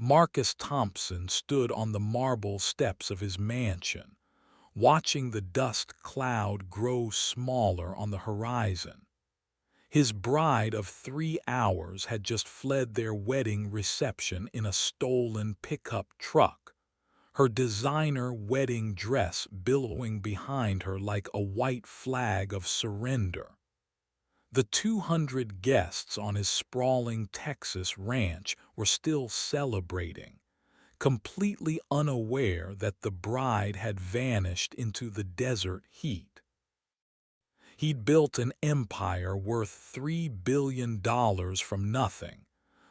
Marcus Thompson stood on the marble steps of his mansion, watching the dust cloud grow smaller on the horizon. His bride of 3 hours had just fled their wedding reception in a stolen pickup truck, her designer wedding dress billowing behind her like a white flag of surrender. The 200 guests on his sprawling Texas ranch were still celebrating, completely unaware that the bride had vanished into the desert heat. He'd built an empire worth $3 billion from nothing,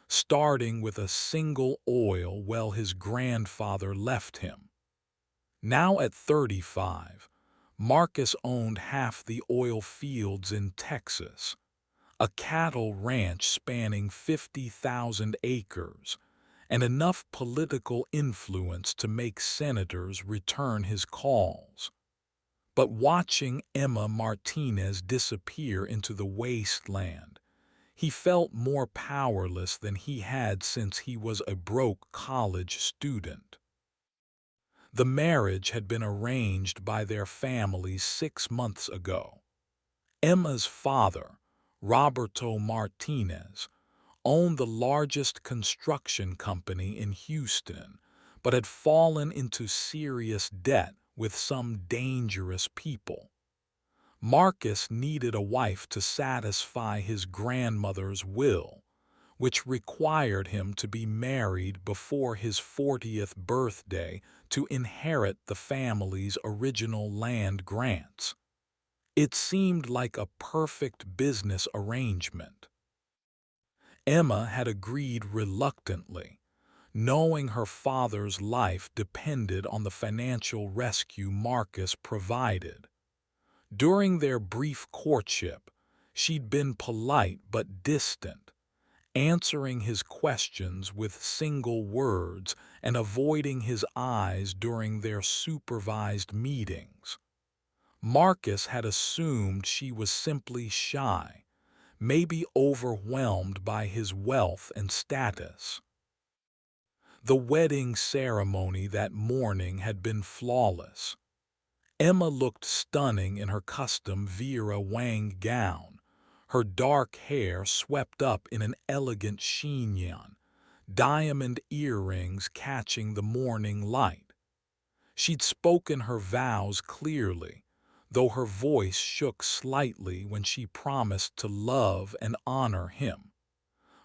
starting with a single oil well his grandfather left him. Now at 35, Marcus owned half the oil fields in Texas, a cattle ranch spanning 50,000 acres, and enough political influence to make senators return his calls. But watching Emma Martinez disappear into the wasteland, he felt more powerless than he had since he was a broke college student. The marriage had been arranged by their families 6 months ago. Emma's father, Roberto Martinez, owned the largest construction company in Houston, but had fallen into serious debt with some dangerous people. Marcus needed a wife to satisfy his grandmother's will, which required him to be married before his 40th birthday to inherit the family's original land grants. It seemed like a perfect business arrangement. Emma had agreed reluctantly, knowing her father's life depended on the financial rescue Marcus provided. During their brief courtship, she'd been polite but distant, answering his questions with single words and avoiding his eyes during their supervised meetings. Marcus had assumed she was simply shy, maybe overwhelmed by his wealth and status. The wedding ceremony that morning had been flawless. Emma looked stunning in her custom Vera Wang gown, her dark hair swept up in an elegant chignon, diamond earrings catching the morning light. She'd spoken her vows clearly, though her voice shook slightly when she promised to love and honor him.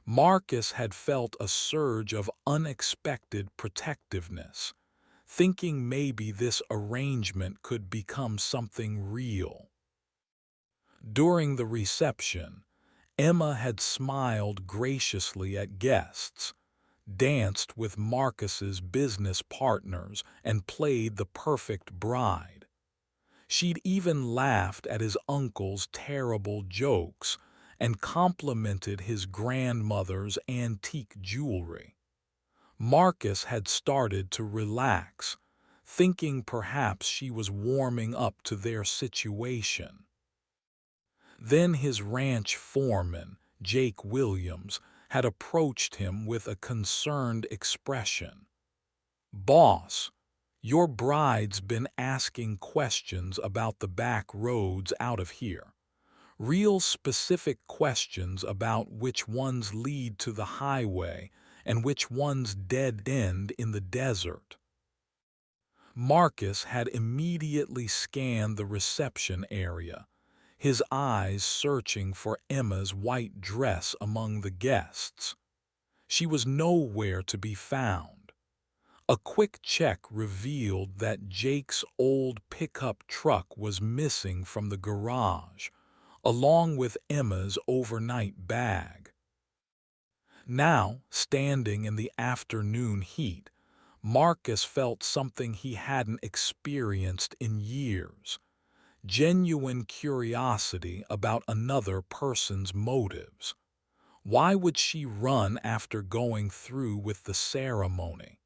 Marcus had felt a surge of unexpected protectiveness, thinking maybe this arrangement could become something real. During the reception, Emma had smiled graciously at guests, danced with Marcus's business partners, and played the perfect bride. She'd even laughed at his uncle's terrible jokes and complimented his grandmother's antique jewelry. Marcus had started to relax, thinking perhaps she was warming up to their situation. Then his ranch foreman, Jake Williams, had approached him with a concerned expression. "Boss, your bride's been asking questions about the back roads out of here. Real specific questions about which ones lead to the highway and which ones dead end in the desert." Marcus had immediately scanned the reception area, his eyes searching for Emma's white dress among the guests. She was nowhere to be found. A quick check revealed that Jake's old pickup truck was missing from the garage, along with Emma's overnight bag. Now, standing in the afternoon heat, Marcus felt something he hadn't experienced in years: genuine curiosity about another person's motives. Why would she run after going through with the ceremony?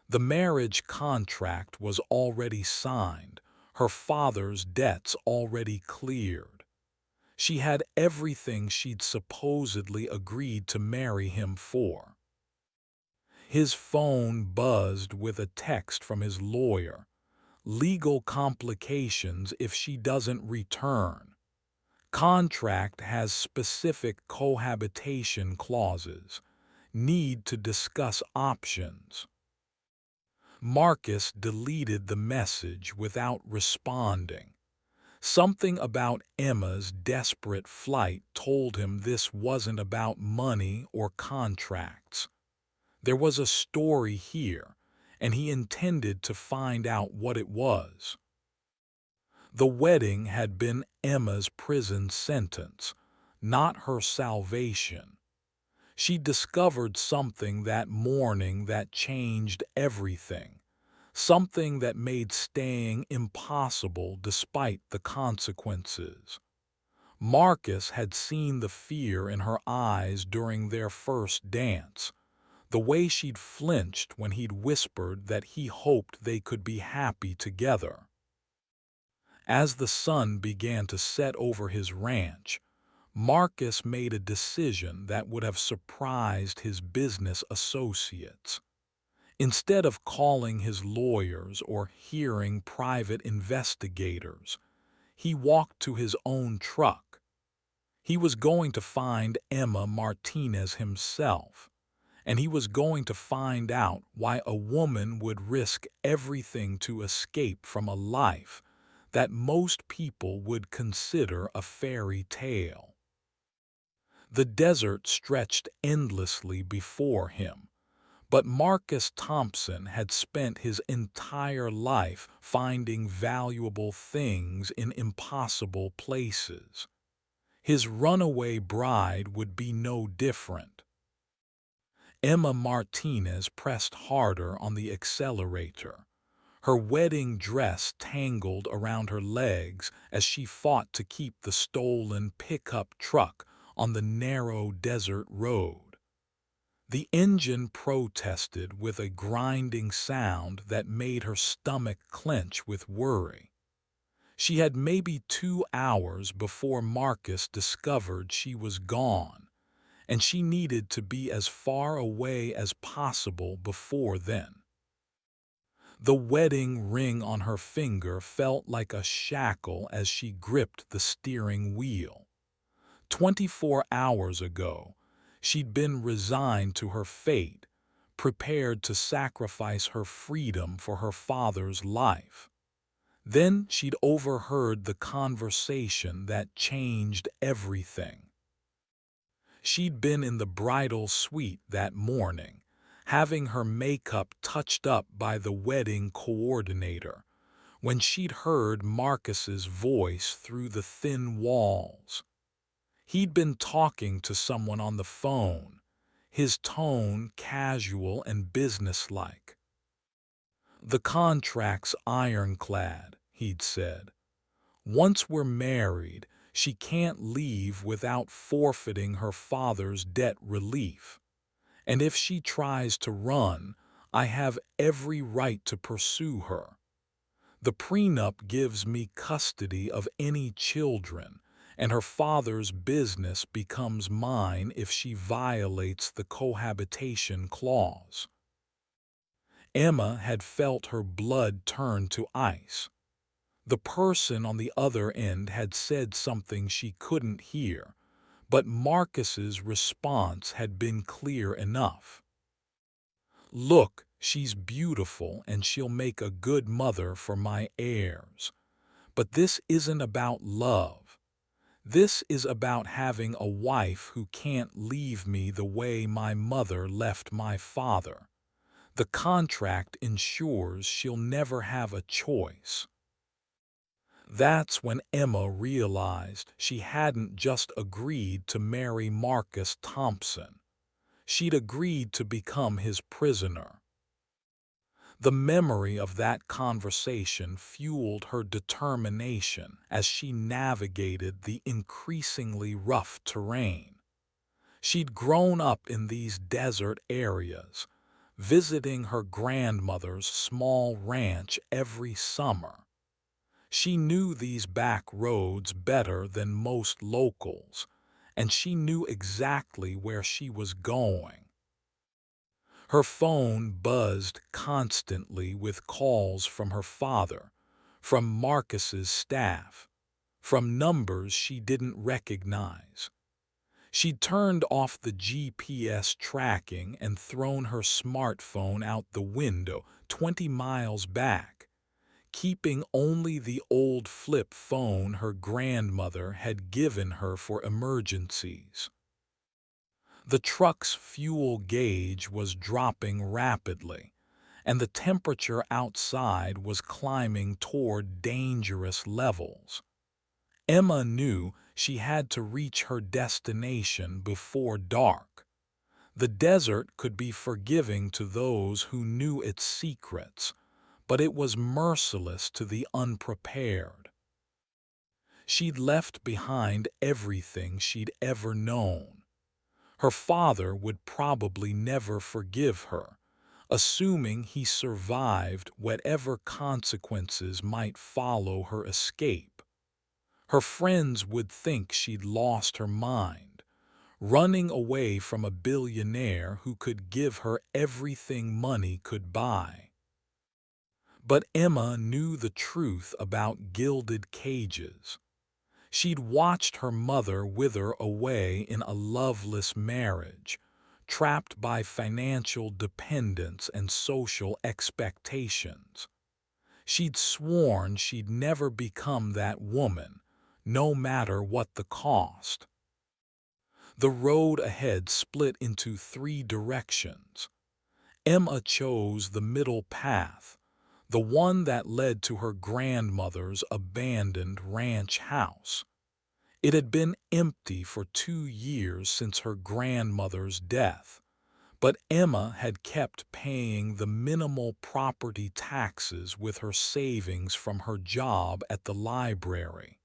The marriage contract was already signed, her father's debts already cleared. She had everything she'd supposedly agreed to marry him for. His phone buzzed with a text from his lawyer. Legal complications if she doesn't return. Contract has specific cohabitation clauses. Need to discuss options. Marcus deleted the message without responding. Something about Emma's desperate flight told him this wasn't about money or contracts. There was a story here, and he intended to find out what it was. The wedding had been Emma's prison sentence, not her salvation. She discovered something that morning that changed everything, something that made staying impossible despite the consequences. Marcus had seen the fear in her eyes during their first dance, the way she'd flinched when he'd whispered that he hoped they could be happy together. As the sun began to set over his ranch, Marcus made a decision that would have surprised his business associates. Instead of calling his lawyers or hearing private investigators, he walked to his own truck. He was going to find Emma Martinez himself, and he was going to find out why a woman would risk everything to escape from a life that most people would consider a fairy tale. The desert stretched endlessly before him, but Marcus Thompson had spent his entire life finding valuable things in impossible places. His runaway bride would be no different. Emma Martinez pressed harder on the accelerator. Her wedding dress tangled around her legs as she fought to keep the stolen pickup truck on the narrow desert road. The engine protested with a grinding sound that made her stomach clench with worry. She had maybe 2 hours before Marcus discovered she was gone, and she needed to be as far away as possible before then. The wedding ring on her finger felt like a shackle as she gripped the steering wheel. 24 hours ago, she'd been resigned to her fate, prepared to sacrifice her freedom for her father's life. Then she'd overheard the conversation that changed everything. She'd been in the bridal suite that morning, having her makeup touched up by the wedding coordinator, when she'd heard Marcus's voice through the thin walls. He'd been talking to someone on the phone, his tone casual and businesslike. "The contract's ironclad," he'd said. "Once we're married, she can't leave without forfeiting her father's debt relief. And if she tries to run, I have every right to pursue her. The prenup gives me custody of any children, and her father's business becomes mine if she violates the cohabitation clause." Emma had felt her blood turn to ice. The person on the other end had said something she couldn't hear, but Marcus's response had been clear enough. "Look, she's beautiful and she'll make a good mother for my heirs. But this isn't about love. This is about having a wife who can't leave me the way my mother left my father. The contract ensures she'll never have a choice." That's when Emma realized she hadn't just agreed to marry Marcus Thompson. She'd agreed to become his prisoner. The memory of that conversation fueled her determination as she navigated the increasingly rough terrain. She'd grown up in these desert areas, visiting her grandmother's small ranch every summer. She knew these back roads better than most locals, and she knew exactly where she was going. Her phone buzzed constantly with calls from her father, from Marcus's staff, from numbers she didn't recognize. She'd turned off the GPS tracking and thrown her smartphone out the window 20 miles back, keeping only the old flip phone her grandmother had given her for emergencies. The truck's fuel gauge was dropping rapidly, and the temperature outside was climbing toward dangerous levels. Emma knew she had to reach her destination before dark. The desert could be forgiving to those who knew its secrets, but it was merciless to the unprepared. She'd left behind everything she'd ever known. Her father would probably never forgive her, assuming he survived whatever consequences might follow her escape. Her friends would think she'd lost her mind, running away from a billionaire who could give her everything money could buy. But Emma knew the truth about gilded cages. She'd watched her mother wither away in a loveless marriage, trapped by financial dependence and social expectations. She'd sworn she'd never become that woman, no matter what the cost. The road ahead split into 3 directions. Emma chose the middle path, the one that led to her grandmother's abandoned ranch house. It had been empty for 2 years since her grandmother's death, but Emma had kept paying the minimal property taxes with her savings from her job at the library.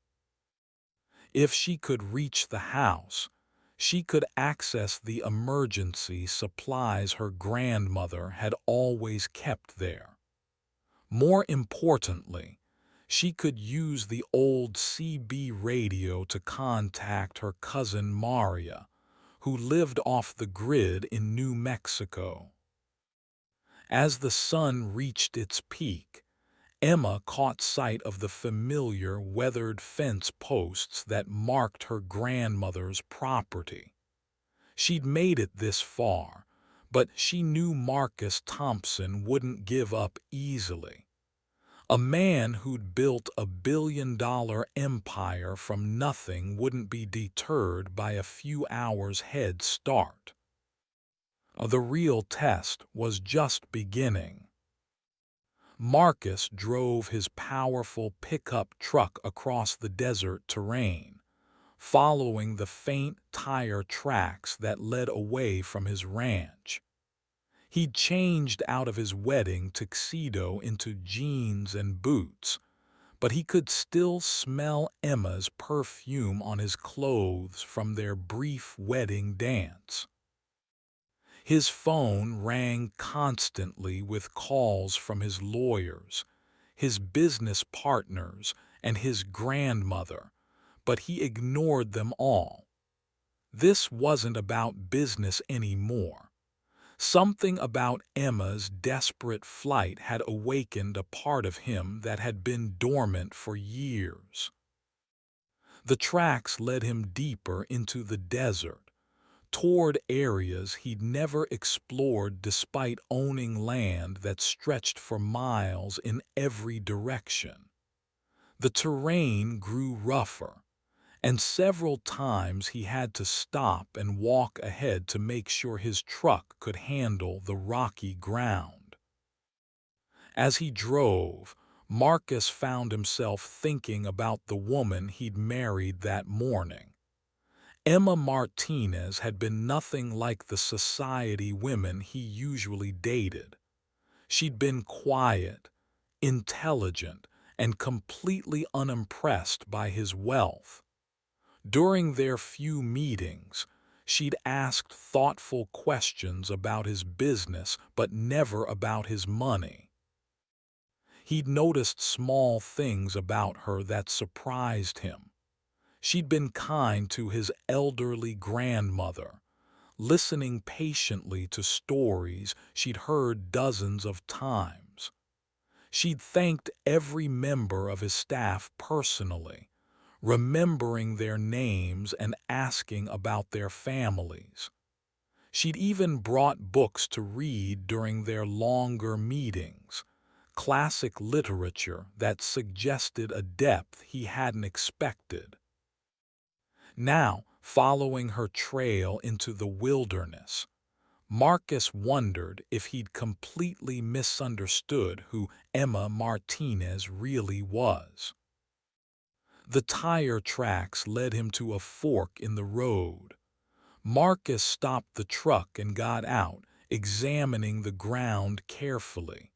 If she could reach the house, she could access the emergency supplies her grandmother had always kept there. More importantly, she could use the old CB radio to contact her cousin Maria, who lived off the grid in New Mexico. As the sun reached its peak, Emma caught sight of the familiar weathered fence posts that marked her grandmother's property. She'd made it this far, but she knew Marcus Thompson wouldn't give up easily. A man who'd built a billion-dollar empire from nothing wouldn't be deterred by a few hours' head start. The real test was just beginning. Marcus drove his powerful pickup truck across the desert terrain, following the faint tire tracks that led away from his ranch. He'd changed out of his wedding tuxedo into jeans and boots, but he could still smell Emma's perfume on his clothes from their brief wedding dance. His phone rang constantly with calls from his lawyers, his business partners, and his grandmother, but he ignored them all. This wasn't about business anymore. Something about Emma's desperate flight had awakened a part of him that had been dormant for years. The tracks led him deeper into the desert, toward areas he'd never explored despite owning land that stretched for miles in every direction. The terrain grew rougher, and several times he had to stop and walk ahead to make sure his truck could handle the rocky ground. As he drove, Marcus found himself thinking about the woman he'd married that morning. Emma Martinez had been nothing like the society women he usually dated. She'd been quiet, intelligent, and completely unimpressed by his wealth. During their few meetings, she'd asked thoughtful questions about his business but never about his money. He'd noticed small things about her that surprised him. She'd been kind to his elderly grandmother, listening patiently to stories she'd heard dozens of times. She'd thanked every member of his staff personally, remembering their names and asking about their families. She'd even brought books to read during their longer meetings, classic literature that suggested a depth he hadn't expected. Now, following her trail into the wilderness, Marcus wondered if he'd completely misunderstood who Emma Martinez really was. The tire tracks led him to a fork in the road. Marcus stopped the truck and got out, examining the ground carefully.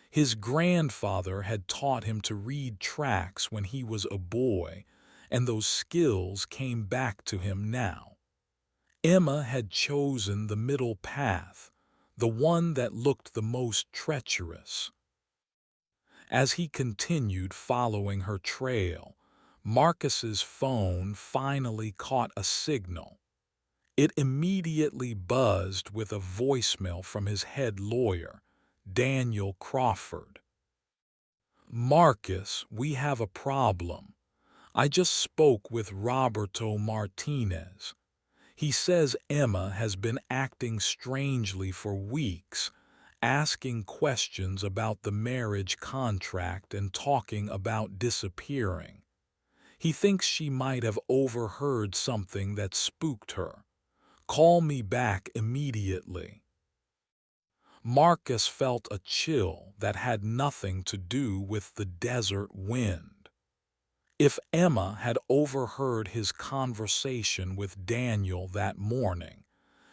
His grandfather had taught him to read tracks when he was a boy, and those skills came back to him now. Emma had chosen the middle path, the one that looked the most treacherous. As he continued following her trail, Marcus's phone finally caught a signal. It immediately buzzed with a voicemail from his head lawyer, Daniel Crawford. "Marcus, we have a problem. I just spoke with Roberto Martinez. He says Emma has been acting strangely for weeks, asking questions about the marriage contract and talking about disappearing. He thinks she might have overheard something that spooked her. Call me back immediately." Marcus felt a chill that had nothing to do with the desert wind. If Emma had overheard his conversation with Daniel that morning,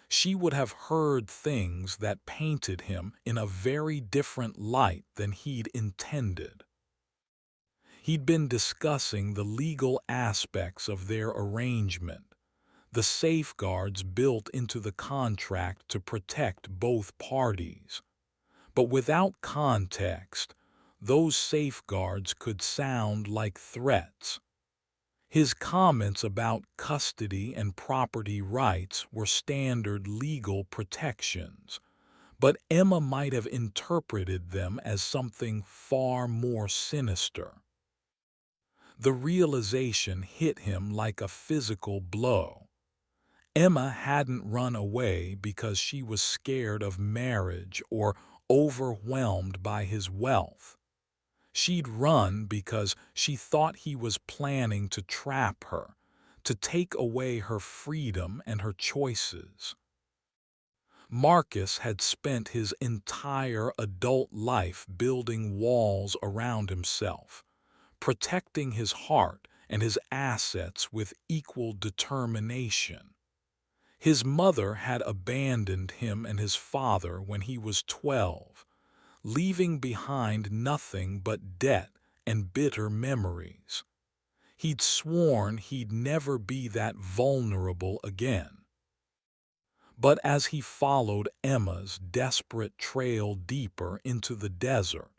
she would have heard things that painted him in a very different light than he'd intended. He'd been discussing the legal aspects of their arrangement, the safeguards built into the contract to protect both parties. But without context, those safeguards could sound like threats. His comments about custody and property rights were standard legal protections, but Emma might have interpreted them as something far more sinister. The realization hit him like a physical blow. Emma hadn't run away because she was scared of marriage or overwhelmed by his wealth. She'd run because she thought he was planning to trap her, to take away her freedom and her choices. Marcus had spent his entire adult life building walls around himself, protecting his heart and his assets with equal determination. His mother had abandoned him and his father when he was 12, leaving behind nothing but debt and bitter memories. He'd sworn he'd never be that vulnerable again. But as he followed Emma's desperate trail deeper into the desert,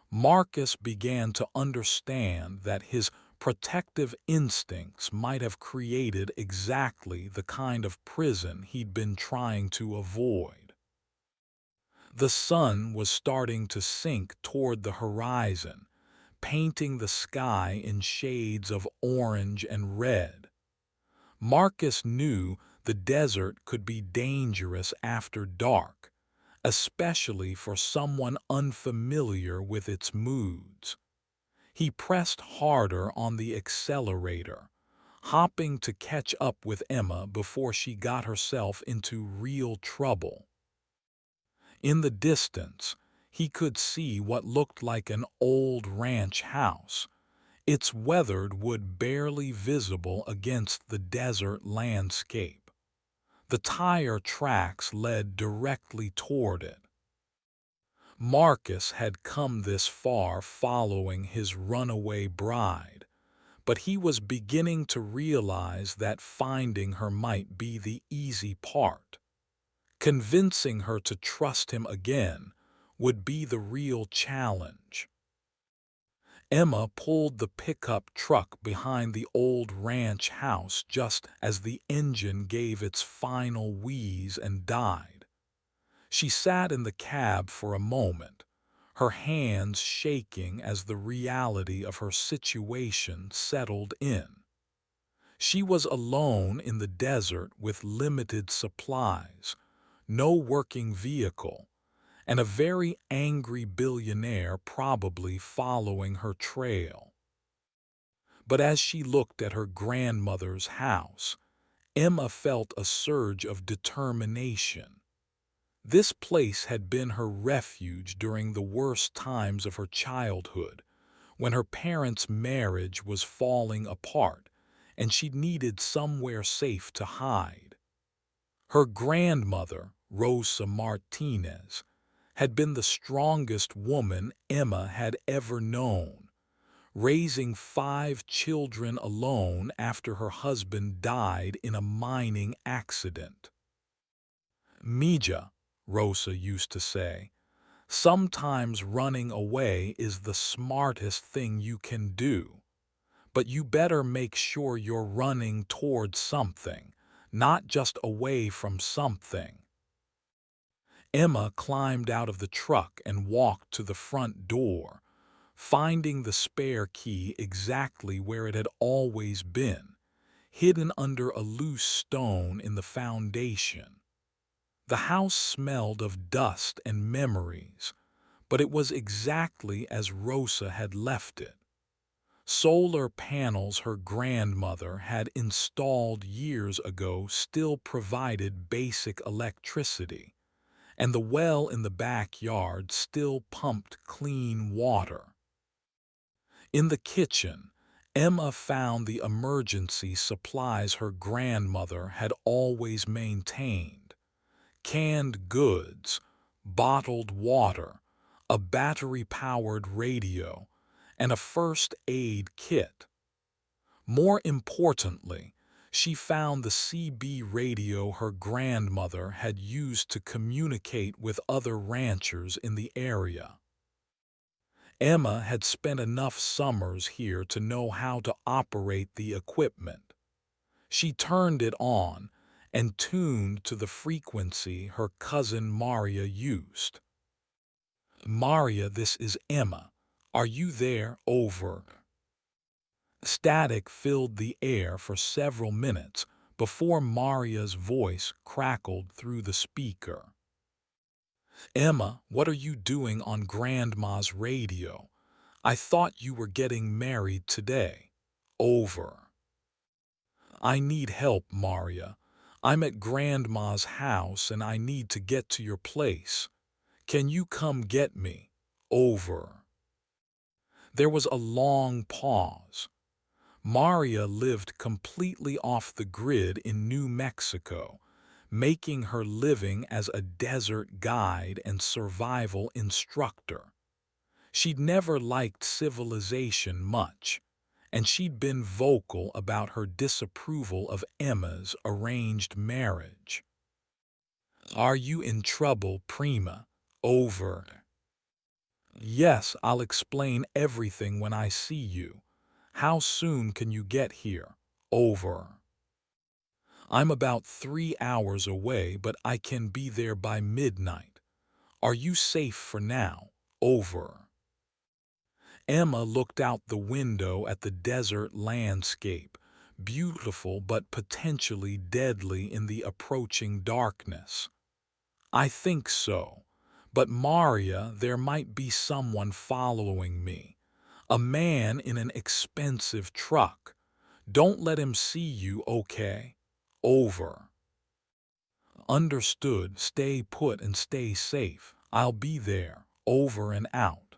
Marcus began to understand that his protective instincts might have created exactly the kind of prison he'd been trying to avoid. The sun was starting to sink toward the horizon, painting the sky in shades of orange and red. Marcus knew the desert could be dangerous after dark, especially for someone unfamiliar with its moods. He pressed harder on the accelerator, hopping to catch up with Emma before she got herself into real trouble. In the distance, he could see what looked like an old ranch house, its weathered wood barely visible against the desert landscape. The tire tracks led directly toward it. Marcus had come this far following his runaway bride, but he was beginning to realize that finding her might be the easy part. Convincing her to trust him again would be the real challenge. Emma pulled the pickup truck behind the old ranch house just as the engine gave its final wheeze and died. She sat in the cab for a moment, her hands shaking as the reality of her situation settled in. She was alone in the desert with limited supplies, no working vehicle, and a very angry billionaire probably following her trail. But as she looked at her grandmother's house, Emma felt a surge of determination. This place had been her refuge during the worst times of her childhood, when her parents' marriage was falling apart and she needed somewhere safe to hide. Her grandmother, Rosa Martinez, had been the strongest woman Emma had ever known, raising 5 children alone after her husband died in a mining accident. Mija, Rosa used to say, sometimes running away is the smartest thing you can do, but you better make sure you're running towards something, not just away from something. Emma climbed out of the truck and walked to the front door, finding the spare key exactly where it had always been, hidden under a loose stone in the foundation. The house smelled of dust and memories, but it was exactly as Rosa had left it. Solar panels her grandmother had installed years ago still provided basic electricity, and the well in the backyard still pumped clean water. In the kitchen, Emma found the emergency supplies her grandmother had always maintained: canned goods, bottled water, a battery-powered radio, and a first aid kit. More importantly, she found the CB radio her grandmother had used to communicate with other ranchers in the area. Emma had spent enough summers here to know how to operate the equipment. She turned it on and tuned to the frequency her cousin Maria used. "Maria, this is Emma. Are you there? Over." Static filled the air for several minutes before Maria's voice crackled through the speaker. "Emma, what are you doing on Grandma's radio? I thought you were getting married today." Over. "I need help, Maria. I'm at Grandma's house and I need to get to your place. Can you come get me?" Over. There was a long pause. Maria lived completely off the grid in New Mexico, making her living as a desert guide and survival instructor. She'd never liked civilization much, and she'd been vocal about her disapproval of Emma's arranged marriage. "Are you in trouble, Prima?" Over. "Yes, I'll explain everything when I see you. How soon can you get here?" Over. "I'm about 3 hours away, but I can be there by midnight. Are you safe for now?" Over. Emma looked out the window at the desert landscape, beautiful but potentially deadly in the approaching darkness. "I think so. But Maria, there might be someone following me. A man in an expensive truck. Don't let him see you, okay?" Over. "Understood. Stay put and stay safe. I'll be there." Over and out.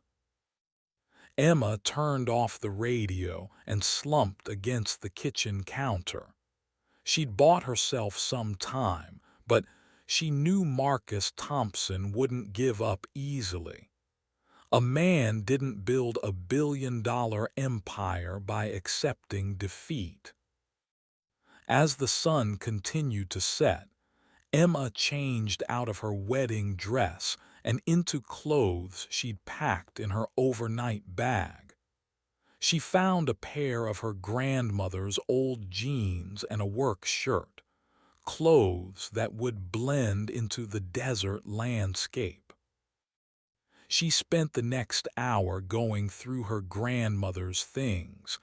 Emma turned off the radio and slumped against the kitchen counter. She'd bought herself some time, but she knew Marcus Thompson wouldn't give up easily. A man didn't build a billion-dollar empire by accepting defeat. As the sun continued to set, Emma changed out of her wedding dress and into clothes she'd packed in her overnight bag. She found a pair of her grandmother's old jeans and a work shirt, clothes that would blend into the desert landscape. She spent the next hour going through her grandmother's things,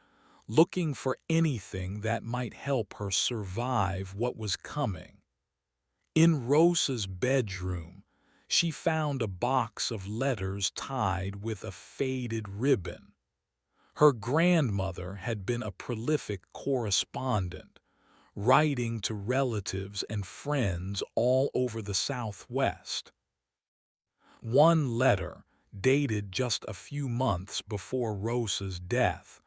looking for anything that might help her survive what was coming. In Rosa's bedroom, she found a box of letters tied with a faded ribbon. Her grandmother had been a prolific correspondent, writing to relatives and friends all over the Southwest. One letter, dated just a few months before Rosa's death,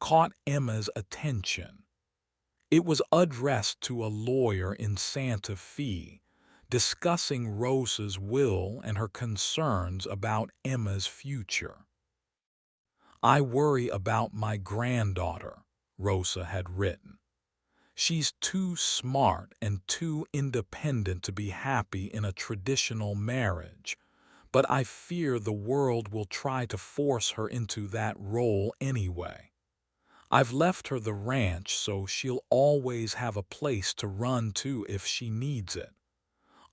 caught Emma's attention. It was addressed to a lawyer in Santa Fe, discussing Rosa's will and her concerns about Emma's future. "I worry about my granddaughter," Rosa had written. "She's too smart and too independent to be happy in a traditional marriage, but I fear the world will try to force her into that role anyway. I've left her the ranch so she'll always have a place to run to if she needs it.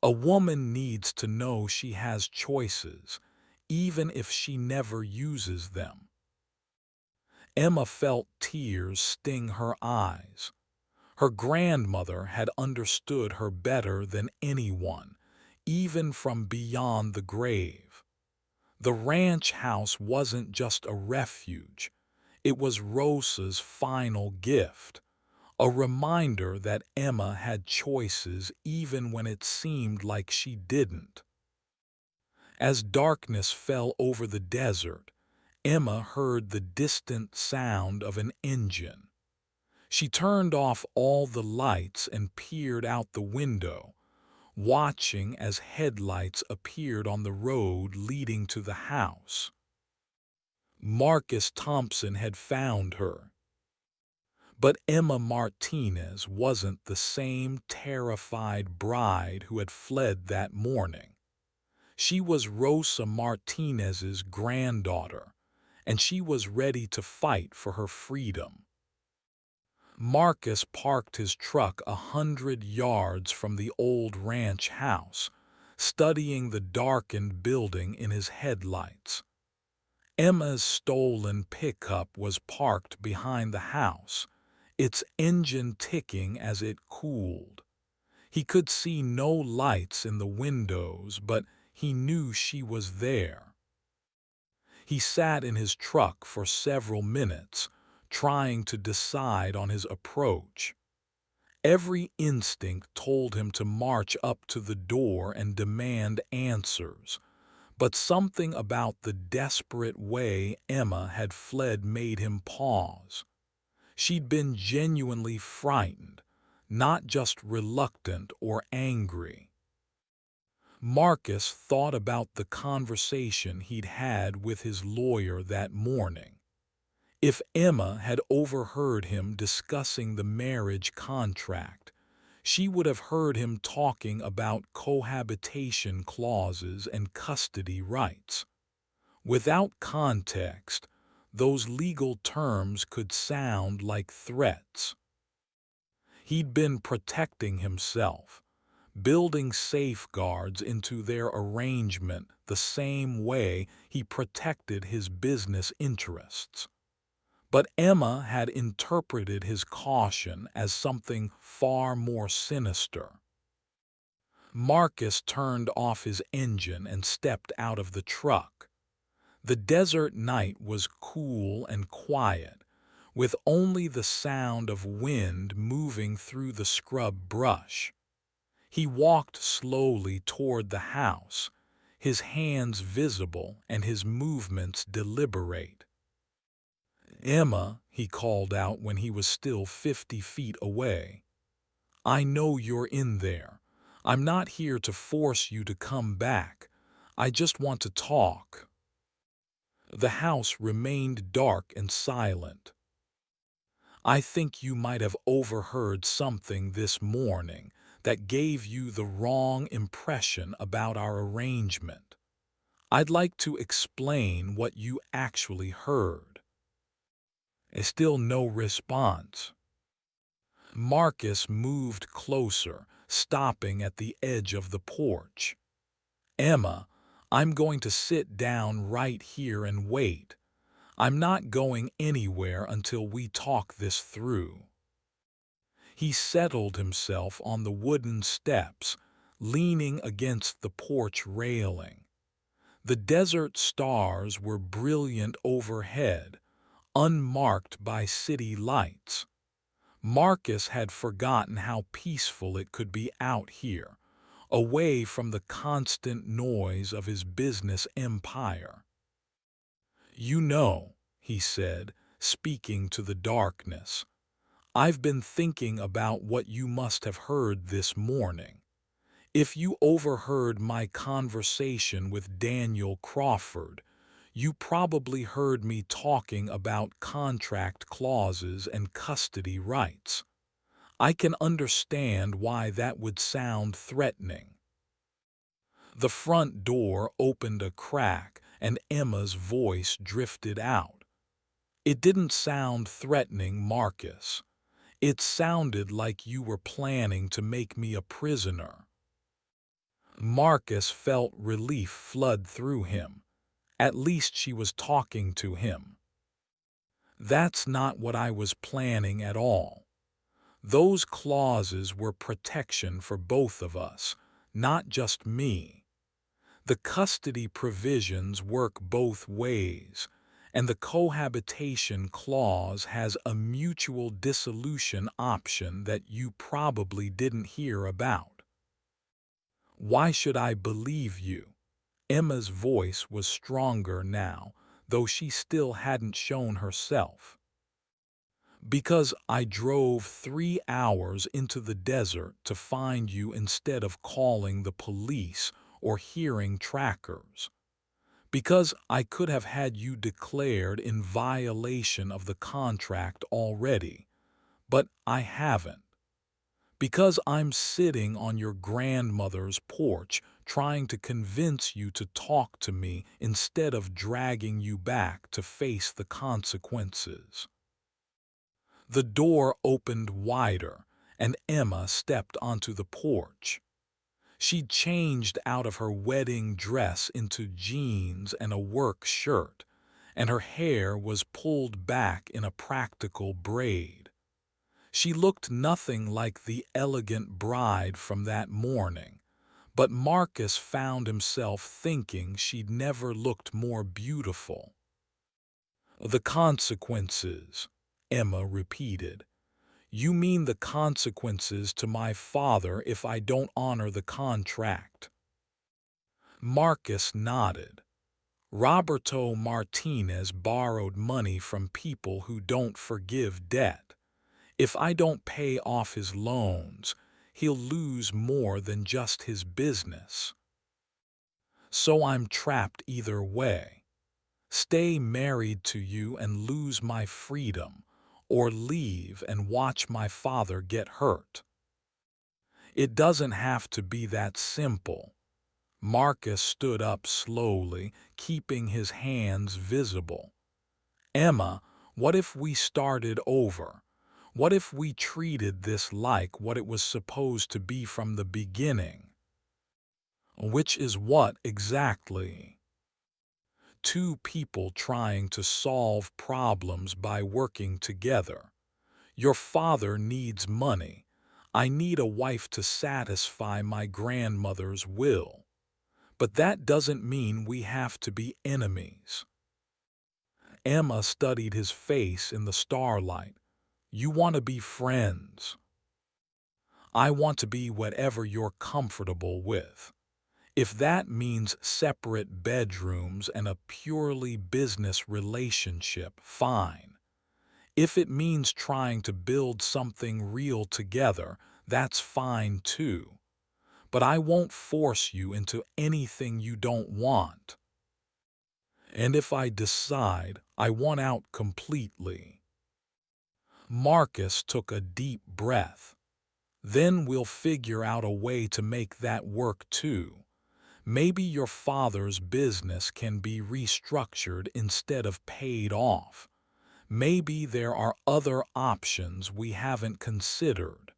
A woman needs to know she has choices, even if she never uses them." Emma felt tears sting her eyes. Her grandmother had understood her better than anyone, even from beyond the grave. The ranch house wasn't just a refuge, it was Rosa's final gift, a reminder that Emma had choices even when it seemed like she didn't. As darkness fell over the desert, Emma heard the distant sound of an engine. She turned off all the lights and peered out the window, watching as headlights appeared on the road leading to the house. Marcus Thompson had found her. But Emma Martinez wasn't the same terrified bride who had fled that morning. She was Rosa Martinez's granddaughter, and she was ready to fight for her freedom. Marcus parked his truck 100 yards from the old ranch house, studying the darkened building in his headlights. Emma's stolen pickup was parked behind the house, its engine ticking as it cooled. He could see no lights in the windows, but he knew she was there. He sat in his truck for several minutes, trying to decide on his approach. Every instinct told him to march up to the door and demand answers, but something about the desperate way Emma had fled made him pause. She'd been genuinely frightened, not just reluctant or angry. Marcus thought about the conversation he'd had with his lawyer that morning. If Emma had overheard him discussing the marriage contract, she would have heard him talking about cohabitation clauses and custody rights. Without context, those legal terms could sound like threats. He'd been protecting himself, building safeguards into their arrangement the same way he protected his business interests. But Emma had interpreted his caution as something far more sinister. Marcus turned off his engine and stepped out of the truck. The desert night was cool and quiet, with only the sound of wind moving through the scrub brush. He walked slowly toward the house, his hands visible and his movements deliberate. "Emma," he called out when he was still 50 feet away, "I know you're in there. I'm not here to force you to come back. I just want to talk." The house remained dark and silent. "I think you might have overheard something this morning that gave you the wrong impression about our arrangement. I'd like to explain what you actually heard." Still no response. Marcus moved closer, stopping at the edge of the porch. Emma, I'm going to sit down right here and wait. I'm not going anywhere until we talk this through. He settled himself on the wooden steps, leaning against the porch railing. The desert stars were brilliant overhead, unmarked by city lights. Marcus had forgotten how peaceful it could be out here, away from the constant noise of his business empire. You know, he said, speaking to the darkness, I've been thinking about what you must have heard this morning. If you overheard my conversation with Daniel Crawford, you probably heard me talking about contract clauses and custody rights. I can understand why that would sound threatening. The front door opened a crack and Emma's voice drifted out. It didn't sound threatening, Marcus. It sounded like you were planning to make me a prisoner. Marcus felt relief flood through him. At least she was talking to him. That's not what I was planning at all. Those clauses were protection for both of us, not just me. The custody provisions work both ways, and the cohabitation clause has a mutual dissolution option that you probably didn't hear about. Why should I believe you? Emma's voice was stronger now, though she still hadn't shown herself. Because I drove 3 hours into the desert to find you instead of calling the police or hearing trackers. Because I could have had you declared in violation of the contract already, but I haven't. Because I'm sitting on your grandmother's porch trying to convince you to talk to me instead of dragging you back to face the consequences. The door opened wider, and Emma stepped onto the porch. She'd changed out of her wedding dress into jeans and a work shirt, and her hair was pulled back in a practical braid. She looked nothing like the elegant bride from that morning, but Marcus found himself thinking she'd never looked more beautiful. The consequences, Emma repeated. You mean the consequences to my father if I don't honor the contract? Marcus nodded. Roberto Martinez borrowed money from people who don't forgive debt. If I don't pay off his loans, he'll lose more than just his business. So I'm trapped either way. Stay married to you and lose my freedom, or leave and watch my father get hurt. It doesn't have to be that simple. Marcus stood up slowly, keeping his hands visible. Emma, what if we started over? What if we treated this like what it was supposed to be from the beginning? Which is what exactly? Two people trying to solve problems by working together. Your father needs money. I need a wife to satisfy my grandmother's will. But that doesn't mean we have to be enemies. Emma studied his face in the starlight. You want to be friends. I want to be whatever you're comfortable with. If that means separate bedrooms and a purely business relationship, fine. If it means trying to build something real together, that's fine too. But I won't force you into anything you don't want. And if I decide I want out completely. Marcus took a deep breath. Then we'll figure out a way to make that work too. Maybe your father's business can be restructured instead of paid off. Maybe there are other options we haven't considered.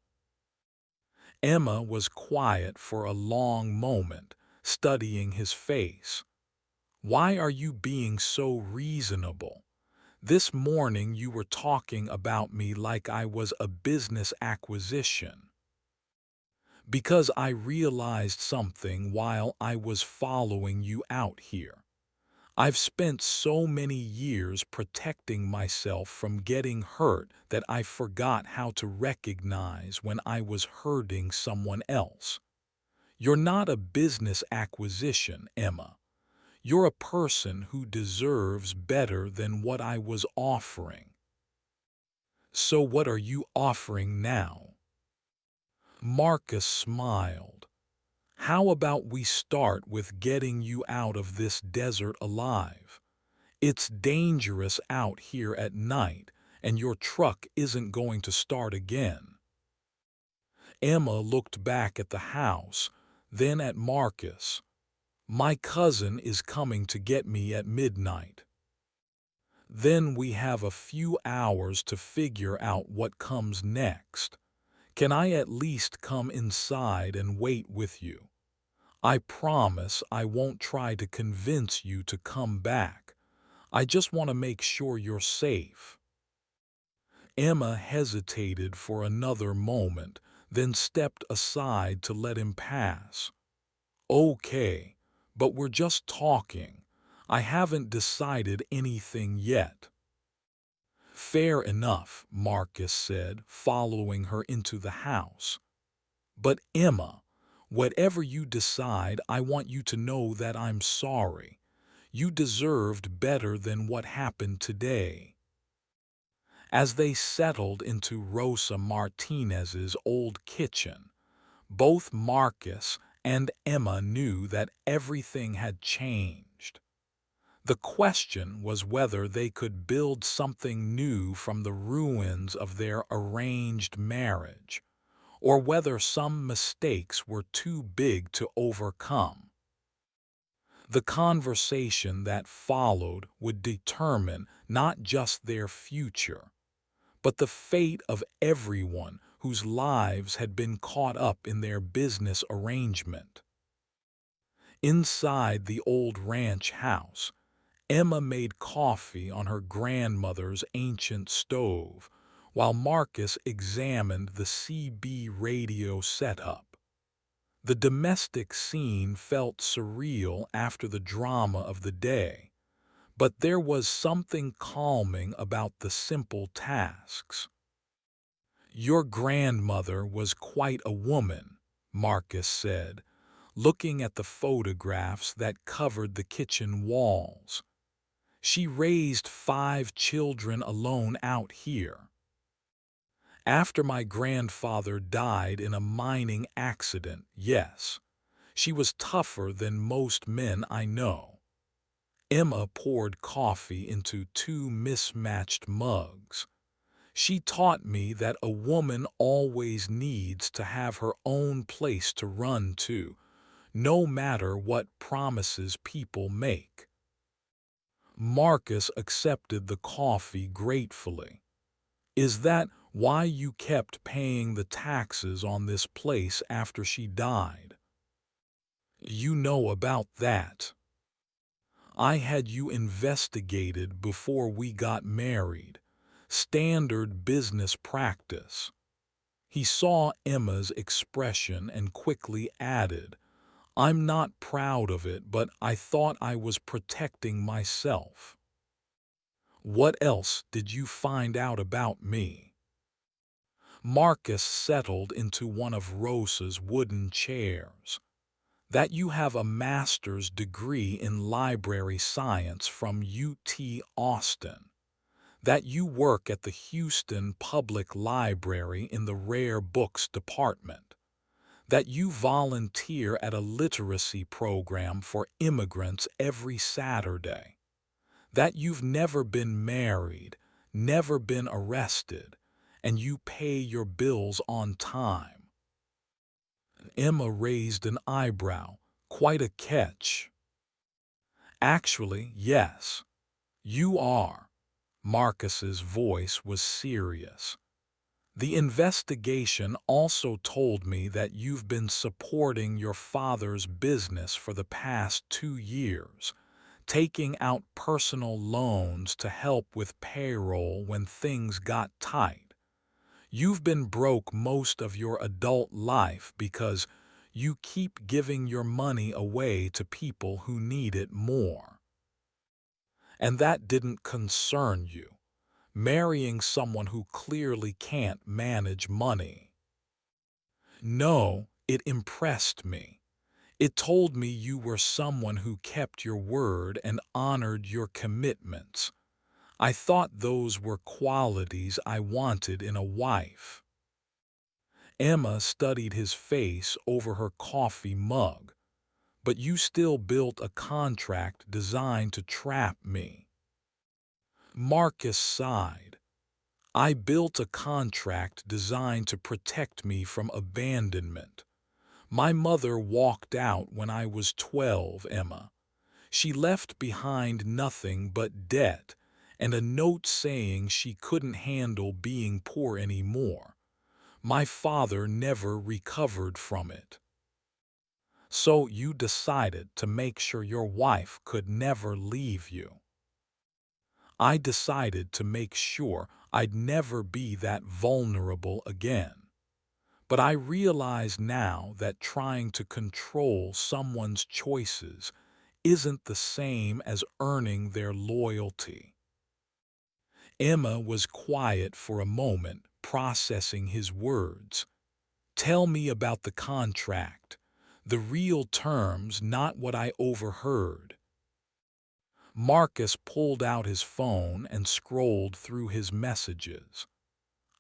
Emma was quiet for a long moment, studying his face. Why are you being so reasonable? This morning you were talking about me like I was a business acquisition. Because I realized something while I was following you out here. I've spent so many years protecting myself from getting hurt that I forgot how to recognize when I was hurting someone else. You're not a business acquisition, Emma. You're a person who deserves better than what I was offering. So what are you offering now? Marcus smiled. How about we start with getting you out of this desert alive? It's dangerous out here at night, and your truck isn't going to start again. Emma looked back at the house, then at Marcus. My cousin is coming to get me at midnight. Then we have a few hours to figure out what comes next. Can I at least come inside and wait with you? I promise I won't try to convince you to come back. I just want to make sure you're safe. Emma hesitated for another moment, then stepped aside to let him pass. Okay, but we're just talking. I haven't decided anything yet. Fair enough, Marcus said, following her into the house. But Emma, whatever you decide, I want you to know that I'm sorry. You deserved better than what happened today. As they settled into Rosa Martinez's old kitchen, both Marcus and Emma knew that everything had changed. The question was whether they could build something new from the ruins of their arranged marriage, or whether some mistakes were too big to overcome. The conversation that followed would determine not just their future, but the fate of everyone whose lives had been caught up in their business arrangement. Inside the old ranch house, Emma made coffee on her grandmother's ancient stove, while Marcus examined the CB radio setup. The domestic scene felt surreal after the drama of the day, but there was something calming about the simple tasks. Your grandmother was quite a woman, Marcus said, looking at the photographs that covered the kitchen walls. She raised 5 children alone out here. After my grandfather died in a mining accident, yes, she was tougher than most men I know. Emma poured coffee into 2 mismatched mugs. She taught me that a woman always needs to have her own place to run to, no matter what promises people make. Marcus accepted the coffee gratefully. Is that why you kept paying the taxes on this place after she died? You know about that. I had you investigated before we got married. Standard business practice. He saw Emma's expression and quickly added, I'm not proud of it, but I thought I was protecting myself. What else did you find out about me? Marcus settled into one of Rosa's wooden chairs. That you have a master's degree in library science from UT Austin. That you work at the Houston Public Library in the rare books department. That you volunteer at a literacy program for immigrants every Saturday. That you've never been married, never been arrested, and you pay your bills on time. Emma raised an eyebrow, quite a catch. Actually, yes, you are. Marcus's voice was serious. The investigation also told me that you've been supporting your father's business for the past 2 years, taking out personal loans to help with payroll when things got tight. You've been broke most of your adult life because you keep giving your money away to people who need it more. And that didn't concern you, marrying someone who clearly can't manage money. No, it impressed me. It told me you were someone who kept your word and honored your commitments. I thought those were qualities I wanted in a wife. Emma studied his face over her coffee mug. But you still built a contract designed to trap me. Marcus sighed. I built a contract designed to protect me from abandonment. My mother walked out when I was 12, Emma. She left behind nothing but debt and a note saying she couldn't handle being poor anymore. My father never recovered from it. So you decided to make sure your wife could never leave you. I decided to make sure I'd never be that vulnerable again. But I realize now that trying to control someone's choices isn't the same as earning their loyalty. Emma was quiet for a moment, processing his words. Tell me about the contract. The real terms, not what I overheard. Marcus pulled out his phone and scrolled through his messages.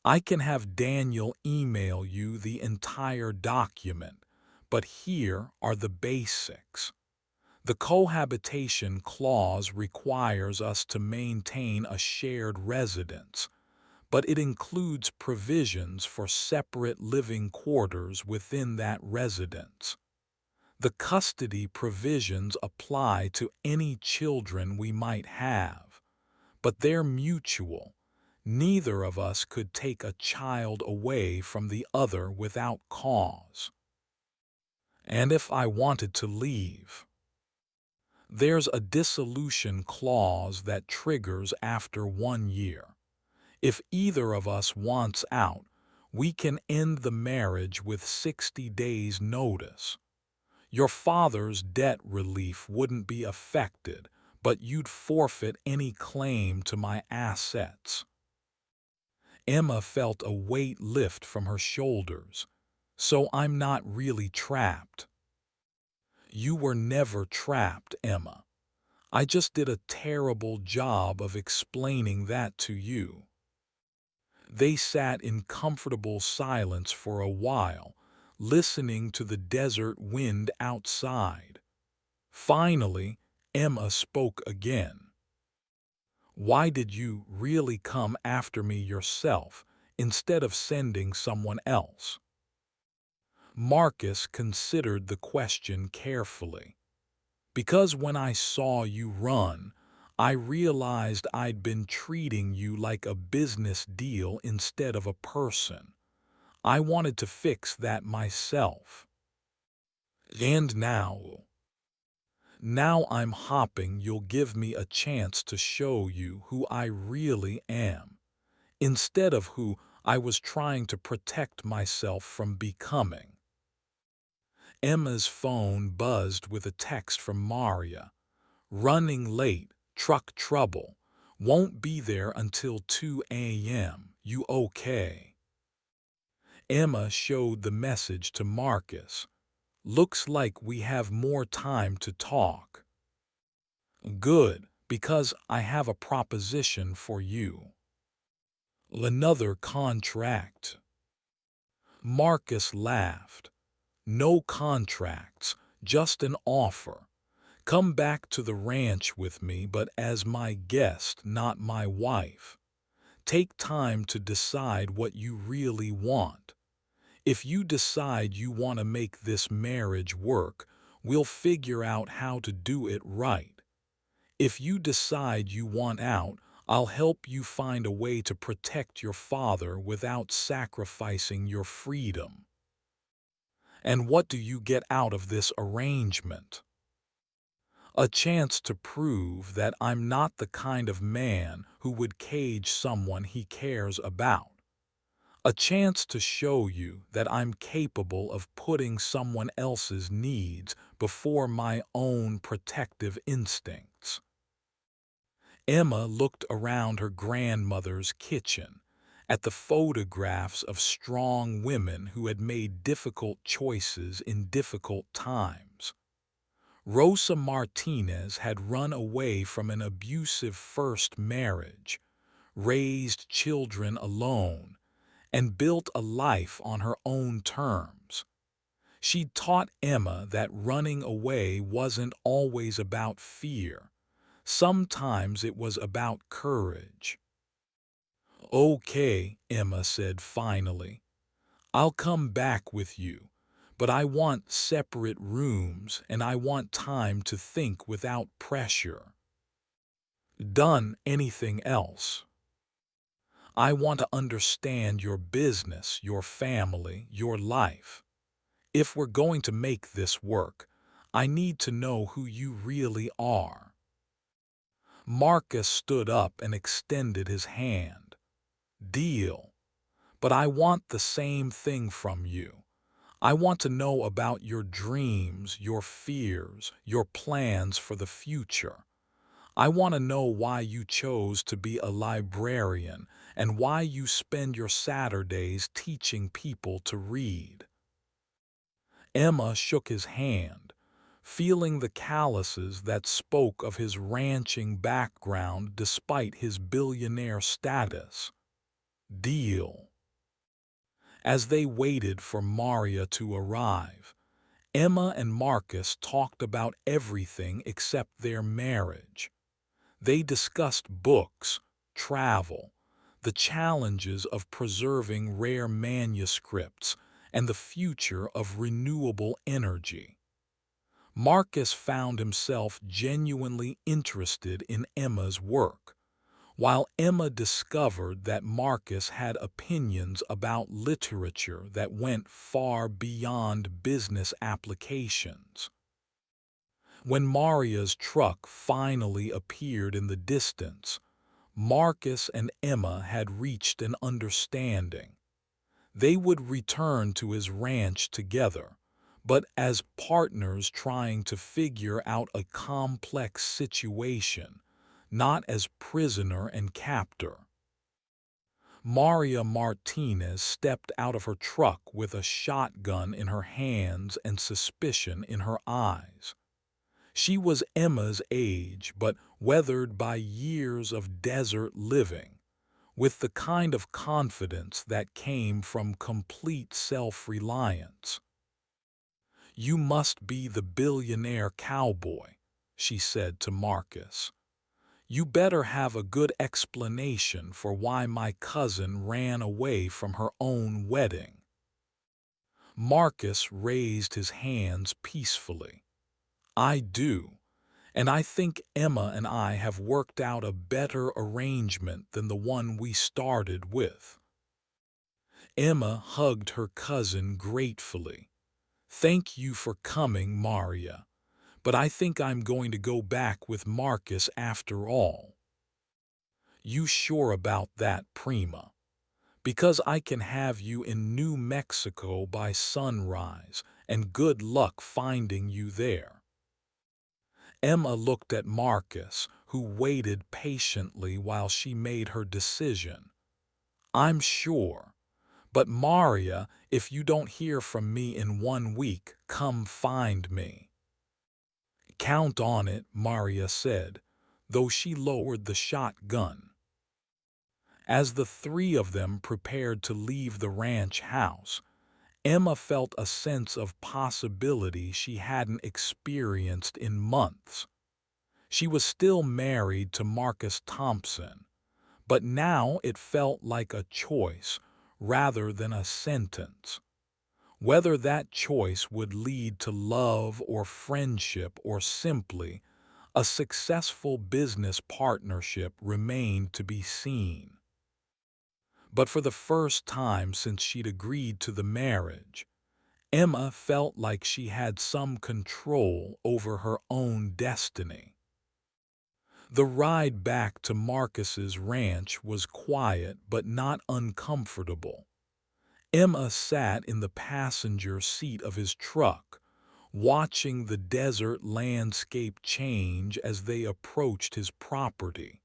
I can have Daniel email you the entire document, but here are the basics. The cohabitation clause requires us to maintain a shared residence, but it includes provisions for separate living quarters within that residence. The custody provisions apply to any children we might have, but they're mutual. Neither of us could take a child away from the other without cause. And if I wanted to leave, there's a dissolution clause that triggers after 1 year. If either of us wants out, we can end the marriage with 60 days' notice. Your father's debt relief wouldn't be affected, but you'd forfeit any claim to my assets. Emma felt a weight lift from her shoulders. So I'm not really trapped. You were never trapped, Emma. I just did a terrible job of explaining that to you. They sat in comfortable silence for a while, listening to the desert wind outside. Finally, Emma spoke again. Why did you really come after me yourself instead of sending someone else? Marcus considered the question carefully. Because when I saw you run, I realized I'd been treating you like a business deal instead of a person. I wanted to fix that myself. And now I'm hoping you'll give me a chance to show you who I really am, instead of who I was trying to protect myself from becoming. Emma's phone buzzed with a text from Maria. Running late, truck trouble. Won't be there until 2 a.m. You okay? Emma showed the message to Marcus. Looks like we have more time to talk. Good, because I have a proposition for you. Another contract. Marcus laughed. No contracts, just an offer. Come back to the ranch with me, but as my guest, not my wife. Take time to decide what you really want. If you decide you want to make this marriage work, we'll figure out how to do it right. If you decide you want out, I'll help you find a way to protect your father without sacrificing your freedom. And what do you get out of this arrangement? A chance to prove that I'm not the kind of man who would cage someone he cares about. A chance to show you that I'm capable of putting someone else's needs before my own protective instincts. Emma looked around her grandmother's kitchen, at the photographs of strong women who had made difficult choices in difficult times. Rosa Martinez had run away from an abusive first marriage, raised children alone, and built a life on her own terms. She'd taught Emma that running away wasn't always about fear. Sometimes it was about courage. "Okay," Emma said finally. "I'll come back with you, but I want separate rooms and I want time to think without pressure." "Done. Anything else?" "I want to understand your business, your family, your life. If we're going to make this work, I need to know who you really are." Marcus stood up and extended his hand. "Deal. But I want the same thing from you. I want to know about your dreams, your fears, your plans for the future. I want to know why you chose to be a librarian and why you spend your Saturdays teaching people to read." Emma shook his hand, feeling the calluses that spoke of his ranching background despite his billionaire status. "Deal." As they waited for Maria to arrive, Emma and Marcus talked about everything except their marriage. They discussed books, travel, the challenges of preserving rare manuscripts, and the future of renewable energy. Marcus found himself genuinely interested in Emma's work, while Emma discovered that Marcus had opinions about literature that went far beyond business applications. When Maria's truck finally appeared in the distance, Marcus and Emma had reached an understanding. They would return to his ranch together, but as partners trying to figure out a complex situation, not as prisoner and captor. Maria Martinez stepped out of her truck with a shotgun in her hands and suspicion in her eyes. She was Emma's age, but weathered by years of desert living, with the kind of confidence that came from complete self-reliance. "You must be the billionaire cowboy," she said to Marcus. "You better have a good explanation for why my cousin ran away from her own wedding." Marcus raised his hands peacefully. "I do. And I think Emma and I have worked out a better arrangement than the one we started with." Emma hugged her cousin gratefully. "Thank you for coming, Maria, but I think I'm going to go back with Marcus after all." "You sure about that, Prima? Because I can have you in New Mexico by sunrise, and good luck finding you there." Emma looked at Marcus, who waited patiently while she made her decision. "I'm sure. But Maria, if you don't hear from me in 1 week, come find me." "Count on it," Maria said, though she lowered the shotgun. As the three of them prepared to leave the ranch house, Emma felt a sense of possibility she hadn't experienced in months. She was still married to Marcus Thompson, but now it felt like a choice rather than a sentence. Whether that choice would lead to love or friendship or simply A successful business partnership remained to be seen. But for the first time since she'd agreed to the marriage, Emma felt like she had some control over her own destiny. The ride back to Marcus's ranch was quiet but not uncomfortable. Emma sat in the passenger seat of his truck, watching the desert landscape change as they approached his property.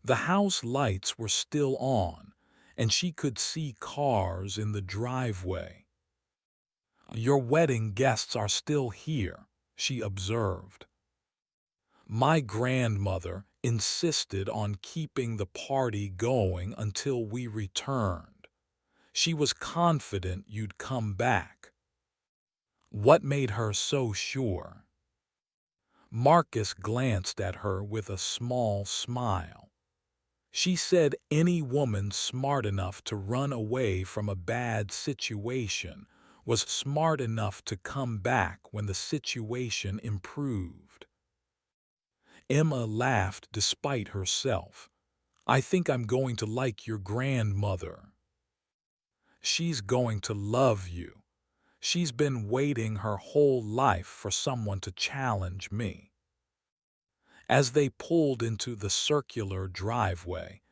The house lights were still on, and she could see cars in the driveway. "Your wedding guests are still here," she observed. "My grandmother insisted on keeping the party going until we returned. She was confident you'd come back." "What made her so sure?" Marcus glanced at her with a small smile. "She said any woman smart enough to run away from a bad situation was smart enough to come back when the situation improved." Emma laughed despite herself. "I think I'm going to like your grandmother. She's going to love you. She's been waiting her whole life for someone to challenge me." As they pulled into the circular driveway,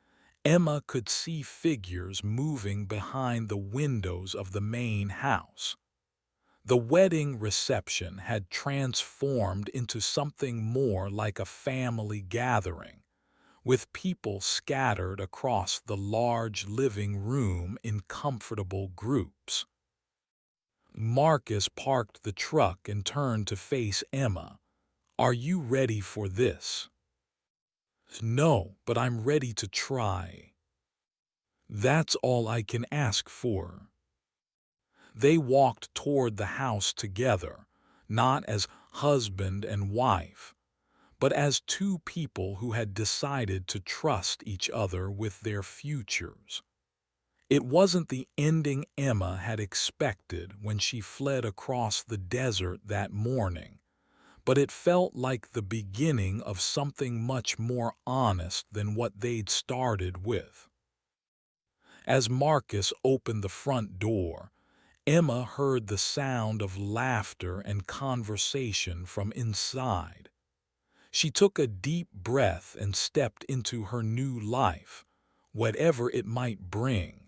Emma could see figures moving behind the windows of the main house. The wedding reception had transformed into something more like a family gathering, with people scattered across the large living room in comfortable groups. Marcus parked the truck and turned to face Emma. "Are you ready for this?" "No, but I'm ready to try." "That's all I can ask for." They walked toward the house together, not as husband and wife, but as two people who had decided to trust each other with their futures. It wasn't the ending Emma had expected when she fled across the desert that morning, but it felt like the beginning of something much more honest than what they'd started with. As Marcus opened the front door, Emma heard the sound of laughter and conversation from inside. She took a deep breath and stepped into her new life, whatever it might bring.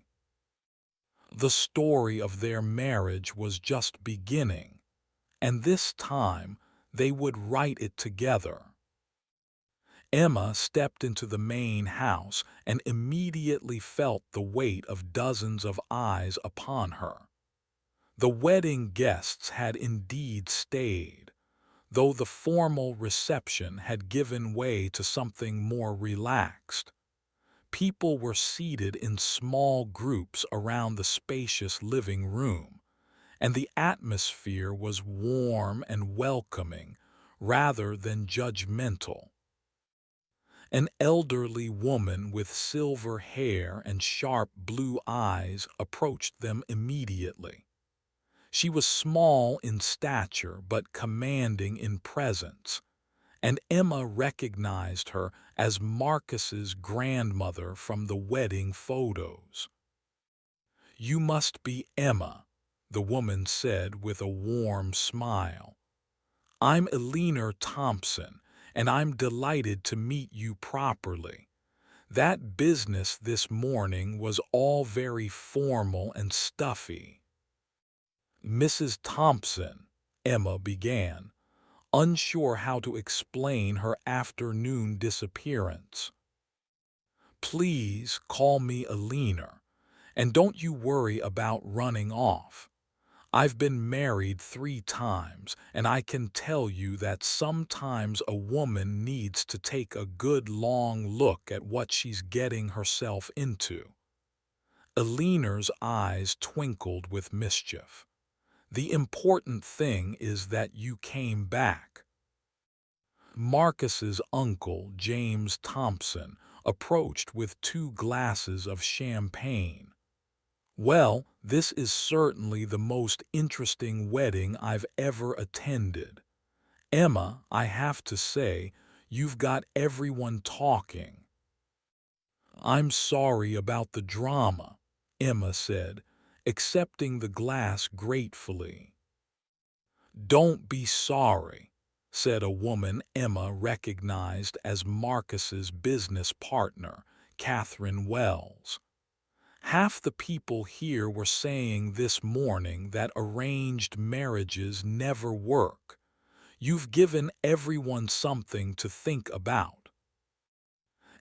The story of their marriage was just beginning, and this time they would write it together. Emma stepped into the main house and immediately felt the weight of dozens of eyes upon her. The wedding guests had indeed stayed, though the formal reception had given way to something more relaxed. People were seated in small groups around the spacious living room, and the atmosphere was warm and welcoming rather than judgmental. An elderly woman with silver hair and sharp blue eyes approached them immediately. She was small in stature but commanding in presence, and Emma recognized her as Marcus's grandmother from the wedding photos. "You must be Emma," the woman said with a warm smile. "I'm Eleanor Thompson, and I'm delighted to meet you properly. That business this morning was all very formal and stuffy." "Mrs. Thompson," Emma began, unsure how to explain her afternoon disappearance. "Please call me Eleanor, and don't you worry about running off. I've been married 3 times, and I can tell you that sometimes a woman needs to take a good long look at what she's getting herself into." Eleanor's eyes twinkled with mischief. "The important thing is that you came back." Marcus's uncle, James Thompson, approached with 2 glasses of champagne. "Well, this is certainly the most interesting wedding I've ever attended. Emma, I have to say, You've got everyone talking." "I'm sorry about the drama," Emma said, accepting the glass gratefully. "Don't be sorry," said a woman Emma recognized as Marcus's business partner, Catherine Wells. "Half the people here were saying this morning that arranged marriages never work. You've given everyone something to think about."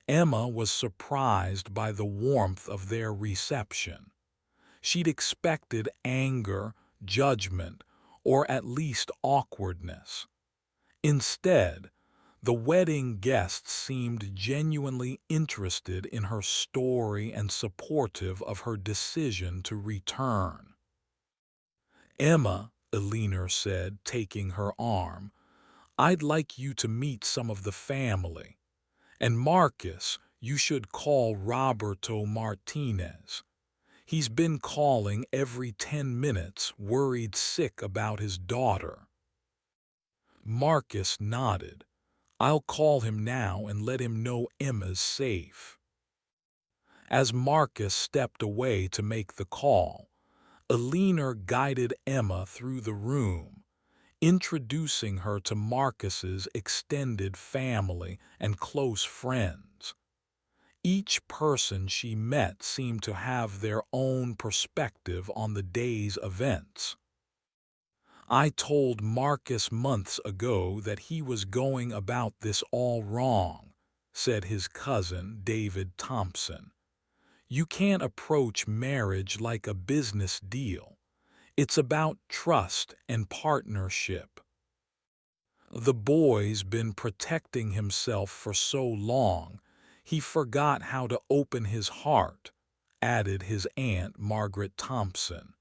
Emma was surprised by the warmth of their reception. She'd expected anger, judgment, or at least awkwardness. Instead, the wedding guests seemed genuinely interested in her story and supportive of her decision to return. "Emma," Eleanor said, taking her arm, "I'd like you to meet some of the family. And Marcus, you should call Roberto Martinez. He's been calling every 10 minutes, worried sick about his daughter." Marcus nodded. "I'll call him now and let him know Emma's safe." As Marcus stepped away to make the call, Eleanor guided Emma through the room, introducing her to Marcus's extended family and close friends. Each person she met seemed to have their own perspective on the day's events. "I told Marcus months ago that he was going about this all wrong," said his cousin, David Thompson. "You can't approach marriage like a business deal. It's about trust and partnership." "The boy's been protecting himself for so long, he forgot how to open his heart," added his aunt Margaret Thompson.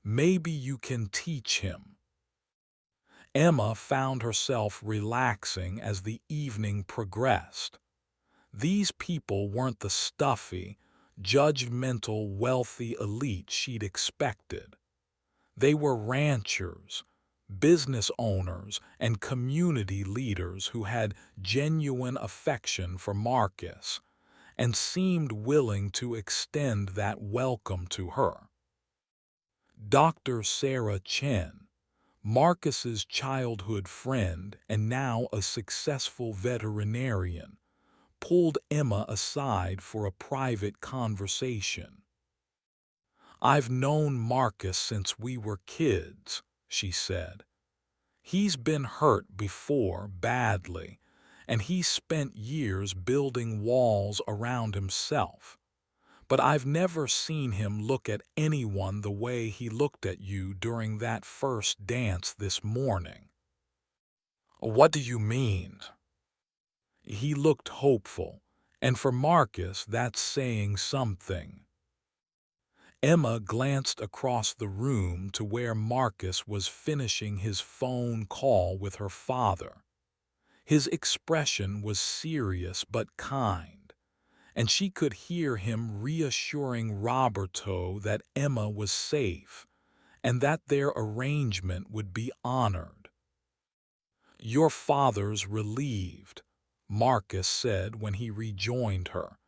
"Maybe you can teach him." Emma found herself relaxing as the evening progressed. These people weren't the stuffy, judgmental, wealthy elite she'd expected. They were ranchers, business owners, and community leaders who had genuine affection for Marcus and seemed willing to extend that welcome to her. Dr. Sarah Chen, Marcus's childhood friend and now a successful veterinarian, pulled Emma aside for a private conversation. "I've known Marcus since we were kids," she said. "He's been hurt before, badly, and he's spent years building walls around himself. But I've never seen him look at anyone the way he looked at you during that first dance this morning." "What do you mean?" "He looked hopeful, and for Marcus that's saying something." Emma glanced across the room to where Marcus was finishing his phone call with her father. His expression was serious but kind, and she could hear him reassuring Roberto that Emma was safe and that their arrangement would be honored. "Your father's relieved," Marcus said when he rejoined her.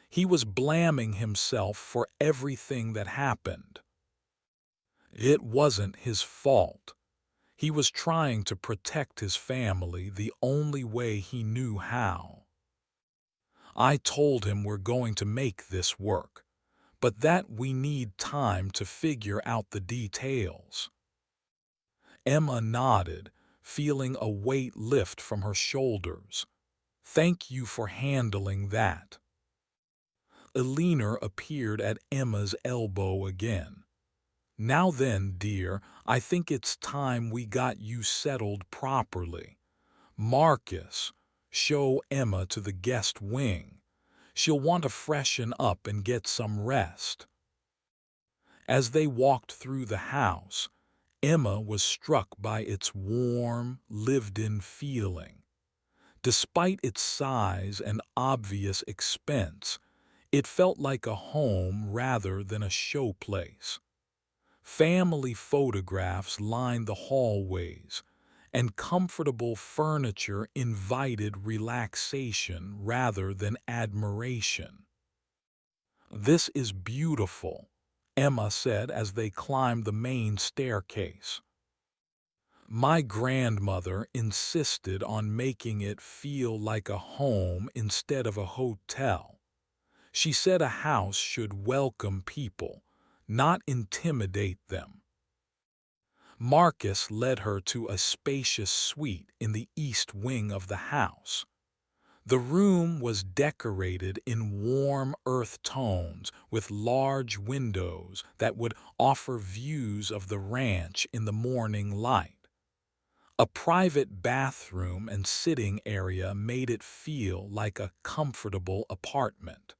He was blaming himself for everything that happened. It wasn't his fault. He was trying to protect his family the only way he knew how. "I told him we're going to make this work, but that we need time to figure out the details." Emma nodded, feeling a weight lift from her shoulders. "Thank you for handling that." Eleanor appeared at Emma's elbow again. "Now then, dear, I think it's time we got you settled properly. Marcus, show Emma to the guest wing. She'll want to freshen up and get some rest." As they walked through the house, Emma was struck by its warm, lived-in feeling. Despite its size and obvious expense, it felt like a home rather than a showplace. Family photographs lined the hallways, and comfortable furniture invited relaxation rather than admiration. "This is beautiful," Emma said as they climbed the main staircase. "My grandmother insisted on making it feel like a home instead of a hotel. She said a house should welcome people, not intimidate them." Marcus led her to a spacious suite in the east wing of the house. The room was decorated in warm earth tones with large windows that would offer views of the ranch in the morning light. A private bathroom and sitting area made it feel like a comfortable apartment.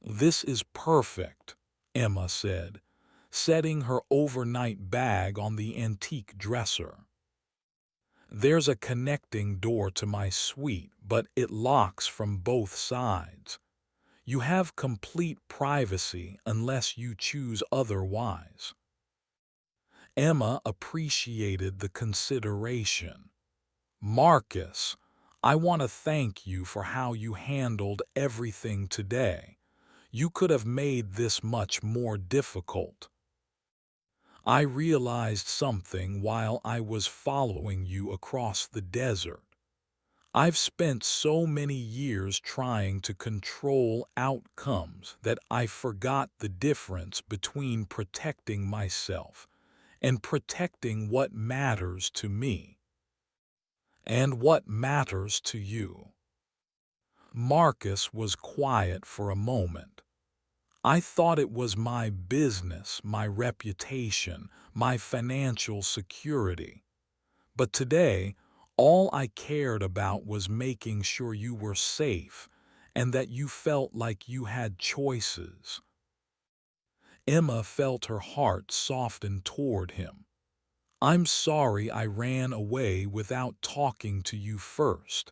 "This is perfect," Emma said, setting her overnight bag on the antique dresser. "There's a connecting door to my suite, but it locks from both sides. You have complete privacy unless you choose otherwise." Emma appreciated the consideration. "Marcus, I want to thank you for how you handled everything today. You could have made this much more difficult." "I realized something while I was following you across the desert. I've spent so many years trying to control outcomes that I forgot the difference between protecting myself and protecting what matters to me and what matters to you." Marcus was quiet for a moment. "I thought it was my business, my reputation, my financial security. But today, all I cared about was making sure you were safe and that you felt like you had choices." Emma felt her heart soften toward him. "I'm sorry I ran away without talking to you first.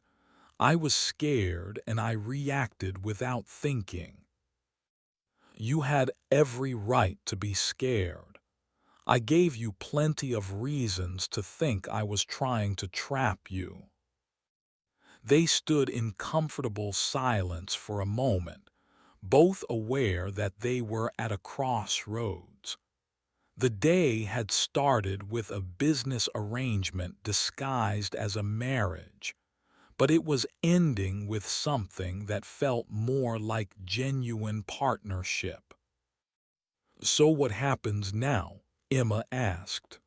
I was scared and I reacted without thinking." "You had every right to be scared. I gave you plenty of reasons to think I was trying to trap you." They stood in comfortable silence for a moment, both aware that they were at a crossroads. The day had started with a business arrangement disguised as a marriage, but it was ending with something that felt more like genuine partnership. "So what happens now?" Emma asked.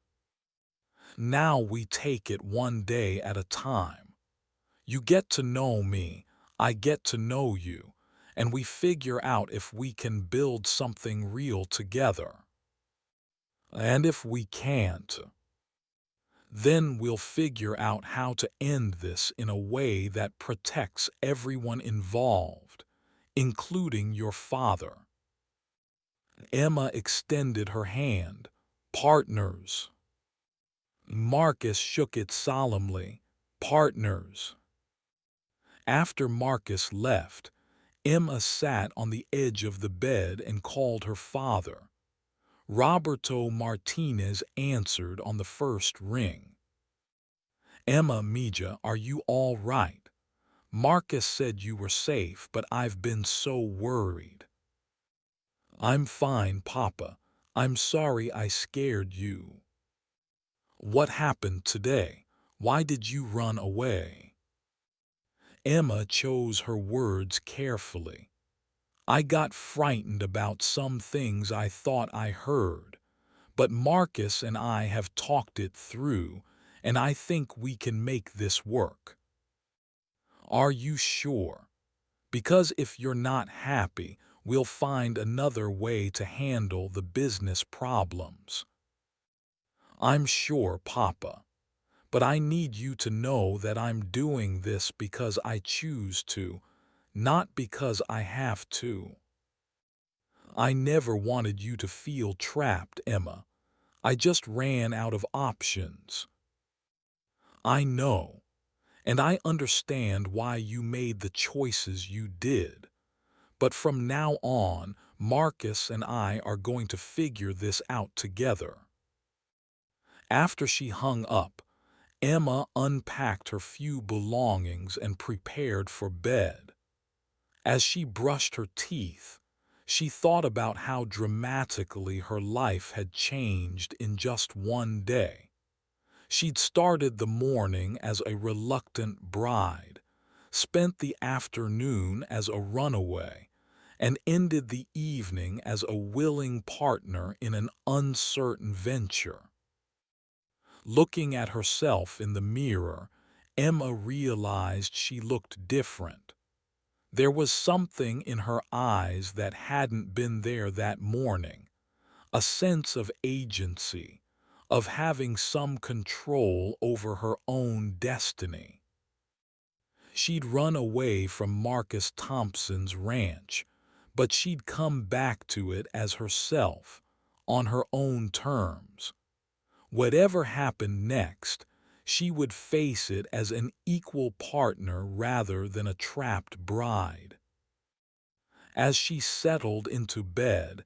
"Now we take it one day at a time. You get to know me, I get to know you, and we figure out if we can build something real together. And if we can't, then we'll figure out how to end this in a way that protects everyone involved, including your father." Emma extended her hand. "Partners." Marcus shook it solemnly. "Partners." After Marcus left, Emma sat on the edge of the bed and called her father. Roberto Martinez answered on the first ring. "Emma Mija, are you all right? Marcus said you were safe, but I've been so worried." "I'm fine, Papa. I'm sorry I scared you." "What happened today? Why did you run away?" Emma chose her words carefully. "I got frightened about some things I thought I heard, but Marcus and I have talked it through, and I think we can make this work." "Are you sure? Because if you're not happy, we'll find another way to handle the business problems." "I'm sure, Papa. But I need you to know that I'm doing this because I choose to, not because I have to." "I never wanted you to feel trapped, Emma. I just ran out of options." "I know, and I understand why you made the choices you did. But from now on, Marcus and I are going to figure this out together." After she hung up, Emma unpacked her few belongings and prepared for bed. As she brushed her teeth, she thought about how dramatically her life had changed in just one day. She'd started the morning as a reluctant bride, spent the afternoon as a runaway, and ended the evening as a willing partner in an uncertain venture. Looking at herself in the mirror, Emma realized she looked different. There was something in her eyes that hadn't been there that morning, a sense of agency, of having some control over her own destiny. She'd run away from Marcus Thompson's ranch, but she'd come back to it as herself, on her own terms. Whatever happened next, she would face it as an equal partner rather than a trapped bride. As she settled into bed,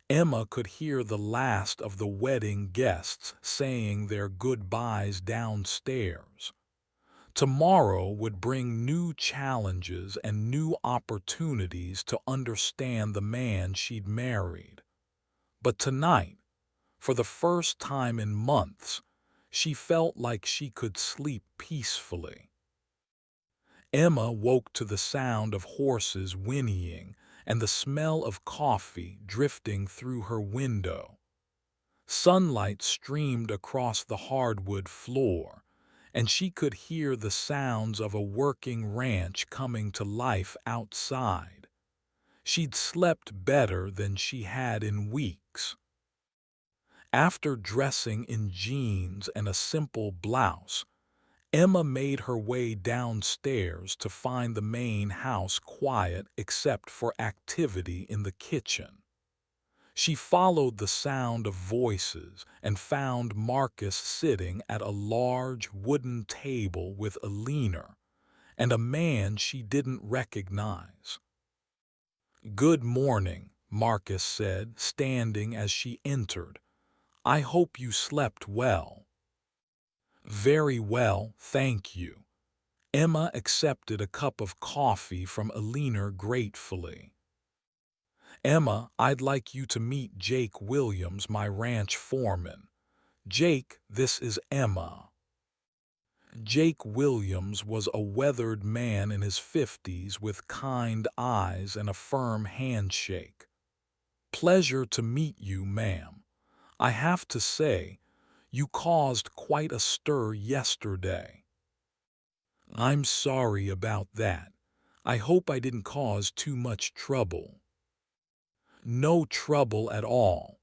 Emma could hear the last of the wedding guests saying their goodbyes downstairs. Tomorrow would bring new challenges and new opportunities to understand the man she'd married. But tonight, for the first time in months, she felt like she could sleep peacefully. Emma woke to the sound of horses whinnying and the smell of coffee drifting through her window. Sunlight streamed across the hardwood floor, and she could hear the sounds of a working ranch coming to life outside. She'd slept better than she had in weeks. After dressing in jeans and a simple blouse, Emma made her way downstairs to find the main house quiet except for activity in the kitchen. She followed the sound of voices and found Marcus sitting at a large wooden table with a leaner and a man she didn't recognize. "Good morning," Marcus said, standing as she entered. "I hope you slept well." "Very well, thank you." Emma accepted a cup of coffee from Alina gratefully. "Emma, I'd like you to meet Jake Williams, my ranch foreman. Jake, this is Emma." Jake Williams was a weathered man in his 50s with kind eyes and a firm handshake. "Pleasure to meet you, ma'am. I have to say, you caused quite a stir yesterday." "I'm sorry about that. I hope I didn't cause too much trouble." "No trouble at all.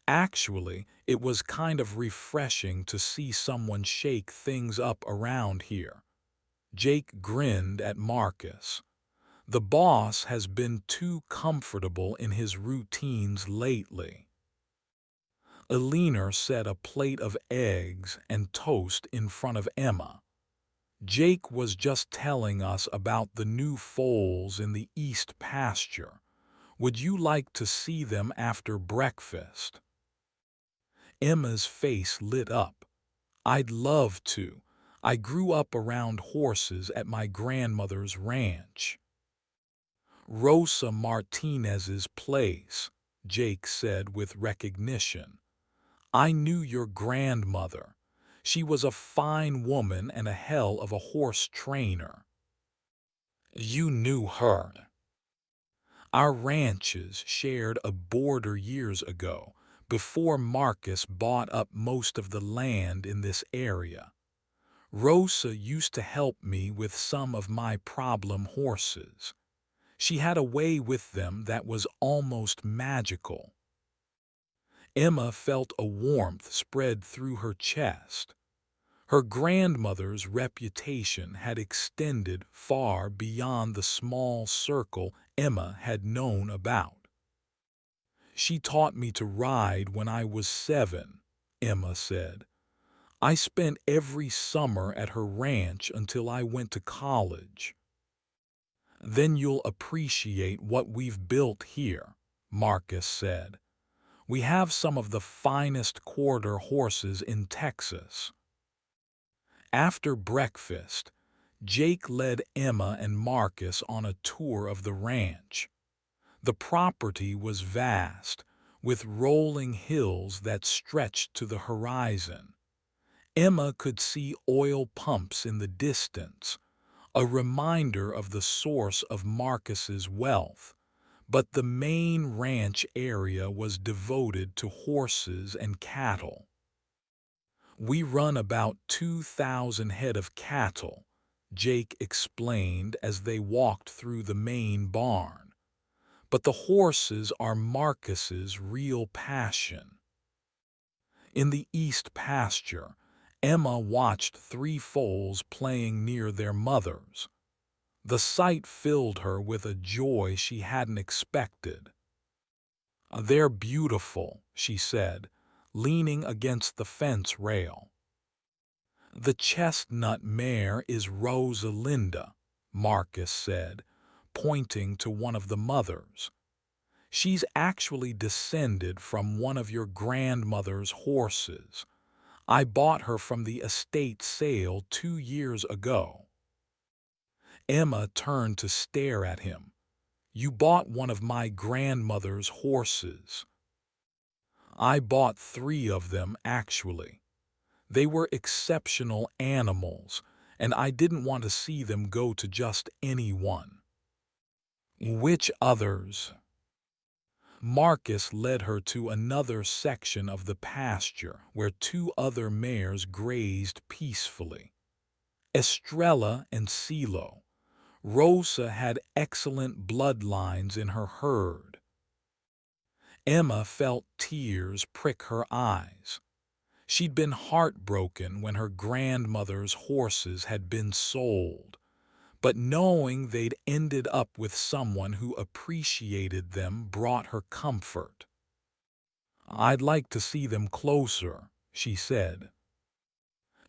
Actually, it was kind of refreshing to see someone shake things up around here." Jake grinned at Marcus. "The boss has been too comfortable in his routines lately." Alina set a plate of eggs and toast in front of Emma. "Jake was just telling us about the new foals in the east pasture. Would you like to see them after breakfast?" Emma's face lit up. "I'd love to. I grew up around horses at my grandmother's ranch." "Rosa Martinez's place," Jake said with recognition. "I knew your grandmother. She was a fine woman and a hell of a horse trainer." "You knew her?" "Our ranches shared a border years ago, before Marcus bought up most of the land in this area. Rosa used to help me with some of my problem horses. She had a way with them that was almost magical." Emma felt a warmth spread through her chest. Her grandmother's reputation had extended far beyond the small circle Emma had known about. "She taught me to ride when I was 7, Emma said. "I spent every summer at her ranch until I went to college." "Then you'll appreciate what we've built here," Marcus said. "We have some of the finest quarter horses in Texas." After breakfast, Jake led Emma and Marcus on a tour of the ranch. The property was vast, with rolling hills that stretched to the horizon. Emma could see oil pumps in the distance, a reminder of the source of Marcus's wealth, but the main ranch area was devoted to horses and cattle. "We run about 2,000 head of cattle," Jake explained as they walked through the main barn. "But the horses are Marcus's real passion." In the east pasture, Emma watched 3 foals playing near their mothers. The sight filled her with a joy she hadn't expected. "They're beautiful," she said, leaning against the fence rail. "The chestnut mare is Rosalinda," Marcus said, pointing to one of the mothers. "She's actually descended from one of your grandmother's horses. I bought her from the estate sale 2 years ago." Emma turned to stare at him. "You bought one of my grandmother's horses." "I bought 3 of them, actually. They were exceptional animals, and I didn't want to see them go to just anyone." "Which others?" Marcus led her to another section of the pasture where 2 other mares grazed peacefully. Estrella and Silo. Rosa had excellent bloodlines in her herd. Emma felt tears prick her eyes. She'd been heartbroken when her grandmother's horses had been sold, but knowing they'd ended up with someone who appreciated them brought her comfort. "I'd like to see them closer," she said.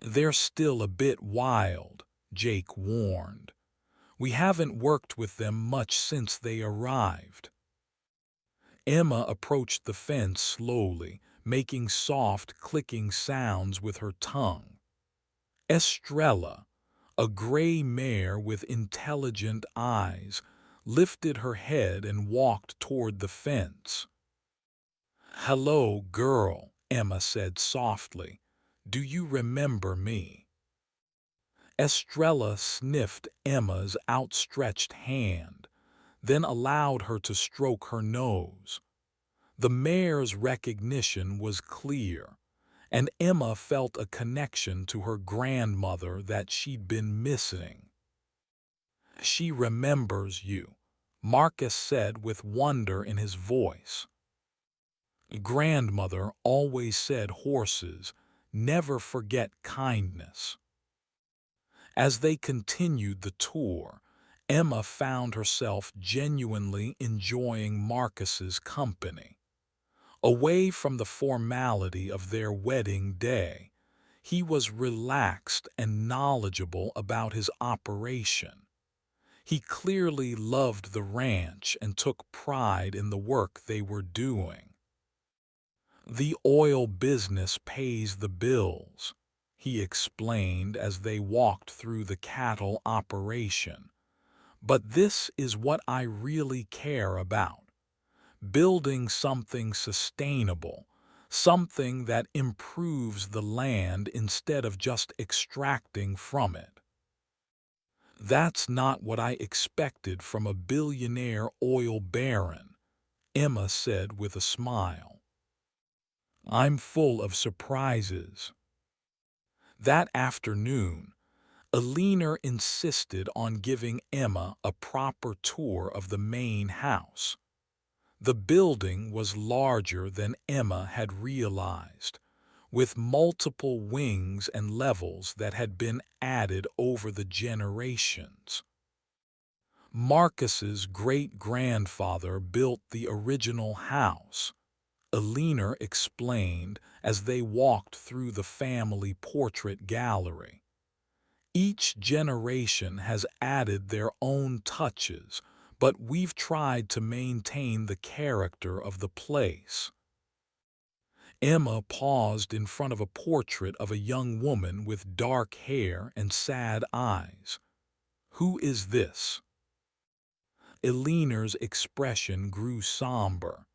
"They're still a bit wild," Jake warned. "We haven't worked with them much since they arrived." Emma approached the fence slowly, making soft, clicking sounds with her tongue. Estrella, a gray mare with intelligent eyes, lifted her head and walked toward the fence. "Hello, girl," Emma said softly. "Do you remember me?" Estrella sniffed Emma's outstretched hand, then allowed her to stroke her nose. The mare's recognition was clear, and Emma felt a connection to her grandmother that she'd been missing. "She remembers you," Marcus said with wonder in his voice. "Grandmother always said horses never forget kindness." As they continued the tour, Emma found herself genuinely enjoying Marcus's company. Away from the formality of their wedding day, he was relaxed and knowledgeable about his operation. He clearly loved the ranch and took pride in the work they were doing. "The oil business pays the bills," he explained as they walked through the cattle operation. "But this is what I really care about. Building something sustainable, something that improves the land instead of just extracting from it." "That's not what I expected from a billionaire oil baron," Emma said with a smile. "I'm full of surprises." That afternoon, Alina insisted on giving Emma a proper tour of the main house. The building was larger than Emma had realized, with multiple wings and levels that had been added over the generations. Marcus's great-grandfather built the original house, Alina explained as they walked through the family portrait gallery. "Each generation has added their own touches, but we've tried to maintain the character of the place." Emma paused in front of a portrait of a young woman with dark hair and sad eyes. "Who is this?" Eleanor's expression grew somber.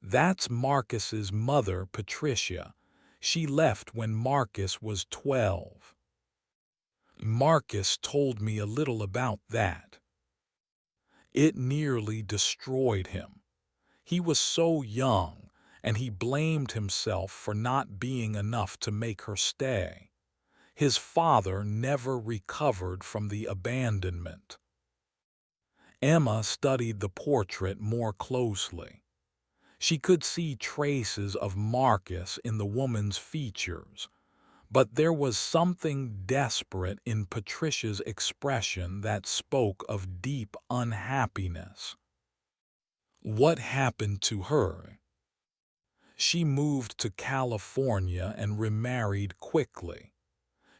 "That's Marcus's mother, Patricia. She left when Marcus was 12. Marcus told me a little about that. It nearly destroyed him. He was so young, and he blamed himself for not being enough to make her stay. His father never recovered from the abandonment." Emma studied the portrait more closely. She could see traces of Marcus in the woman's features, but there was something desperate in Patricia's expression that spoke of deep unhappiness. What happened to her? She moved to California and remarried quickly.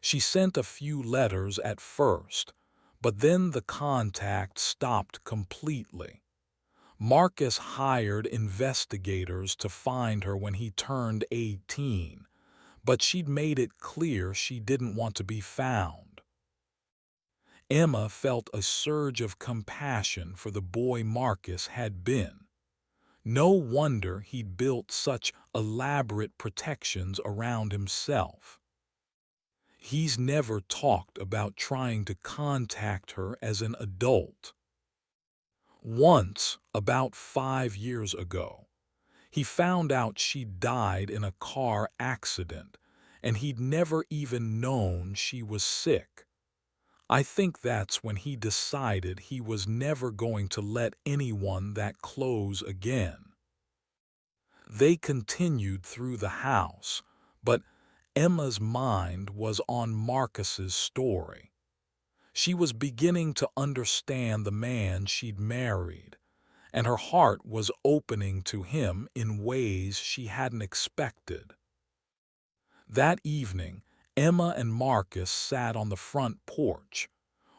She sent a few letters at first, but then the contact stopped completely. Marcus hired investigators to find her when he turned 18, but she'd made it clear she didn't want to be found. Emma felt a surge of compassion for the boy Marcus had been. No wonder he'd built such elaborate protections around himself. He's never talked about trying to contact her as an adult. Once, about 5 years ago, he found out she died in a car accident, and he'd never even known she was sick. I think that's when he decided he was never going to let anyone that close again. They continued through the house, but Emma's mind was on Marcus's story. She was beginning to understand the man she'd married, and her heart was opening to him in ways she hadn't expected. That evening, Emma and Marcus sat on the front porch,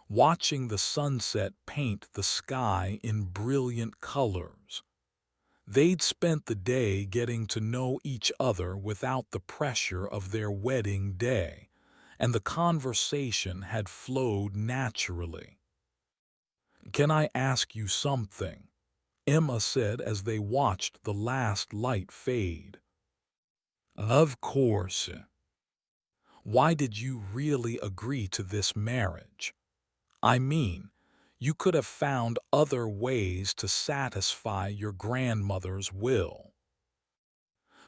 watching the sunset paint the sky in brilliant colors. They'd spent the day getting to know each other without the pressure of their wedding day, and the conversation had flowed naturally. "Can I ask you something?" Emma said as they watched the last light fade. "Of course." "Why did you really agree to this marriage? I mean, you could have found other ways to satisfy your grandmother's will."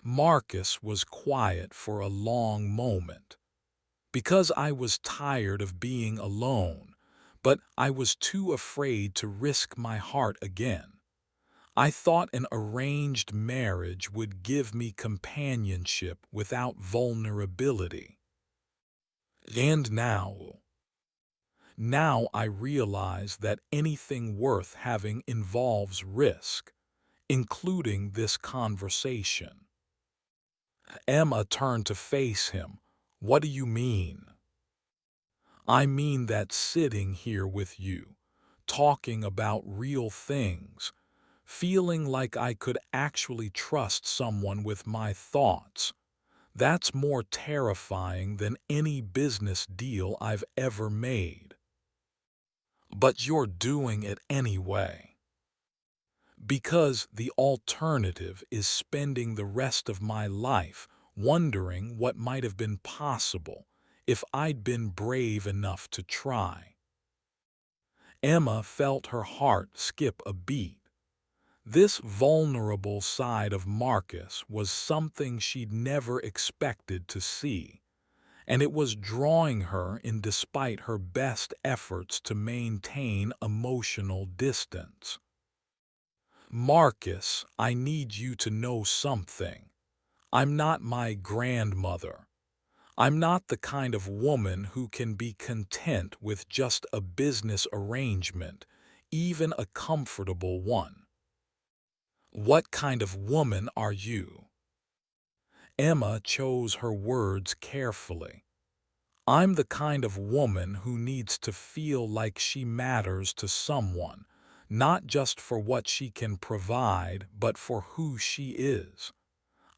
Marcus was quiet for a long moment. "Because I was tired of being alone, but I was too afraid to risk my heart again. I thought an arranged marriage would give me companionship without vulnerability. And now I realize that anything worth having involves risk, including this conversation." Emma turned to face him. "What do you mean?" "I mean that sitting here with you, talking about real things, feeling like I could actually trust someone with my thoughts, that's more terrifying than any business deal I've ever made." "But you're doing it anyway." "Because the alternative is spending the rest of my life wondering what might have been possible if I'd been brave enough to try." Emma felt her heart skip a beat. This vulnerable side of Marcus was something she'd never expected to see, and it was drawing her in despite her best efforts to maintain emotional distance. "Marcus, I need you to know something. I'm not my grandmother. I'm not the kind of woman who can be content with just a business arrangement, even a comfortable one." "What kind of woman are you?" Emma chose her words carefully. "I'm the kind of woman who needs to feel like she matters to someone, not just for what she can provide, but for who she is.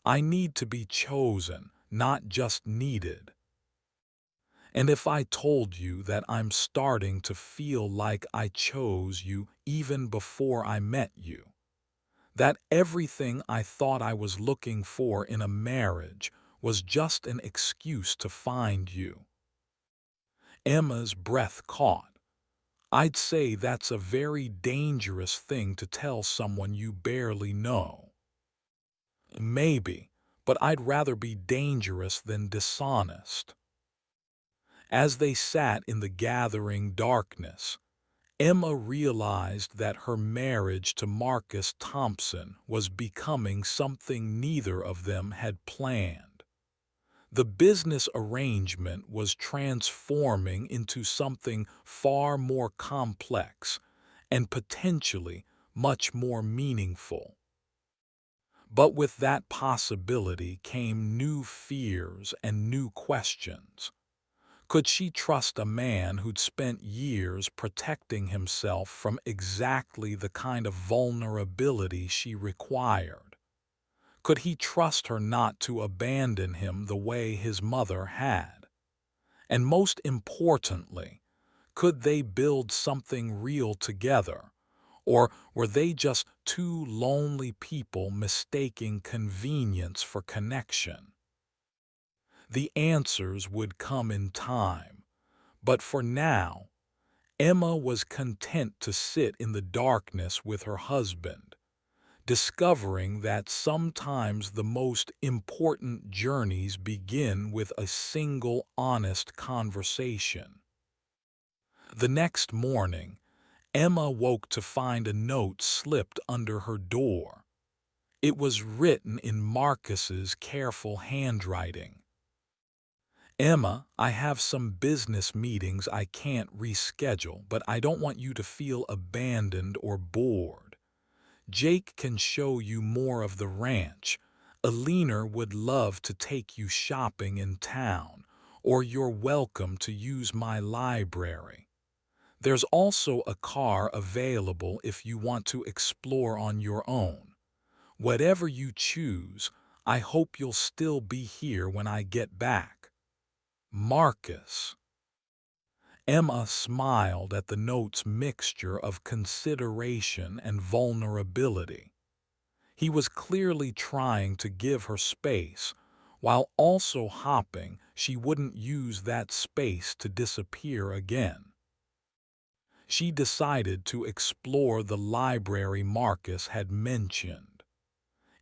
I need to be chosen, not just needed. And if I told you that I'm starting to feel like I chose you even before I met you, that everything I thought I was looking for in a marriage was just an excuse to find you. Emma's breath caught. I'd say that's a very dangerous thing to tell someone you barely know. Maybe, but I'd rather be dangerous than dishonest. As they sat in the gathering darkness, Emma realized that her marriage to Marcus Thompson was becoming something neither of them had planned. The business arrangement was transforming into something far more complex and potentially much more meaningful. But with that possibility came new fears and new questions. Could she trust a man who'd spent years protecting himself from exactly the kind of vulnerability she required? Could he trust her not to abandon him the way his mother had? And most importantly, could they build something real together? Or were they just two lonely people mistaking convenience for connection? The answers would come in time, but for now, Emma was content to sit in the darkness with her husband, discovering that sometimes the most important journeys begin with a single honest conversation. The next morning, Emma woke to find a note slipped under her door. It was written in Marcus's careful handwriting. Emma, I have some business meetings I can't reschedule, but I don't want you to feel abandoned or bored. Jake can show you more of the ranch. Alina would love to take you shopping in town, or you're welcome to use my library. There's also a car available if you want to explore on your own. Whatever you choose, I hope you'll still be here when I get back. Marcus. Emma smiled at the note's mixture of consideration and vulnerability. He was clearly trying to give her space, while also hoping she wouldn't use that space to disappear again. She decided to explore the library Marcus had mentioned.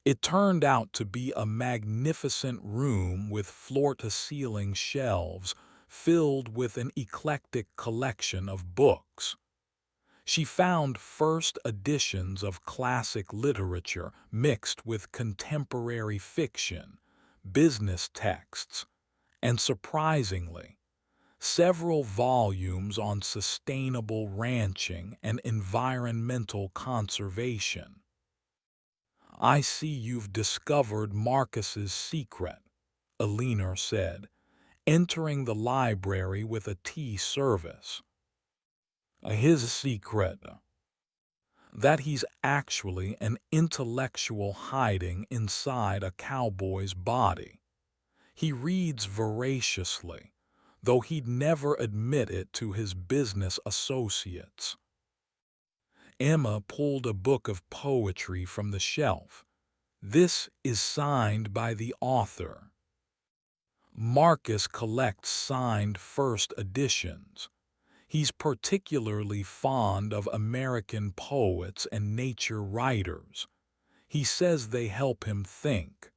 It turned out to be a magnificent room with floor-to-ceiling shelves filled with an eclectic collection of books. She found first editions of classic literature mixed with contemporary fiction, business texts, and surprisingly, several volumes on sustainable ranching and environmental conservation. I see you've discovered Marcus's secret, Alina said, entering the library with a tea service. His secret? That he's actually an intellectual hiding inside a cowboy's body. He reads voraciously, though he'd never admit it to his business associates. Emma pulled a book of poetry from the shelf. This is signed by the author. Marcus collects signed first editions. He's particularly fond of American poets and nature writers. He says they help him think.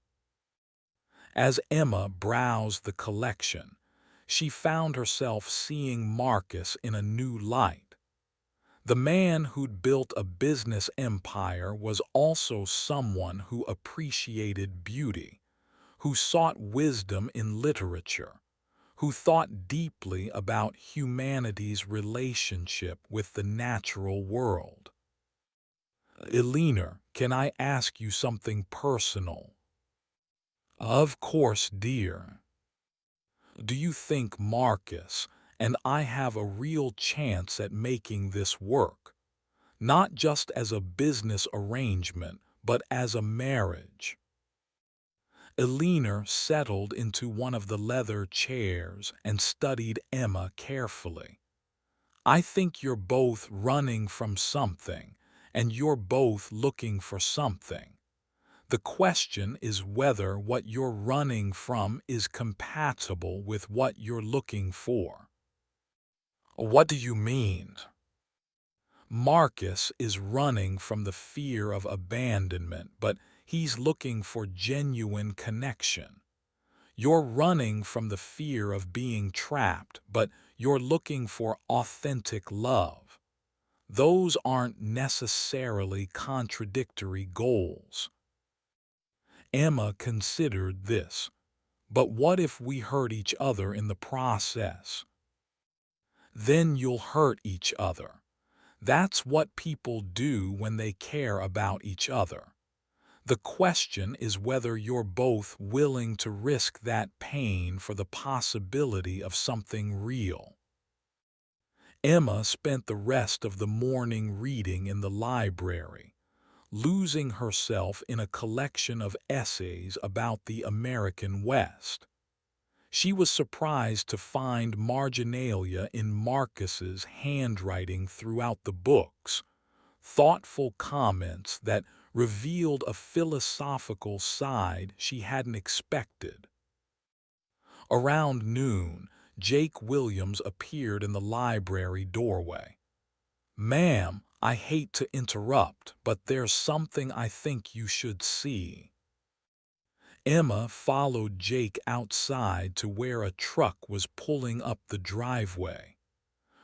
As Emma browsed the collection, she found herself seeing Marcus in a new light. The man who'd built a business empire was also someone who appreciated beauty, who sought wisdom in literature, who thought deeply about humanity's relationship with the natural world. Alina, can I ask you something personal? Of course, dear. Do you think Marcus and I have a real chance at making this work? Not just as a business arrangement, but as a marriage? Eleanor settled into one of the leather chairs and studied Emma carefully. I think you're both running from something, and you're both looking for something. The question is whether what you're running from is compatible with what you're looking for. What do you mean? Marcus is running from the fear of abandonment, but he's looking for genuine connection. You're running from the fear of being trapped, but you're looking for authentic love. Those aren't necessarily contradictory goals. Emma considered this. But what if we hurt each other in the process? Then you'll hurt each other. That's what people do when they care about each other. The question is whether you're both willing to risk that pain for the possibility of something real. Emma spent the rest of the morning reading in the library, losing herself in a collection of essays about the American West. She was surprised to find marginalia in Marcus's handwriting throughout the books, thoughtful comments that revealed a philosophical side she hadn't expected. Around noon, Jake Williams appeared in the library doorway. "Ma'am, I hate to interrupt, but there's something I think you should see." Emma followed Jake outside to where a truck was pulling up the driveway.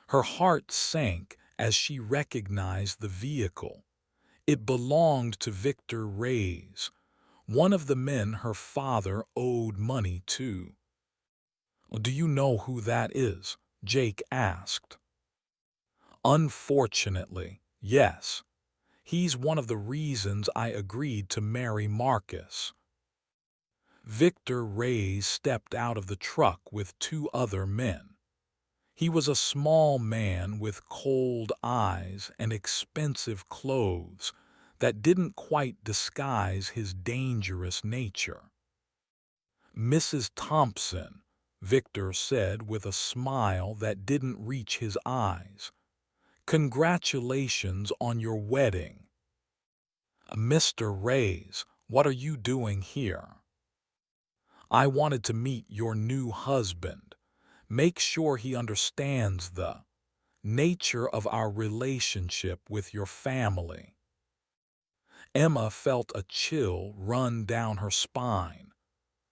Her heart sank as she recognized the vehicle. It belonged to Victor Reyes, one of the men her father owed money to. "Do you know who that is?" Jake asked. "Unfortunately, yes. He's one of the reasons I agreed to marry Marcus." Victor Reyes stepped out of the truck with two other men. He was a small man with cold eyes and expensive clothes that didn't quite disguise his dangerous nature. "Mrs. Thompson," Victor said with a smile that didn't reach his eyes, "congratulations on your wedding." "Mr. Reyes, what are you doing here?" "I wanted to meet your new husband. Make sure he understands the nature of our relationship with your family." Emma felt a chill run down her spine.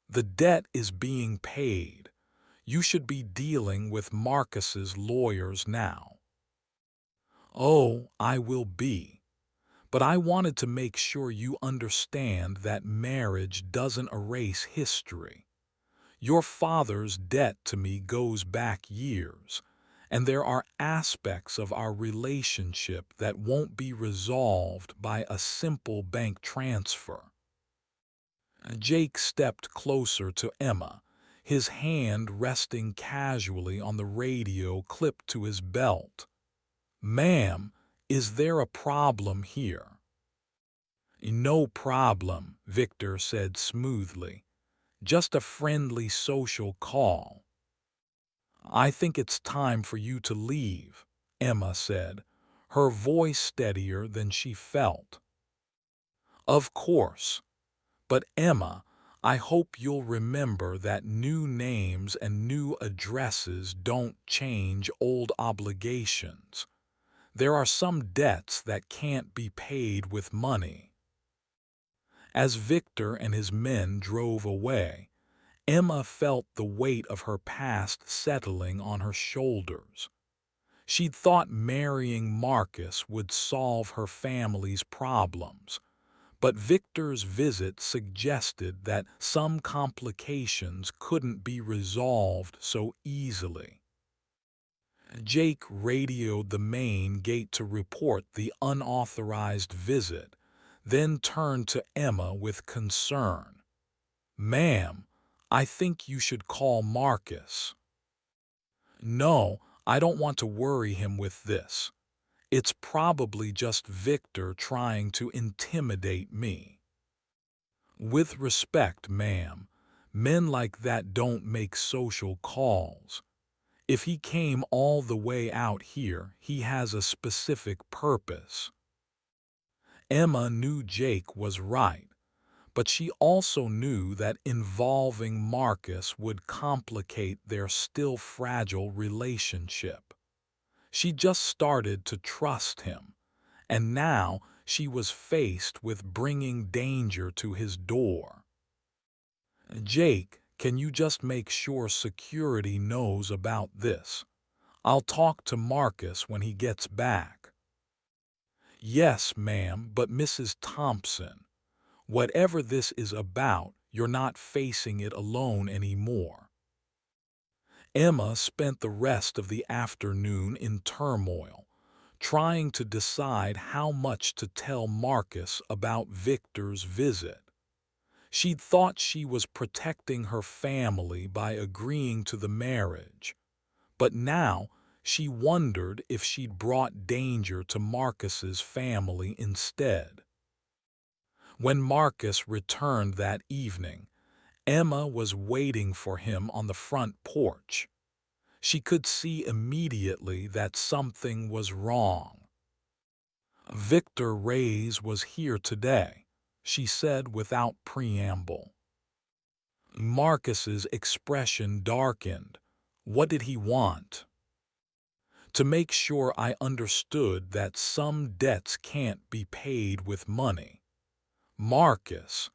The debt is being paid. You should be dealing with Marcus's lawyers now. "Oh, I will be. But I wanted to make sure you understand that marriage doesn't erase history. Your father's debt to me goes back years, and there are aspects of our relationship that won't be resolved by a simple bank transfer." Jake stepped closer to Emma, his hand resting casually on the radio clipped to his belt. "Ma'am, is there a problem here?" "No problem," Victor said smoothly. "Just a friendly social call." "I think it's time for you to leave," Emma said, her voice steadier than she felt. "Of course. But Emma, I hope you'll remember that new names and new addresses don't change old obligations. There are some debts that can't be paid with money." As Victor and his men drove away, Emma felt the weight of her past settling on her shoulders. She'd thought marrying Marcus would solve her family's problems, but Victor's visit suggested that some complications couldn't be resolved so easily. Jake radioed the main gate to report the unauthorized visit, then turned to Emma with concern. "Ma'am, I think you should call Marcus." "No, I don't want to worry him with this. It's probably just Victor trying to intimidate me." With respect, ma'am, men like that don't make social calls. If he came all the way out here, he has a specific purpose. Emma knew Jake was right, but she also knew that involving Marcus would complicate their still fragile relationship. She just started to trust him, and now she was faced with bringing danger to his door. Jake, can you just make sure security knows about this? I'll talk to Marcus when he gets back. Yes, ma'am, but Mrs. Thompson, whatever this is about, you're not facing it alone anymore. Emma spent the rest of the afternoon in turmoil, trying to decide how much to tell Marcus about Victor's visit. She'd thought she was protecting her family by agreeing to the marriage, but now she wondered if she'd brought danger to Marcus's family instead. When Marcus returned that evening, Emma was waiting for him on the front porch. She could see immediately that something was wrong. Victor Reyes was here today, she said without preamble. Marcus's expression darkened. What did he want? To make sure I understood that some debts can't be paid with money. Marcus,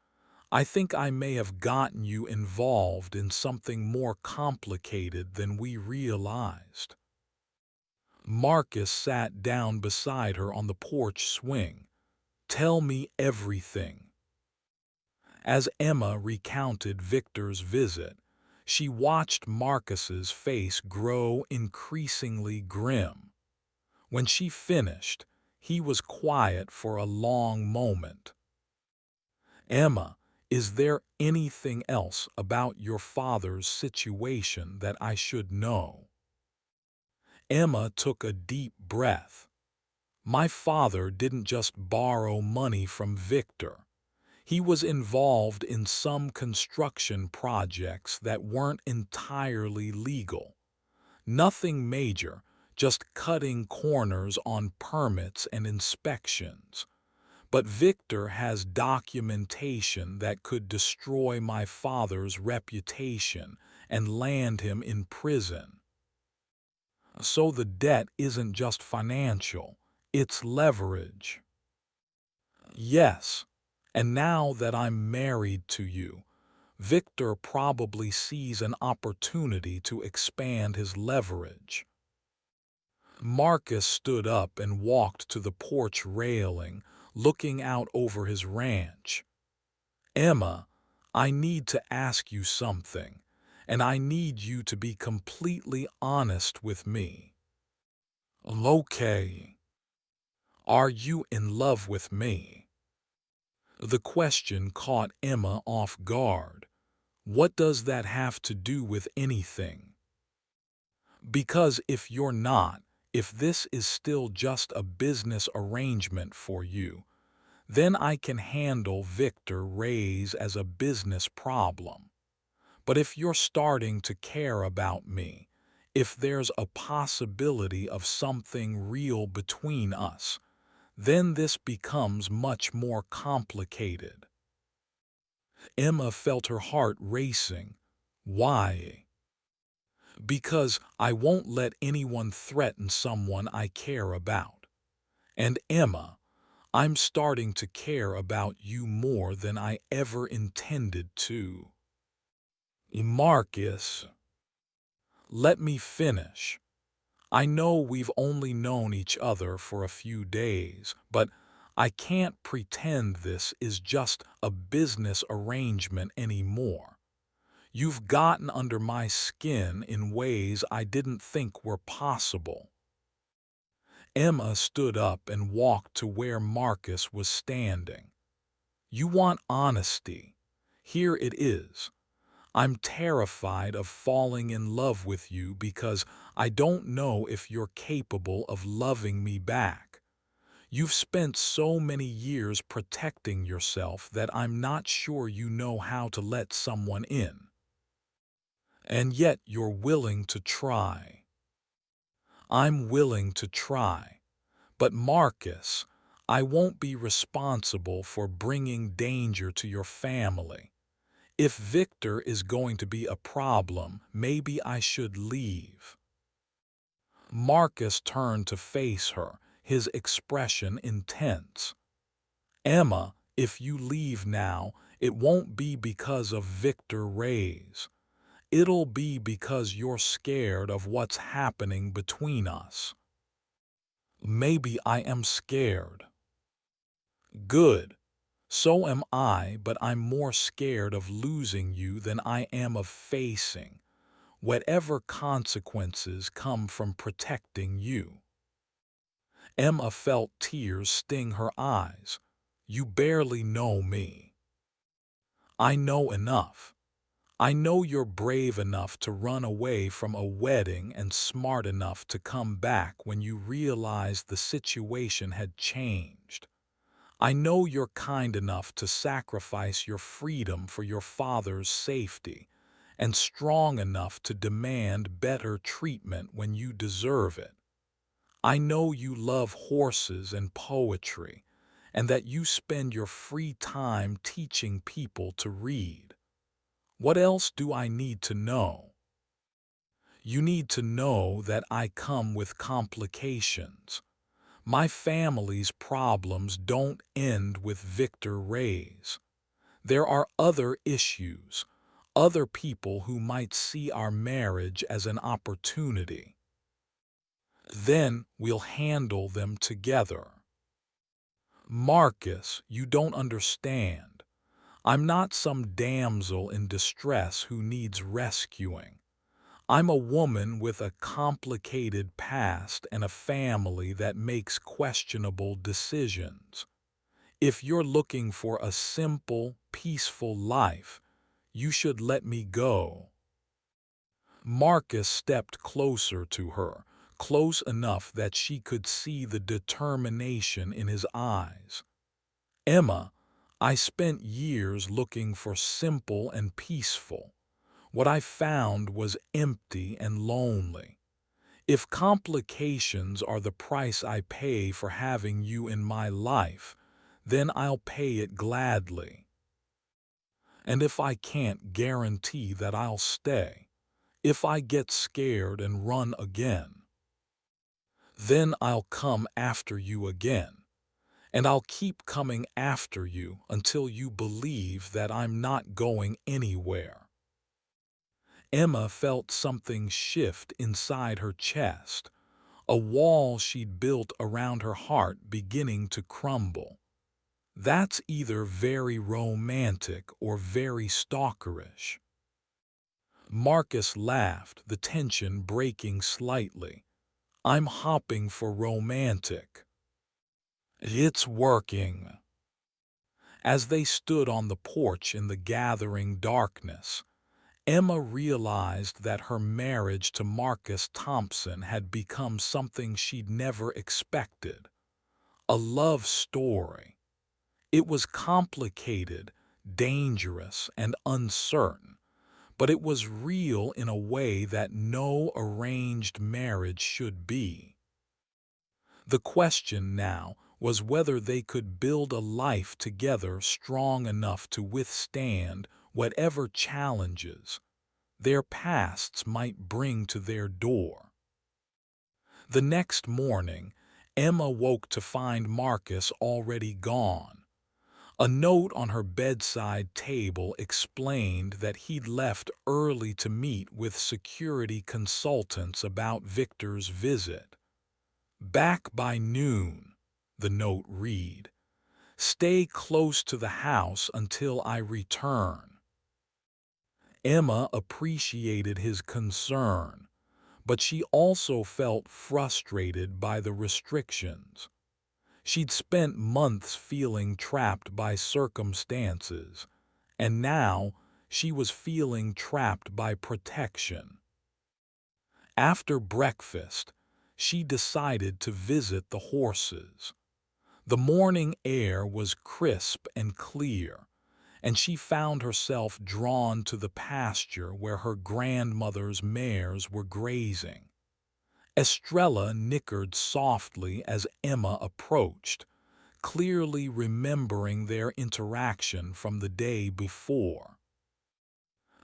I think I may have gotten you involved in something more complicated than we realized. Marcus sat down beside her on the porch swing. Tell me everything. As Emma recounted Victor's visit, she watched Marcus's face grow increasingly grim. When she finished, he was quiet for a long moment. Emma, is there anything else about your father's situation that I should know? Emma took a deep breath. My father didn't just borrow money from Victor. He was involved in some construction projects that weren't entirely legal. Nothing major, just cutting corners on permits and inspections. But Victor has documentation that could destroy my father's reputation and land him in prison. So the debt isn't just financial, it's leverage. Yes, and now that I'm married to you, Victor probably sees an opportunity to expand his leverage. Marcus stood up and walked to the porch railing, looking out over his ranch. Emma, I need to ask you something, and I need you to be completely honest with me. Okay. Are you in love with me? The question caught Emma off guard. What does that have to do with anything? Because if you're not, if this is still just a business arrangement for you, then I can handle Victor Reyes as a business problem. But if you're starting to care about me, if there's a possibility of something real between us, then this becomes much more complicated. Emma felt her heart racing. Why? Because I won't let anyone threaten someone I care about. And Emma, I'm starting to care about you more than I ever intended to. Marcus, let me finish. I know we've only known each other for a few days, but I can't pretend this is just a business arrangement anymore. You've gotten under my skin in ways I didn't think were possible. Emma stood up and walked to where Marcus was standing. You want honesty. Here it is. I'm terrified of falling in love with you because I don't know if you're capable of loving me back. You've spent so many years protecting yourself that I'm not sure you know how to let someone in. And yet you're willing to try. I'm willing to try. But Marcus, I won't be responsible for bringing danger to your family. If Victor is going to be a problem, maybe I should leave. Marcus turned to face her, his expression intense. Emma, if you leave now, it won't be because of Victor Reyes. It'll be because you're scared of what's happening between us. Maybe I am scared. Good. So am I, but I'm more scared of losing you than I am of facing whatever consequences come from protecting you. Emma felt tears sting her eyes. You barely know me. I know enough. I know you're brave enough to run away from a wedding and smart enough to come back when you realized the situation had changed. I know you're kind enough to sacrifice your freedom for your father's safety, and strong enough to demand better treatment when you deserve it. I know you love horses and poetry, and that you spend your free time teaching people to read. What else do I need to know? You need to know that I come with complications. My family's problems don't end with Victor Reyes. There are other issues, other people who might see our marriage as an opportunity. Then we'll handle them together. Marcus, you don't understand. I'm not some damsel in distress who needs rescuing. I'm a woman with a complicated past and a family that makes questionable decisions. If you're looking for a simple, peaceful life, you should let me go. Marcus stepped closer to her, close enough that she could see the determination in his eyes. Emma, I spent years looking for simple and peaceful. What I found was empty and lonely. If complications are the price I pay for having you in my life, then I'll pay it gladly. And if I can't guarantee that I'll stay, if I get scared and run again, then I'll come after you again. And I'll keep coming after you until you believe that I'm not going anywhere. Emma felt something shift inside her chest, a wall she'd built around her heart beginning to crumble. That's either very romantic or very stalkerish. Marcus laughed, the tension breaking slightly. I'm hopping for romantic. It's working. As they stood on the porch in the gathering darkness, Emma realized that her marriage to Marcus Thompson had become something she'd never expected. A love story. It was complicated, dangerous, and uncertain, but it was real in a way that no arranged marriage should be. The question now was whether they could build a life together strong enough to withstand whatever challenges their pasts might bring to their door. The next morning, Emma woke to find Marcus already gone. A note on her bedside table explained that he'd left early to meet with security consultants about Victor's visit. Back by noon, the note read. Stay close to the house until I return. Emma appreciated his concern, but she also felt frustrated by the restrictions. She'd spent months feeling trapped by circumstances, and now she was feeling trapped by protection. After breakfast, she decided to visit the horses. The morning air was crisp and clear, and she found herself drawn to the pasture where her grandmother's mares were grazing. Estrella nickered softly as Emma approached, clearly remembering their interaction from the day before.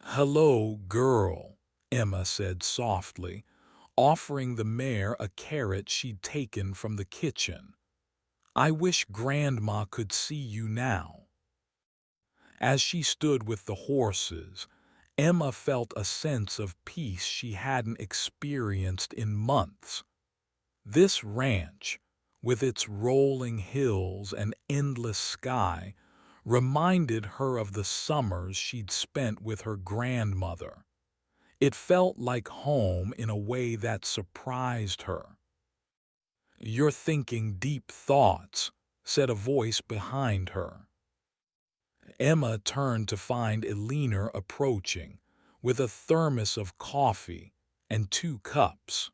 "Hello, girl," Emma said softly, offering the mare a carrot she'd taken from the kitchen. "I wish Grandma could see you now." As she stood with the horses, Emma felt a sense of peace she hadn't experienced in months. This ranch, with its rolling hills and endless sky, reminded her of the summers she'd spent with her grandmother. It felt like home in a way that surprised her. "You're thinking deep thoughts," said a voice behind her. Emma turned to find Eleanor approaching, with a thermos of coffee and 2 cups.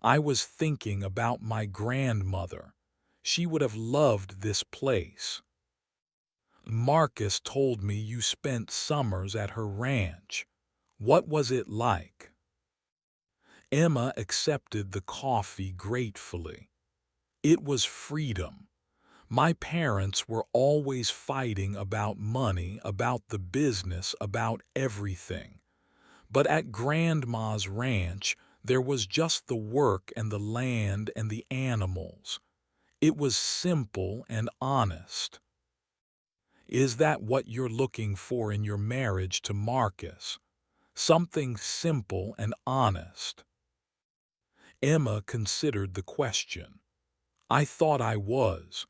"I was thinking about my grandmother. She would have loved this place. Marcus told me you spent summers at her ranch. What was it like?" Emma accepted the coffee gratefully. It was freedom. My parents were always fighting about money, about the business, about everything. But at Grandma's ranch, there was just the work and the land and the animals. It was simple and honest. "Is that what you're looking for in your marriage to Marcus? Something simple and honest?" Emma considered the question. "I thought I was,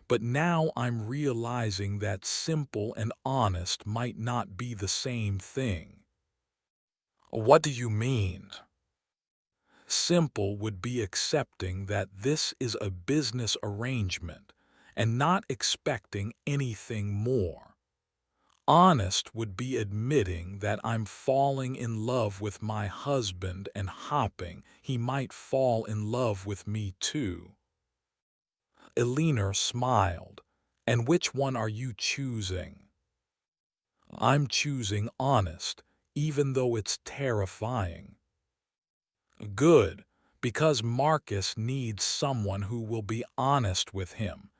but now I'm realizing that simple and honest might not be the same thing." "What do you mean?" "Simple would be accepting that this is a business arrangement and not expecting anything more. Honest would be admitting that I'm falling in love with my husband and hoping he might fall in love with me too." Eleanor smiled. "And which one are you choosing?" "I'm choosing honest, even though it's terrifying." "Good, because Marcus needs someone who will be honest with him,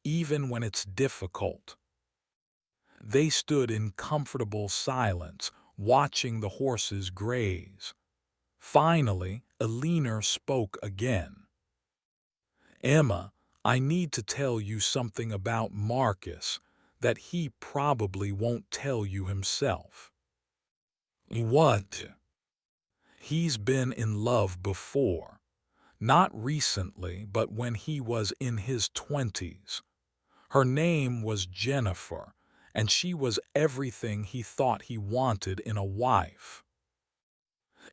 even when it's difficult." They stood in comfortable silence, watching the horses graze. Finally, Eleanor spoke again. "Emma, I need to tell you something about Marcus that he probably won't tell you himself." "What?" "He's been in love before. Not recently, but when he was in his 20s. Her name was Jennifer, and she was everything he thought he wanted in a wife."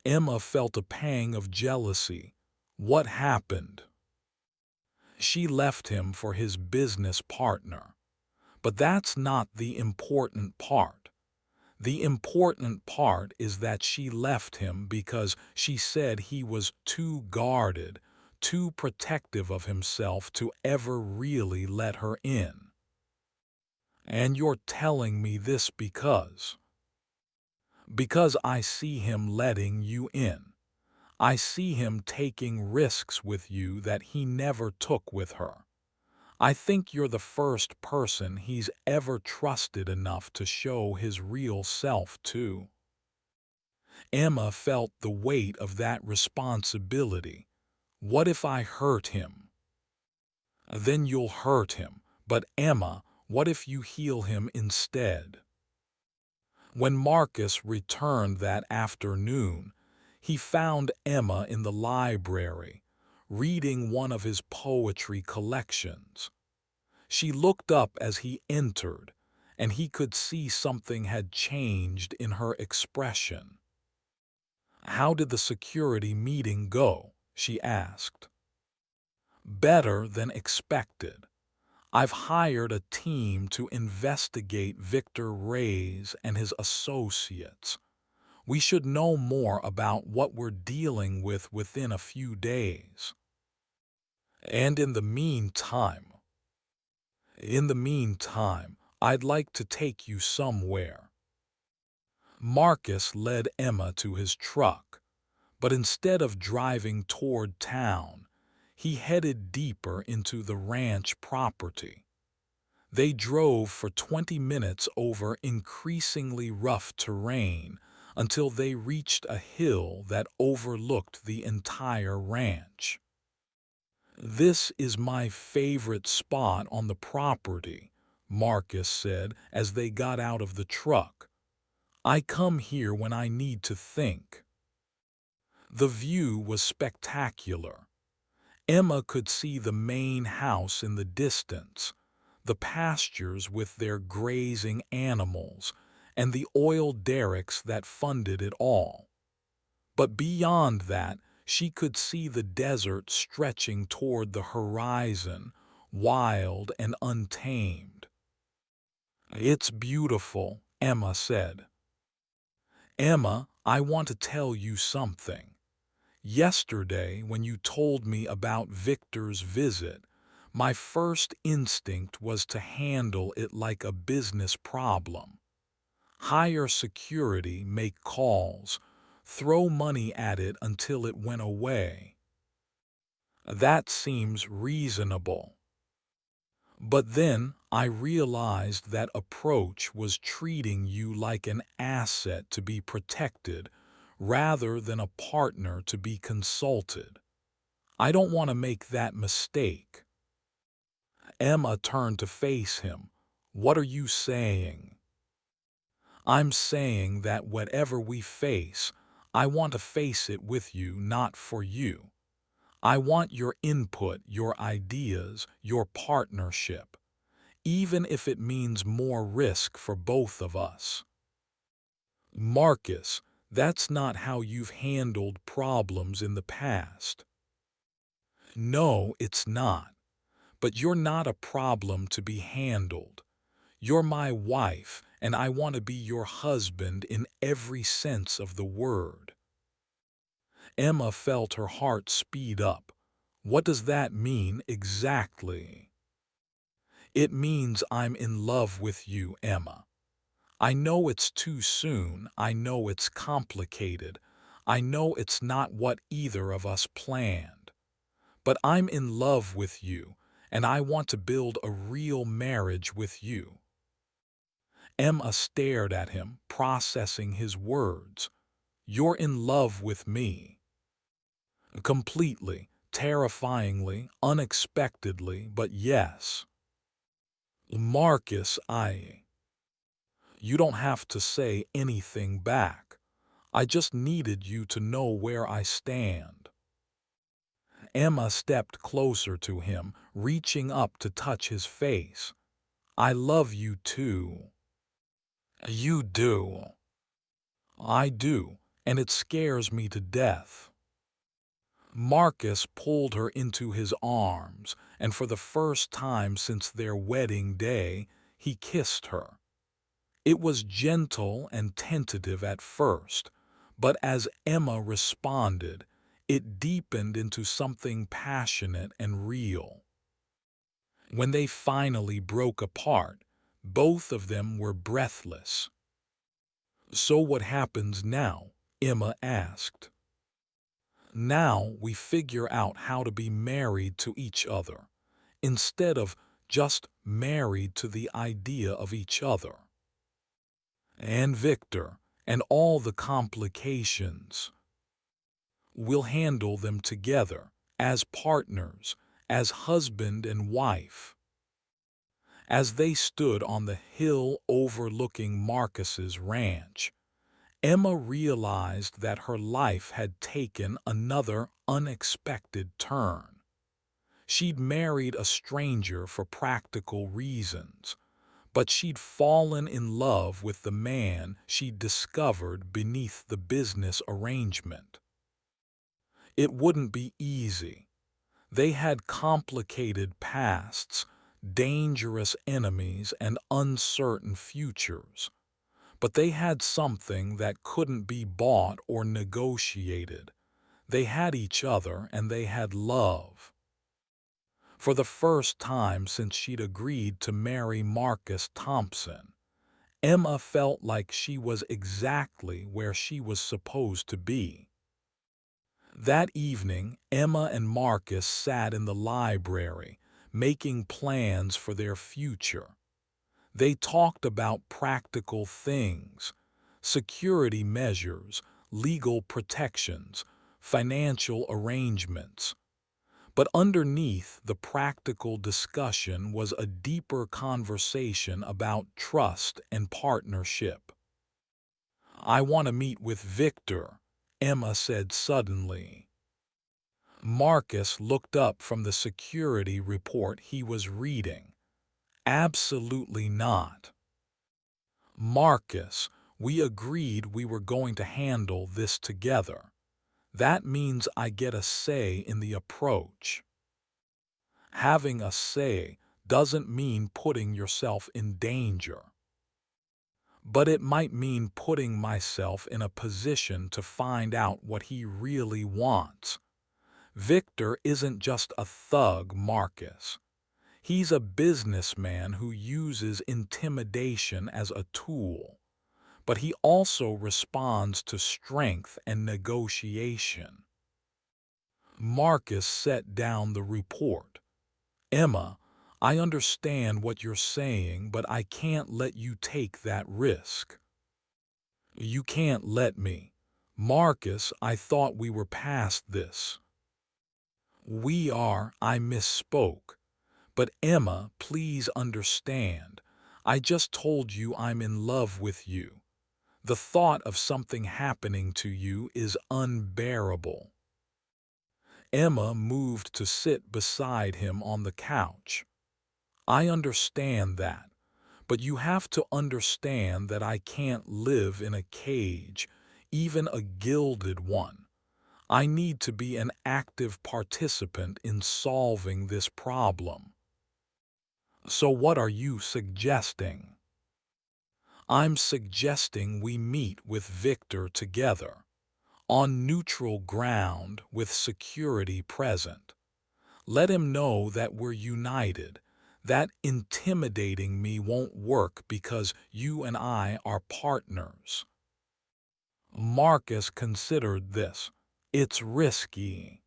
Emma felt a pang of jealousy. What happened? "She left him for his business partner. But that's not the important part. The important part is that she left him because she said he was too guarded, too protective of himself to ever really let her in." "And you're telling me this because?" "Because I see him letting you in. I see him taking risks with you that he never took with her. I think you're the first person he's ever trusted enough to show his real self to." Emma felt the weight of that responsibility. What if I hurt him? "Then you'll hurt him. But Emma, what if you heal him instead?" When Marcus returned that afternoon, he found Emma in the library, reading one of his poetry collections. She looked up as he entered, and he could see something had changed in her expression. "How did the security meeting go?" she asked. "Better than expected. I've hired a team to investigate Victor Reyes and his associates. We should know more about what we're dealing with within a few days. And in the meantime, In the meantime, I'd like to take you somewhere. Marcus led Emma to his truck, but instead of driving toward town, he headed deeper into the ranch property. They drove for 20 minutes over increasingly rough terrain until they reached a hill that overlooked the entire ranch. "This is my favorite spot on the property," Marcus said as they got out of the truck. "I come here when I need to think." The view was spectacular. Emma could see the main house in the distance, the pastures with their grazing animals, and the oil derricks that funded it all. But beyond that, she could see the desert stretching toward the horizon, wild and untamed. "It's beautiful," Emma said. "Emma, I want to tell you something. Yesterday, when you told me about Victor's visit, my first instinct was to handle it like a business problem. Hire security, make calls, throw money at it until it went away. That seems reasonable. But then I realized that approach was treating you like an asset to be protected rather than a partner to be consulted. I don't want to make that mistake." Emma turned to face him. "What are you saying?" "I'm saying that whatever we face, I want to face it with you, not for you. I want your input, your ideas, your partnership, even if it means more risk for both of us." "Marcus, that's not how you've handled problems in the past." "No, it's not. But you're not a problem to be handled. You're my wife, and I want to be your husband in every sense of the word." Emma felt her heart speed up. "What does that mean exactly?" "It means I'm in love with you, Emma. I know it's too soon, I know it's complicated, I know it's not what either of us planned. But I'm in love with you, and I want to build a real marriage with you." Emma stared at him, processing his words. "You're in love with me." "Completely, terrifyingly, unexpectedly, but yes." "Marcus, You don't have to say anything back. I just needed you to know where I stand." Emma stepped closer to him, reaching up to touch his face. "I love you too." "You do." "I do, and it scares me to death." Marcus pulled her into his arms, and for the first time since their wedding day, he kissed her. It was gentle and tentative at first, but as Emma responded, it deepened into something passionate and real. When they finally broke apart, both of them were breathless. "So what happens now?" Emma asked. "Now we figure out how to be married to each other, instead of just married to the idea of each other. And Victor, and all the complications. We'll handle them together, as partners, as husband and wife." As they stood on the hill overlooking Marcus's ranch, Emma realized that her life had taken another unexpected turn. She'd married a stranger for practical reasons, but she'd fallen in love with the man she'd discovered beneath the business arrangement. It wouldn't be easy. They had complicated pasts, dangerous enemies, and uncertain futures. But they had something that couldn't be bought or negotiated. They had each other, and they had love. For the first time since she'd agreed to marry Marcus Thompson, Emma felt like she was exactly where she was supposed to be. That evening, Emma and Marcus sat in the library, making plans for their future. They talked about practical things, security measures, legal protections, financial arrangements. But underneath the practical discussion was a deeper conversation about trust and partnership. "I want to meet with Victor," Emma said suddenly. Marcus looked up from the security report he was reading. "Absolutely not." "Marcus, we agreed we were going to handle this together. That means I get a say in the approach." "Having a say doesn't mean putting yourself in danger." "But it might mean putting myself in a position to find out what he really wants. Victor isn't just a thug, Marcus. He's a businessman who uses intimidation as a tool, but he also responds to strength and negotiation." Marcus set down the report. "Emma, I understand what you're saying, but I can't let you take that risk." "You can't let me. Marcus, I thought we were past this." "We are," I misspoke. "But Emma, please understand. I just told you I'm in love with you. The thought of something happening to you is unbearable." Emma moved to sit beside him on the couch. "I understand that, but you have to understand that I can't live in a cage, even a gilded one. I need to be an active participant in solving this problem." "So what are you suggesting?" "I'm suggesting we meet with Victor together, on neutral ground with security present. Let him know that we're united, that intimidating me won't work because you and I are partners." Marcus considered this. "It's risky."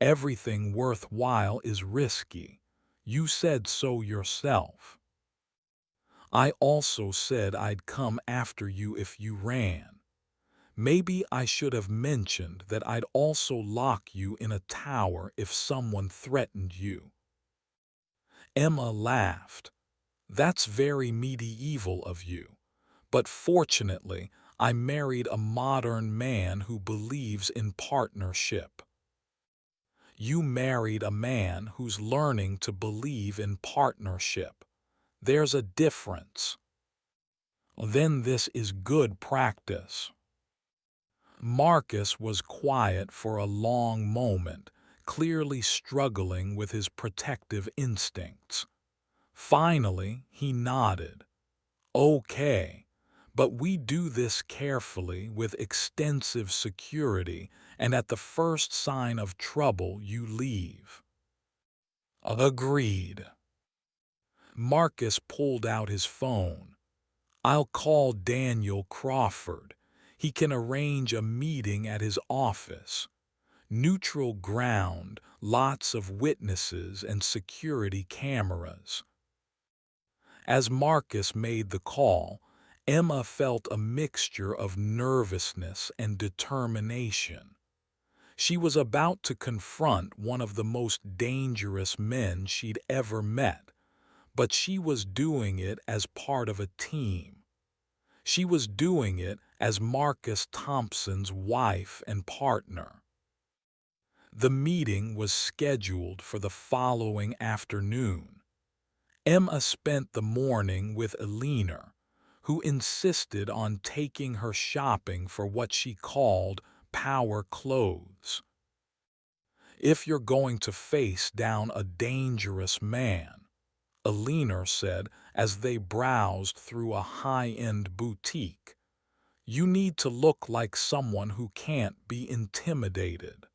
"Everything worthwhile is risky. You said so yourself." "I also said I'd come after you if you ran. Maybe I should have mentioned that I'd also lock you in a tower if someone threatened you." Emma laughed. "That's very medieval of you. But fortunately, I married a modern man who believes in partnership." "You married a man who's learning to believe in partnership. There's a difference." "Then this is good practice." Marcus was quiet for a long moment, clearly struggling with his protective instincts. Finally, he nodded. "Okay, but we do this carefully with extensive security, and at the first sign of trouble you leave." "Agreed." Marcus pulled out his phone. "I'll call Daniel Crawford. He can arrange a meeting at his office. Neutral ground, lots of witnesses and security cameras." As Marcus made the call, Emma felt a mixture of nervousness and determination. She was about to confront one of the most dangerous men she'd ever met, but she was doing it as part of a team. She was doing it as Marcus Thompson's wife and partner. The meeting was scheduled for the following afternoon. Emma spent the morning with Eleanor, who insisted on taking her shopping for what she called power clothes. "If you're going to face down a dangerous man," Eleanor said as they browsed through a high-end boutique, "you need to look like someone who can't be intimidated."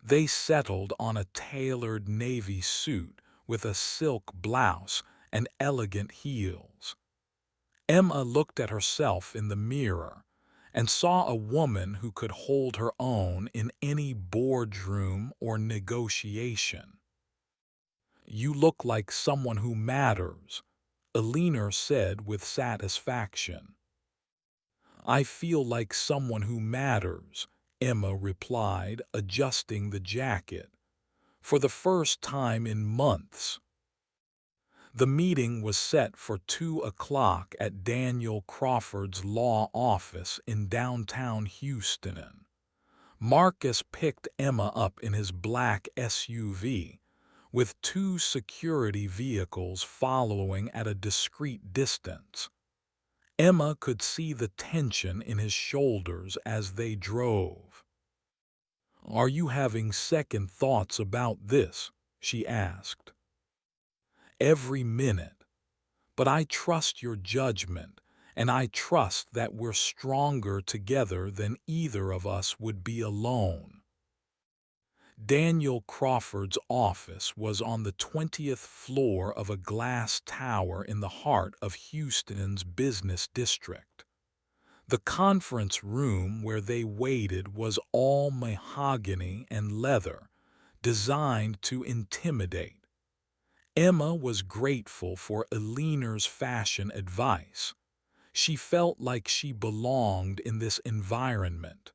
They settled on a tailored navy suit with a silk blouse and elegant heels. Emma looked at herself in the mirror and saw a woman who could hold her own in any boardroom or negotiation. "You look like someone who matters," Alina said with satisfaction. "I feel like someone who matters," Emma replied, adjusting the jacket. "For the first time in months." The meeting was set for 2 o'clock at Daniel Crawford's law office in downtown Houston. Marcus picked Emma up in his black SUV, with 2 security vehicles following at a discreet distance. Emma could see the tension in his shoulders as they drove. "Are you having second thoughts about this?" she asked. "Every minute. But I trust your judgment, and I trust that we're stronger together than either of us would be alone." Daniel Crawford's office was on the 20th floor of a glass tower in the heart of Houston's business district. The conference room where they waited was all mahogany and leather, designed to intimidate. Emma was grateful for Alina's fashion advice. She felt like she belonged in this environment.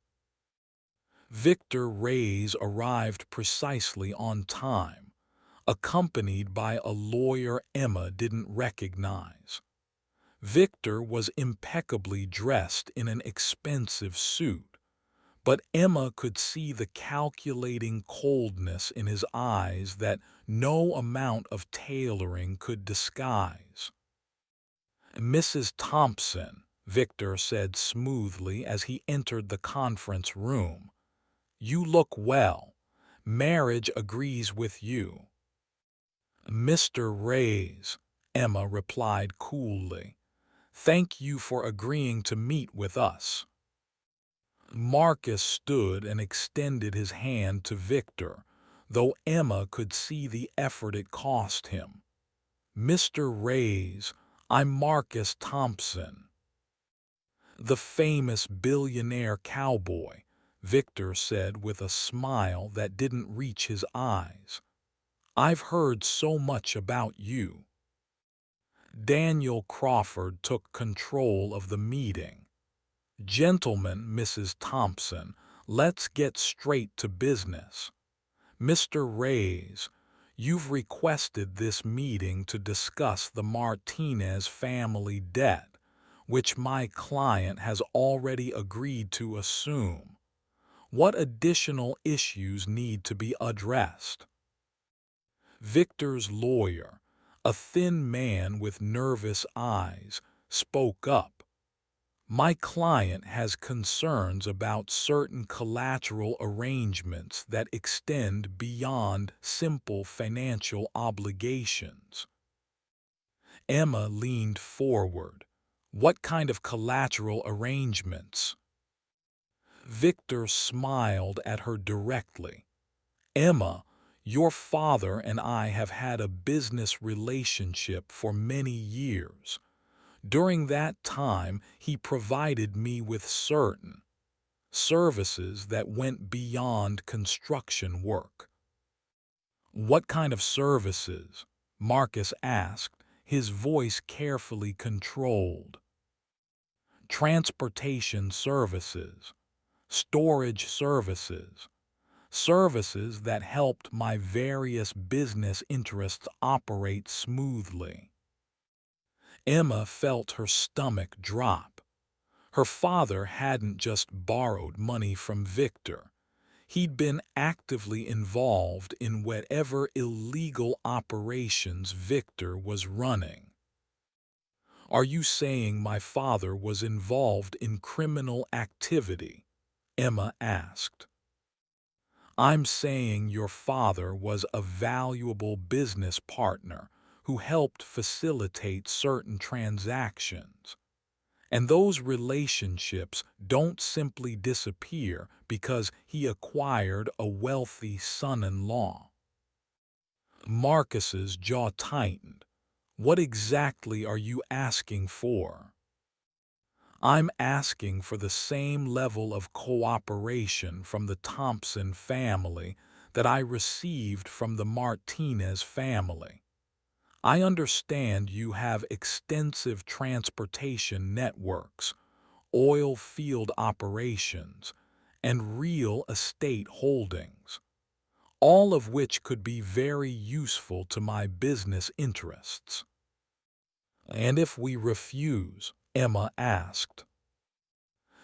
Victor Reyes arrived precisely on time, accompanied by a lawyer Emma didn't recognize. Victor was impeccably dressed in an expensive suit, but Emma could see the calculating coldness in his eyes that no amount of tailoring could disguise. "Mrs. Thompson," Victor said smoothly as he entered the conference room, "you look well. Marriage agrees with you." "Mr. Reyes," Emma replied coolly, "thank you for agreeing to meet with us." Marcus stood and extended his hand to Victor, though Emma could see the effort it cost him. "Mr. Reyes, I'm Marcus Thompson." "The famous billionaire cowboy," Victor said with a smile that didn't reach his eyes. "I've heard so much about you." Daniel Crawford took control of the meeting. "Gentlemen, Mrs. Thompson, let's get straight to business. Mr. Reyes, you've requested this meeting to discuss the Martinez family debt, which my client has already agreed to assume. What additional issues need to be addressed?" Victor's lawyer, a thin man with nervous eyes, spoke up. "My client has concerns about certain collateral arrangements that extend beyond simple financial obligations." Emma leaned forward. "What kind of collateral arrangements?" Victor smiled at her directly. "Emma, your father and I have had a business relationship for many years. During that time, he provided me with certain services that went beyond construction work." "What kind of services?" Marcus asked, his voice carefully controlled. "Transportation services, storage services, services that helped my various business interests operate smoothly." Emma felt her stomach drop. Her father hadn't just borrowed money from Victor. He'd been actively involved in whatever illegal operations Victor was running. "Are you saying my father was involved in criminal activity?" Emma asked. "I'm saying your father was a valuable business partner who helped facilitate certain transactions." And those relationships don't simply disappear because he acquired a wealthy son-in-law. Marcus's jaw tightened. What exactly are you asking for? I'm asking for the same level of cooperation from the Thompson family that I received from the Martinez family. I understand you have extensive transportation networks, oil field operations, and real estate holdings, all of which could be very useful to my business interests. And if we refuse? Emma asked.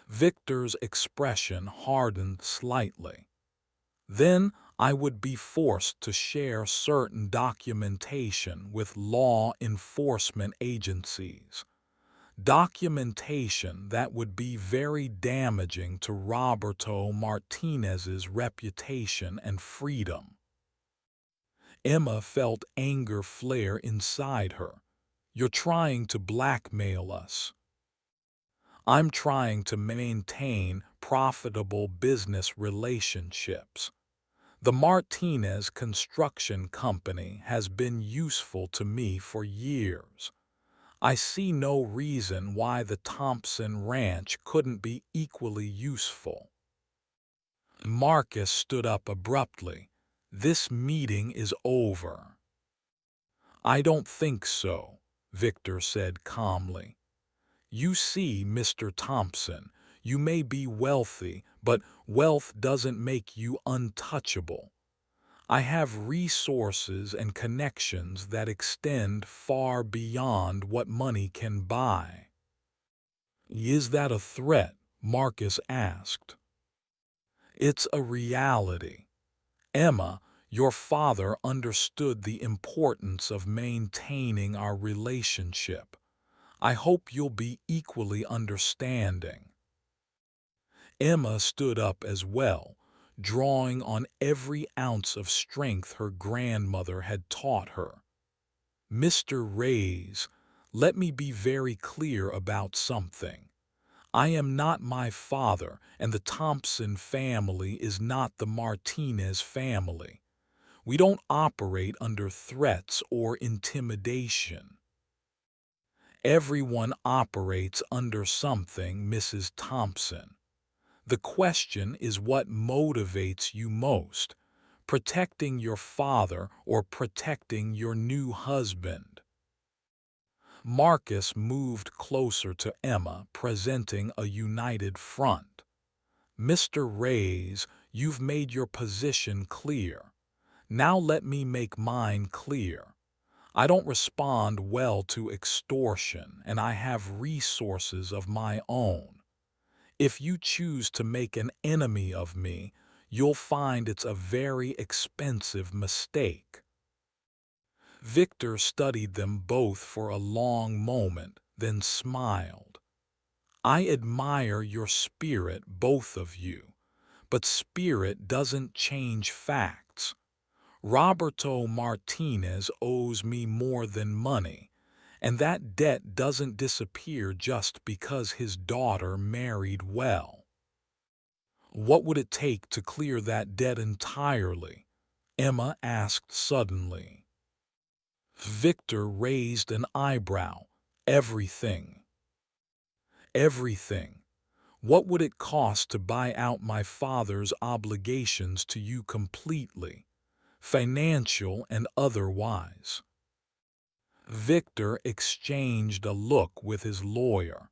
Victor's expression hardened slightly. Then I would be forced to share certain documentation with law enforcement agencies. Documentation that would be very damaging to Roberto Martinez's reputation and freedom. Emma felt anger flare inside her. You're trying to blackmail us. I'm trying to maintain profitable business relationships. The Martinez Construction Company has been useful to me for years. I see no reason why the Thompson Ranch couldn't be equally useful. Marcus stood up abruptly. This meeting is over. I don't think so, Victor said calmly. You see, Mr. Thompson, you may be wealthy, but wealth doesn't make you untouchable. I have resources and connections that extend far beyond what money can buy. Is that a threat? Marcus asked. It's a reality. Emma, your father understood the importance of maintaining our relationship. I hope you'll be equally understanding. Emma stood up as well, drawing on every ounce of strength her grandmother had taught her. Mr. Reyes, let me be very clear about something. I am not my father, and the Thompson family is not the Martinez family. We don't operate under threats or intimidation. Everyone operates under something, Mrs. Thompson. The question is what motivates you most, protecting your father or protecting your new husband. Marcus moved closer to Emma, presenting a united front. Mr. Reyes, you've made your position clear. Now let me make mine clear. I don't respond well to extortion, and I have resources of my own. If you choose to make an enemy of me, you'll find it's a very expensive mistake. Victor studied them both for a long moment, then smiled. I admire your spirit, both of you, but spirit doesn't change facts. Roberto Martinez owes me more than money, and that debt doesn't disappear just because his daughter married well. What would it take to clear that debt entirely? Emma asked suddenly. Victor raised an eyebrow. Everything. Everything. What would it cost to buy out my father's obligations to you completely, financial and otherwise? Victor exchanged a look with his lawyer.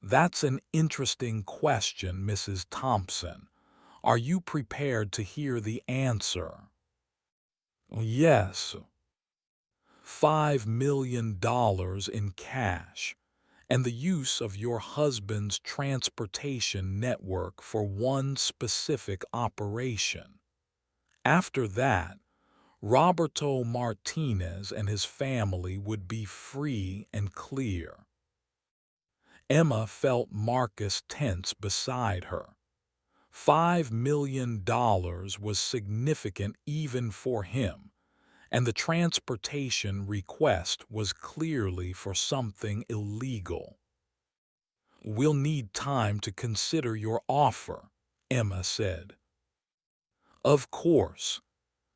That's an interesting question, Mrs. Thompson. Are you prepared to hear the answer? Yes. $5 million in cash, and the use of your husband's transportation network for one specific operation. After that, Roberto Martinez and his family would be free and clear. Emma felt Marcus tense beside her. $5 million was significant even for him, and the transportation request was clearly for something illegal. "We'll need time to consider your offer," Emma said. "Of course,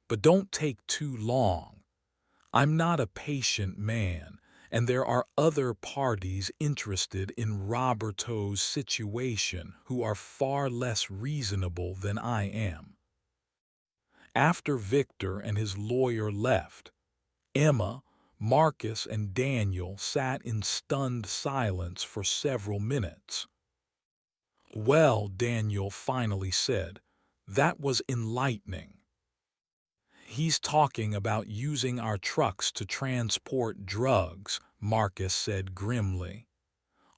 but don't take too long. I'm not a patient man, and there are other parties interested in Roberto's situation who are far less reasonable than I am." After Victor and his lawyer left, Emma, Marcus, and Daniel sat in stunned silence for several minutes. "Well," Daniel finally said, "that was enlightening." "He's talking about using our trucks to transport drugs," Marcus said grimly.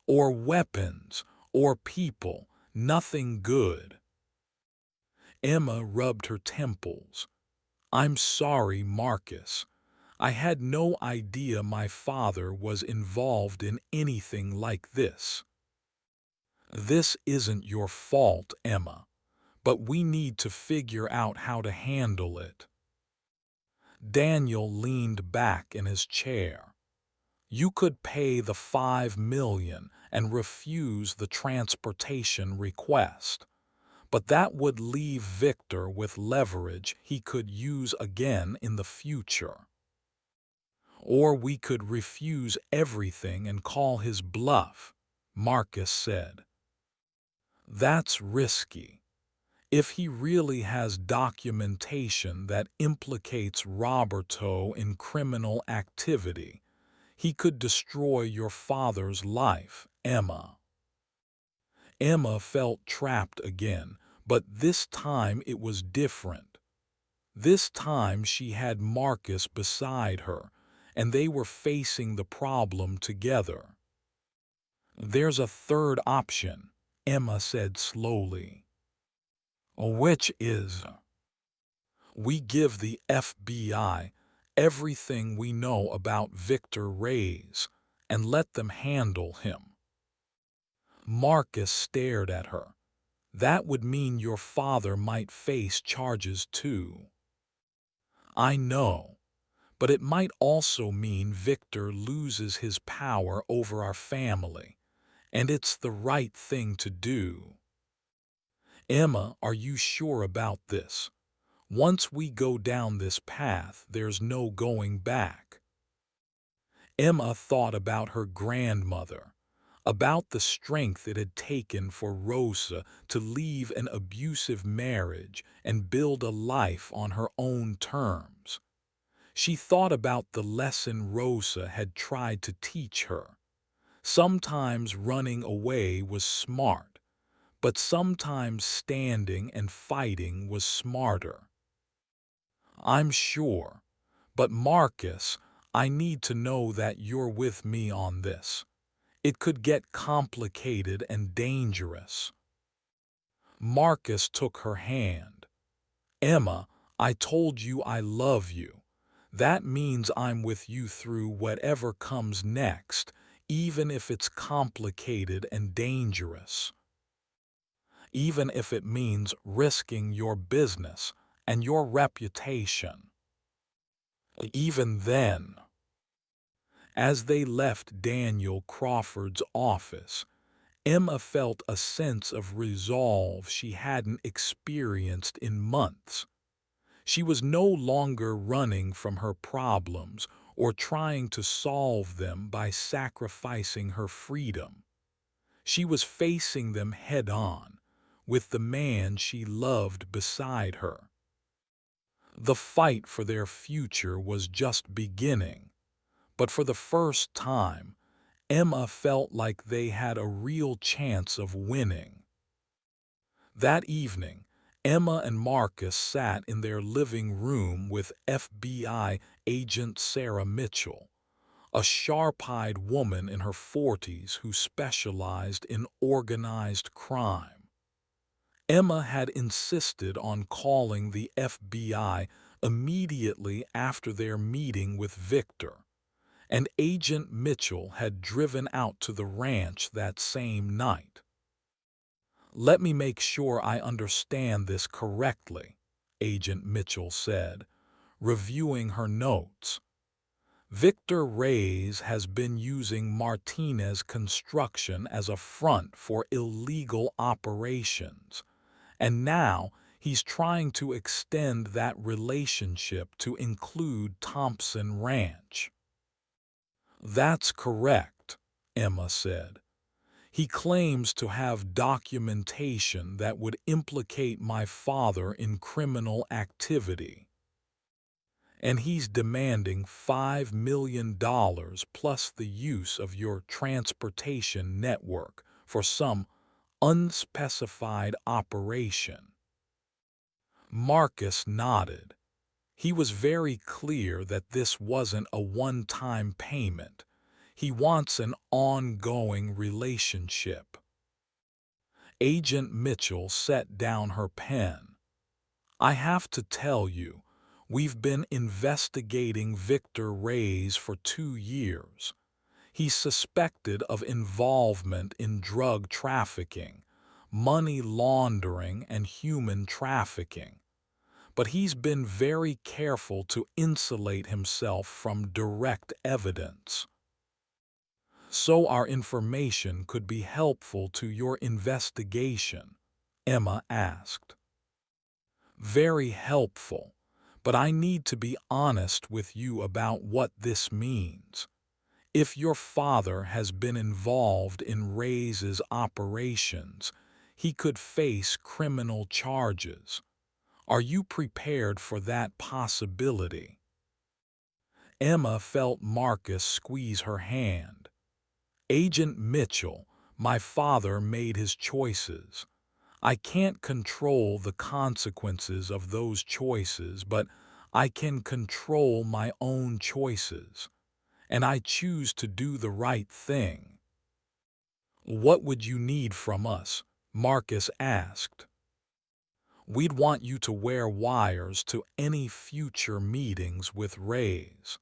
"Or weapons, or people, nothing good." Emma rubbed her temples. "I'm sorry, Marcus. I had no idea my father was involved in anything like this." "This isn't your fault, Emma, but we need to figure out how to handle it." Daniel leaned back in his chair. "You could pay the $5 million and refuse the transportation request, but that would leave Victor with leverage he could use again in the future. Or we could refuse everything and call his bluff," Marcus said. "That's risky. If he really has documentation that implicates Roberto in criminal activity, he could destroy your father's life, Emma." Emma felt trapped again, but this time it was different. This time she had Marcus beside her, and they were facing the problem together. "There's a third option," Emma said slowly. "Which is?" "We give the FBI everything we know about Victor Reyes and let them handle him." Marcus stared at her. "That would mean your father might face charges too." "I know, but it might also mean Victor loses his power over our family, and it's the right thing to do." "Emma, are you sure about this? Once we go down this path, there's no going back." Emma thought about her grandmother, about the strength it had taken for Rosa to leave an abusive marriage and build a life on her own terms. She thought about the lesson Rosa had tried to teach her. Sometimes running away was smart, but sometimes standing and fighting was smarter. "I'm sure, but Marcus, I need to know that you're with me on this. It could get complicated and dangerous." Marcus took her hand. "Emma, I told you I love you. That means I'm with you through whatever comes next, even if it's complicated and dangerous. Even if it means risking your business and your reputation." "Even then." As they left Daniel Crawford's office, Emma felt a sense of resolve she hadn't experienced in months. She was no longer running from her problems or trying to solve them by sacrificing her freedom. She was facing them head-on, with the man she loved beside her. The fight for their future was just beginning, but for the first time, Emma felt like they had a real chance of winning. That evening, Emma and Marcus sat in their living room with FBI agent Sarah Mitchell, a sharp-eyed woman in her 40s who specialized in organized crime. Emma had insisted on calling the FBI immediately after their meeting with Victor, and Agent Mitchell had driven out to the ranch that same night. "Let me make sure I understand this correctly," Agent Mitchell said, reviewing her notes. Victor Reyes has been using Martinez Construction as a front for illegal operations, and now he's trying to extend that relationship to include Thompson Ranch. That's correct, Emma said. He claims to have documentation that would implicate my father in criminal activity. And he's demanding $5 million plus the use of your transportation network for some unspecified operation. Marcus nodded. He was very clear that this wasn't a one-time payment. He wants an ongoing relationship. Agent Mitchell set down her pen. I have to tell you, we've been investigating Victor Reyes for 2 years. He's suspected of involvement in drug trafficking, money laundering, and human trafficking. But he's been very careful to insulate himself from direct evidence. So our information could be helpful to your investigation, Emma asked. Very helpful, but I need to be honest with you about what this means. If your father has been involved in Reyes's operations, he could face criminal charges. Are you prepared for that possibility? Emma felt Marcus squeeze her hand. Agent Mitchell, my father made his choices. I can't control the consequences of those choices, but I can control my own choices, and I choose to do the right thing. What would you need from us? Marcus asked. We'd want you to wear wires to any future meetings with Reyes.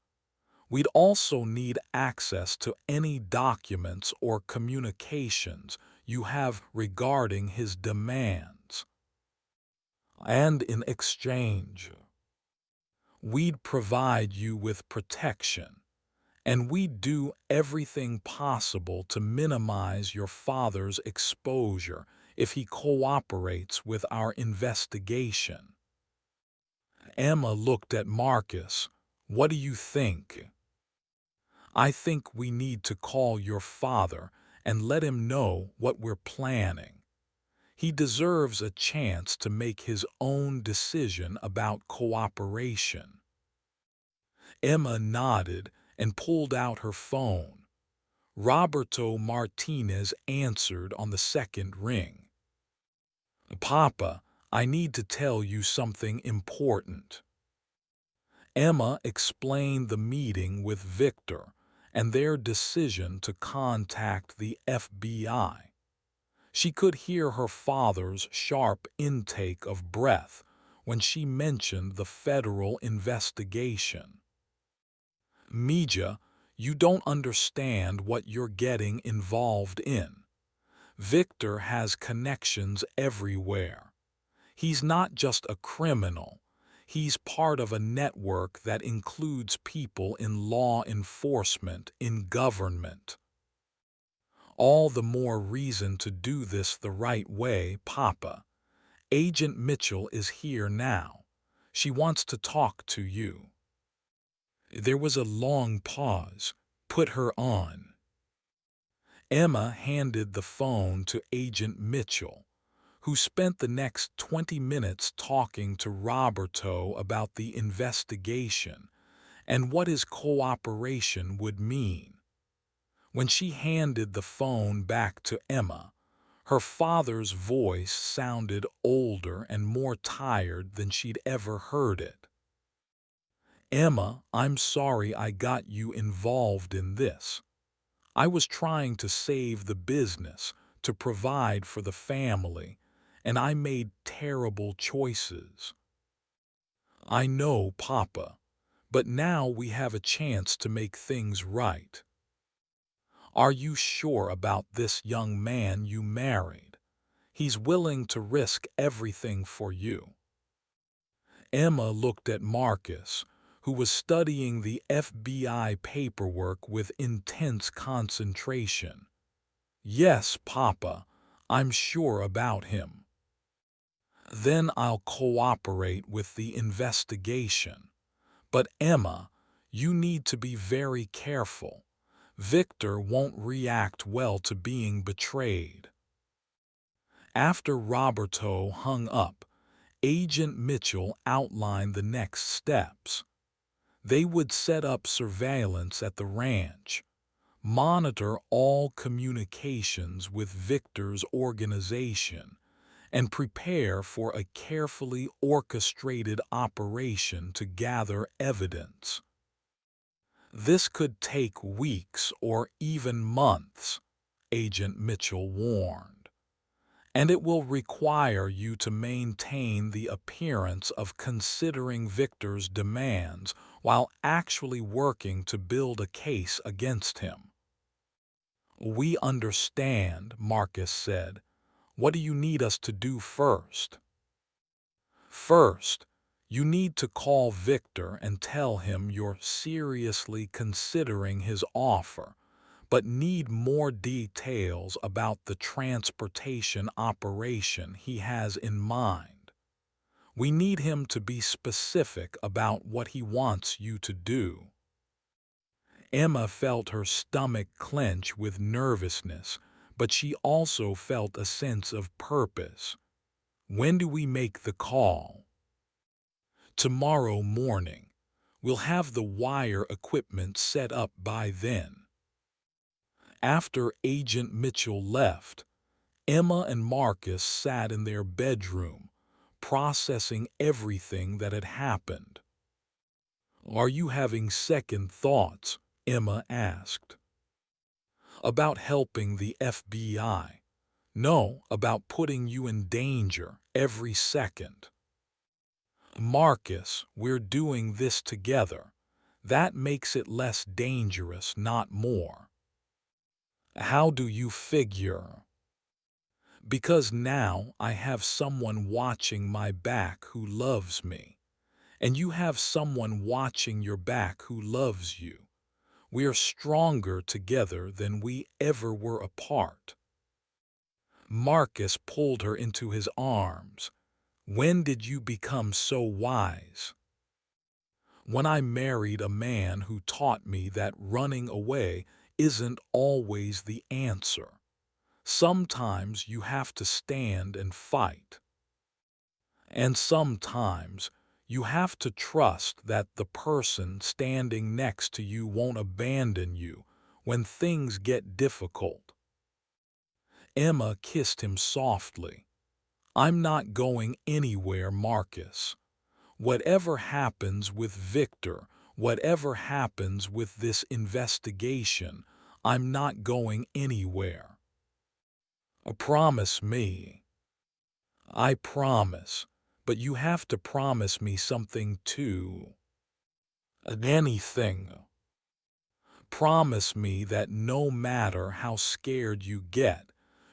We'd also need access to any documents or communications you have regarding his demands. And in exchange, we'd provide you with protection, and we'd do everything possible to minimize your father's exposure if he cooperates with our investigation. Emma looked at Marcus. What do you think? I think we need to call your father and let him know what we're planning. He deserves a chance to make his own decision about cooperation. Emma nodded and pulled out her phone. Roberto Martinez answered on the second ring. Papa, I need to tell you something important. Emma explained the meeting with Victor and their decision to contact the FBI. She could hear her father's sharp intake of breath when she mentioned the federal investigation. Mija, you don't understand what you're getting involved in. Victor has connections everywhere. He's not just a criminal. He's part of a network that includes people in law enforcement, in government. All the more reason to do this the right way, Papa. Agent Mitchell is here now. She wants to talk to you. There was a long pause. Put her on. Emma handed the phone to Agent Mitchell, who spent the next 20 minutes talking to Roberto about the investigation and what his cooperation would mean. When she handed the phone back to Emma, her father's voice sounded older and more tired than she'd ever heard it. Emma, I'm sorry I got you involved in this. I was trying to save the business, to provide for the family, and I made terrible choices. I know, Papa, but now we have a chance to make things right. Are you sure about this young man you married? He's willing to risk everything for you. Emma looked at Marcus, who was studying the FBI paperwork with intense concentration. "Yes, Papa, I'm sure about him." "Then I'll cooperate with the investigation. But Emma, you need to be very careful. Victor won't react well to being betrayed." After Roberto hung up, Agent Mitchell outlined the next steps. They would set up surveillance at the ranch, monitor all communications with Victor's organization, and prepare for a carefully orchestrated operation to gather evidence. "This could take weeks or even months," Agent Mitchell warned, "and it will require you to maintain the appearance of considering Victor's demands while actually working to build a case against him." "We understand," Marcus said. "What do you need us to do first?" "First, you need to call Victor and tell him you're seriously considering his offer, but need more details about the transportation operation he has in mind. We need him to be specific about what he wants you to do." Emma felt her stomach clench with nervousness, but she also felt a sense of purpose. "When do we make the call?" "Tomorrow morning. We'll have the wire equipment set up by then." After Agent Mitchell left, Emma and Marcus sat in their bedroom, processing everything that had happened. "Are you having second thoughts?" Emma asked. "About helping the FBI? No, about putting you in danger every second." "Marcus, we're doing this together. That makes it less dangerous, not more." "How do you figure?" "Because now I have someone watching my back who loves me, and you have someone watching your back who loves you. We are stronger together than we ever were apart." Marcus pulled her into his arms. "When did you become so wise?" "When I married a man who taught me that running away isn't always the answer. Sometimes you have to stand and fight. And sometimes you have to trust that the person standing next to you won't abandon you when things get difficult." Emma kissed him softly. "I'm not going anywhere, Marcus. Whatever happens with Victor, whatever happens with this investigation, I'm not going anywhere. Promise me." "I promise, but you have to promise me something too." "Anything." "Promise me that no matter how scared you get,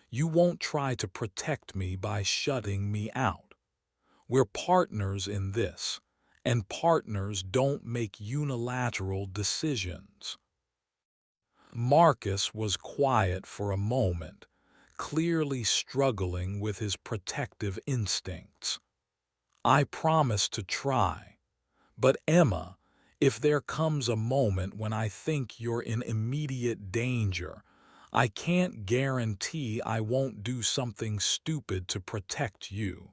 you won't try to protect me by shutting me out. We're partners in this, and partners don't make unilateral decisions." Marcus was quiet for a moment, clearly struggling with his protective instincts. "I promise to try. But Emma, if there comes a moment when I think you're in immediate danger, I can't guarantee I won't do something stupid to protect you.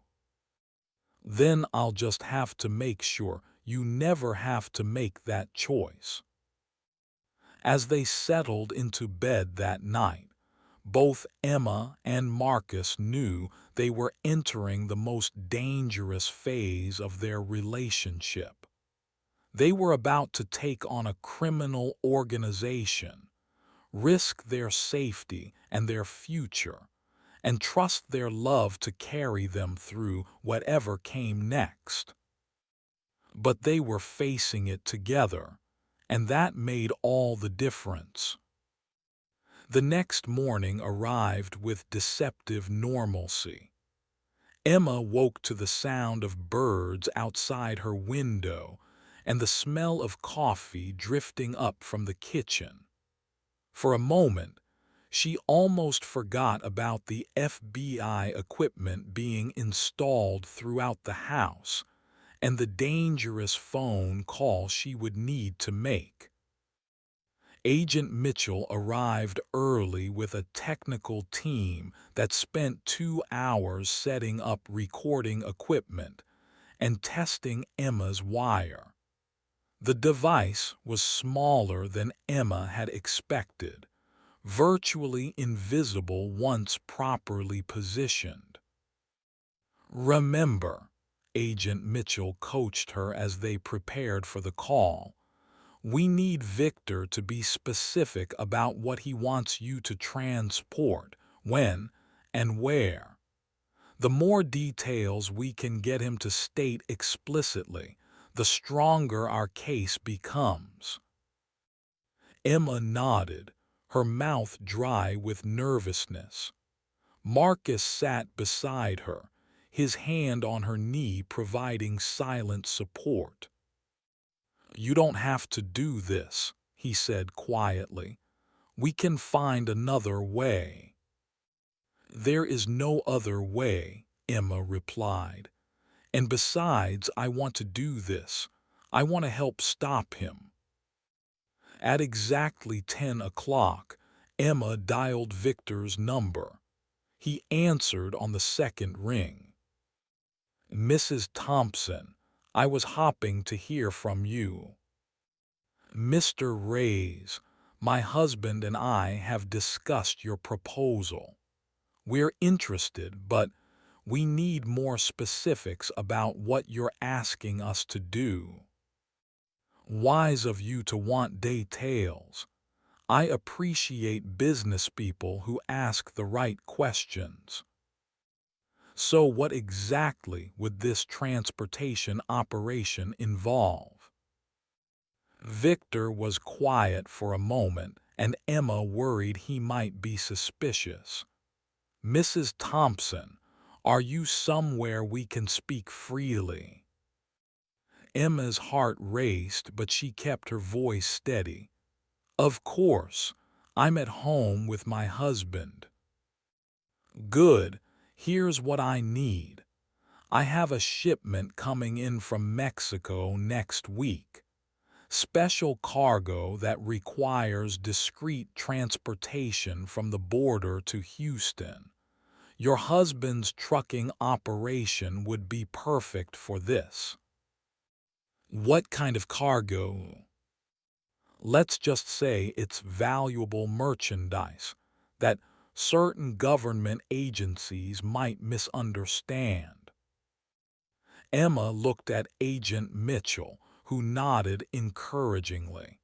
Then I'll just have to make sure you never have to make that choice." As they settled into bed that night, both Emma and Marcus knew they were entering the most dangerous phase of their relationship. They were about to take on a criminal organization, risk their safety and their future, and trust their love to carry them through whatever came next. But they were facing it together, and that made all the difference. The next morning arrived with deceptive normalcy. Emma woke to the sound of birds outside her window and the smell of coffee drifting up from the kitchen. For a moment, she almost forgot about the FBI equipment being installed throughout the house and the dangerous phone call she would need to make. Agent Mitchell arrived early with a technical team that spent 2 hours setting up recording equipment and testing Emma's wire. The device was smaller than Emma had expected, virtually invisible once properly positioned. "Remember," Agent Mitchell coached her as they prepared for the call, "we need Victor to be specific about what he wants you to transport, when, and where. The more details we can get him to state explicitly, the stronger our case becomes." Emma nodded, her mouth dry with nervousness. Marcus sat beside her, his hand on her knee providing silent support. "You don't have to do this," he said quietly. "We can find another way." "There is no other way," Emma replied. "And besides, I want to do this. I want to help stop him." At exactly 10 o'clock, Emma dialed Victor's number. He answered on the second ring. "Mrs. Thompson, I was hoping to hear from you." "Mr. Reyes, my husband and I have discussed your proposal. We're interested, but we need more specifics about what you're asking us to do." "Wise of you to want details. I appreciate business people who ask the right questions." "So what exactly would this transportation operation involve?" Victor was quiet for a moment, and Emma worried he might be suspicious. "Mrs. Thompson, are you somewhere we can speak freely?" Emma's heart raced, but she kept her voice steady. "Of course, I'm at home with my husband." "Good. Here's what I need. I have a shipment coming in from Mexico next week. Special cargo that requires discreet transportation from the border to Houston. Your husband's trucking operation would be perfect for this." "What kind of cargo?" "Let's just say it's valuable merchandise that certain government agencies might misunderstand." Emma looked at Agent Mitchell, who nodded encouragingly.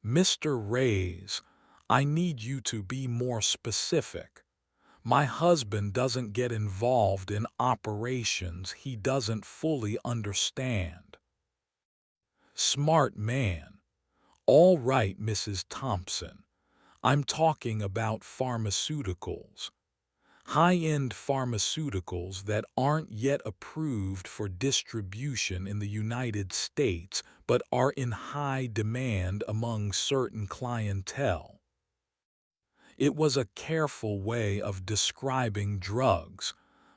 "Mr. Reyes, I need you to be more specific. My husband doesn't get involved in operations he doesn't fully understand." "Smart man. All right, Mrs. Thompson. I'm talking about pharmaceuticals. High-end pharmaceuticals that aren't yet approved for distribution in the United States but are in high demand among certain clientele." It was a careful way of describing drugs,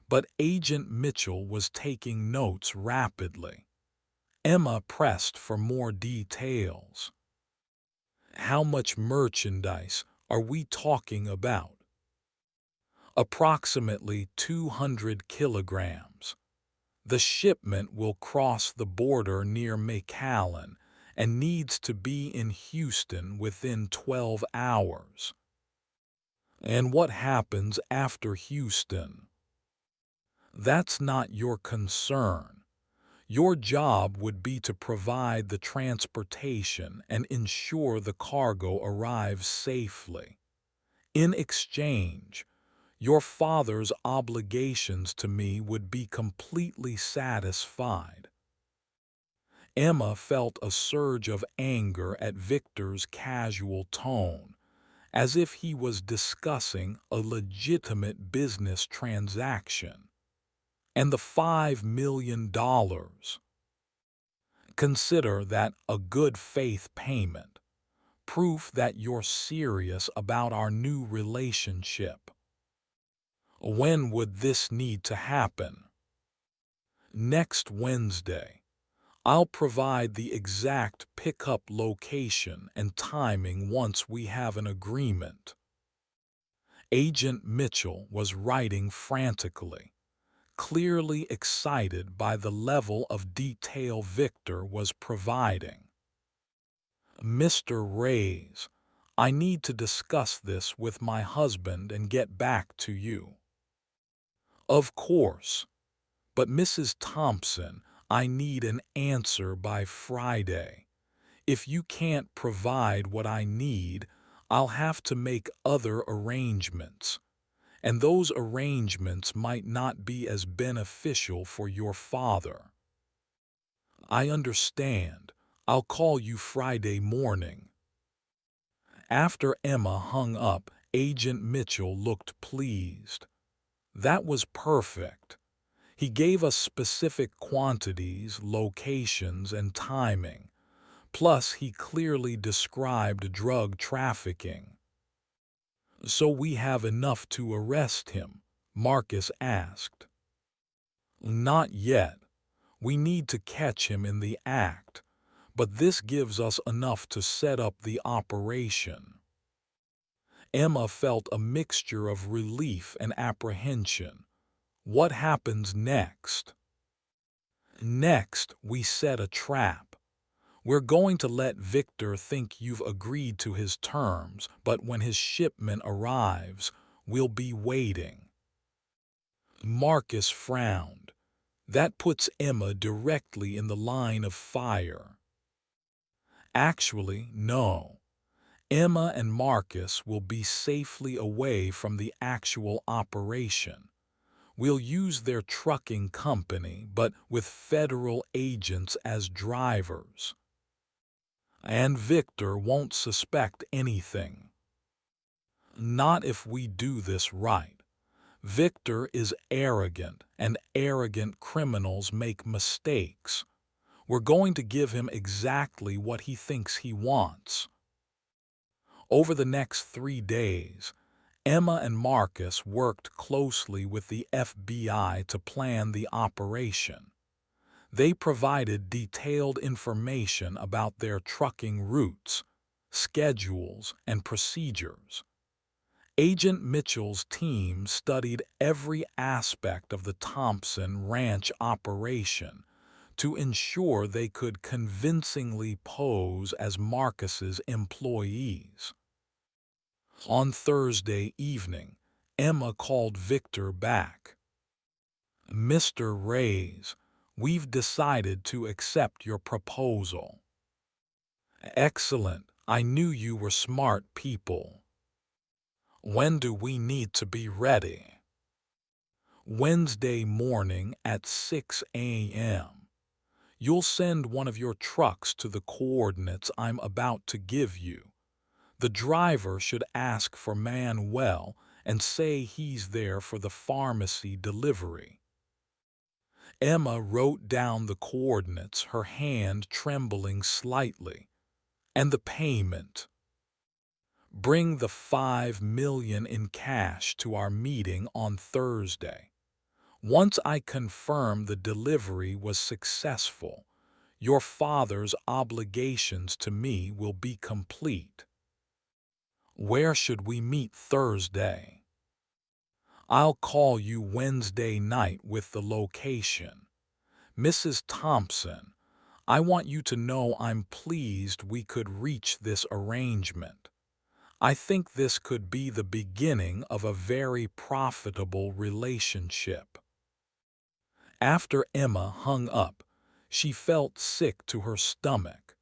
but Agent Mitchell was taking notes rapidly. Emma pressed for more details. "How much merchandise are we talking about?" "Approximately 200 kilograms. The shipment will cross the border near McAllen and needs to be in Houston within 12 hours. "And what happens after Houston?" "That's not your concern. Your job would be to provide the transportation and ensure the cargo arrives safely. In exchange, your father's obligations to me would be completely satisfied." Emma felt a surge of anger at Victor's casual tone, as if he was discussing a legitimate business transaction. "And the $5 million? Consider that a good faith payment, proof that you're serious about our new relationship. When would this need to happen? Next Wednesday. I'll provide the exact pickup location and timing once we have an agreement. Agent Mitchell was writing frantically, clearly excited by the level of detail Victor was providing. Mr. Reyes, I need to discuss this with my husband and get back to you. Of course, but Mrs. Thompson, I need an answer by Friday. If you can't provide what I need, I'll have to make other arrangements, and those arrangements might not be as beneficial for your father. I understand. I'll call you Friday morning. After Emma hung up, Agent Mitchell looked pleased. That was perfect. He gave us specific quantities, locations, and timing. Plus, he clearly described drug trafficking. So we have enough to arrest him? Marcus asked. Not yet. We need to catch him in the act, but this gives us enough to set up the operation. Emma felt a mixture of relief and apprehension. What happens next? Next, we set a trap. We're going to let Victor think you've agreed to his terms, but when his shipment arrives, we'll be waiting. Marcus frowned. That puts Emma directly in the line of fire. Actually, no. Emma and Marcus will be safely away from the actual operation. We'll use their trucking company, but with federal agents as drivers. And Victor won't suspect anything. Not if we do this right. Victor is arrogant, and arrogant criminals make mistakes. We're going to give him exactly what he thinks he wants. Over the next 3 days, Emma and Marcus worked closely with the FBI to plan the operation. They provided detailed information about their trucking routes, schedules, and procedures. Agent Mitchell's team studied every aspect of the Thompson Ranch operation to ensure they could convincingly pose as Marcus's employees. On Thursday evening, Emma called Victor back. Mr. Reyes, we've decided to accept your proposal. Excellent. I knew you were smart people. When do we need to be ready? Wednesday morning at 6 a.m. You'll send one of your trucks to the coordinates I'm about to give you. The driver should ask for Manuel and say he's there for the pharmacy delivery. Emma wrote down the coordinates, her hand trembling slightly. And the payment. Bring the $5 million in cash to our meeting on Thursday. Once I confirm the delivery was successful, your father's obligations to me will be complete. Where should we meet Thursday? I'll call you Wednesday night with the location. Mrs. Thompson, I want you to know I'm pleased we could reach this arrangement. I think this could be the beginning of a very profitable relationship. After Emma hung up, she felt sick to her stomach.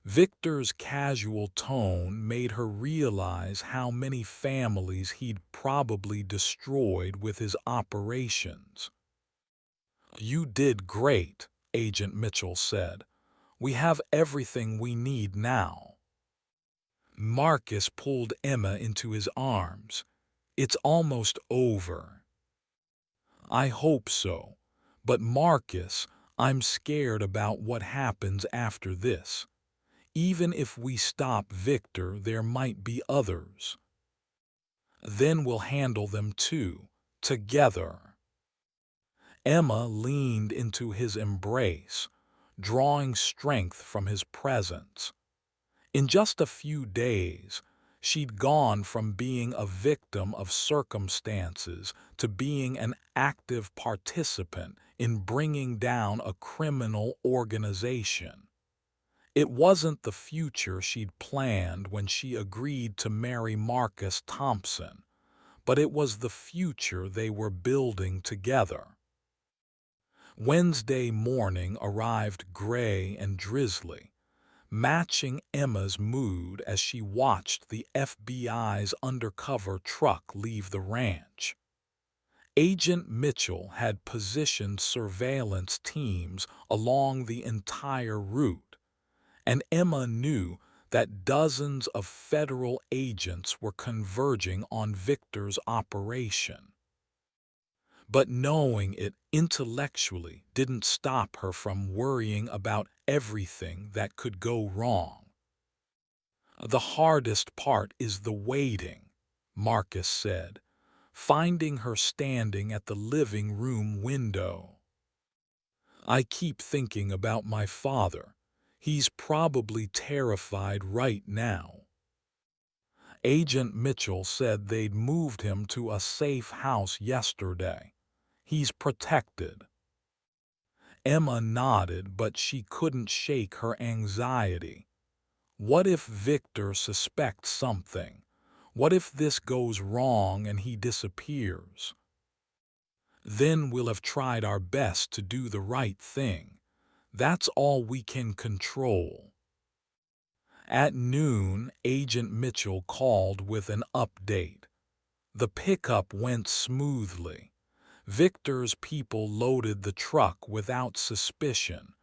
Victor's casual tone made her realize how many families he'd probably destroyed with his operations. You did great, Agent Mitchell said. We have everything we need now. Marcus pulled Emma into his arms. It's almost over. I hope so. But Marcus, I'm scared about what happens after this. Even if we stop Victor, there might be others. Then we'll handle them too, together." Emma leaned into his embrace, drawing strength from his presence. In just a few days, she'd gone from being a victim of circumstances to being an active participant in bringing down a criminal organization. It wasn't the future she'd planned when she agreed to marry Marcus Thompson, but it was the future they were building together. Wednesday morning arrived gray and drizzly, matching Emma's mood as she watched the FBI's undercover truck leave the ranch. Agent Mitchell had positioned surveillance teams along the entire route, and Emma knew that dozens of federal agents were converging on Victor's operation. But knowing it intellectually didn't stop her from worrying about everything that could go wrong. "The hardest part is the waiting," Marcus said, finding her standing at the living room window. "I keep thinking about my father. He's probably terrified right now." Agent Mitchell said they'd moved him to a safe house yesterday. "He's protected." Emma nodded, but she couldn't shake her anxiety. What if Victor suspects something? What if this goes wrong and he disappears? Then we'll have tried our best to do the right thing. That's all we can control. At noon, Agent Mitchell called with an update. The pickup went smoothly. Victor's people loaded the truck without suspicion.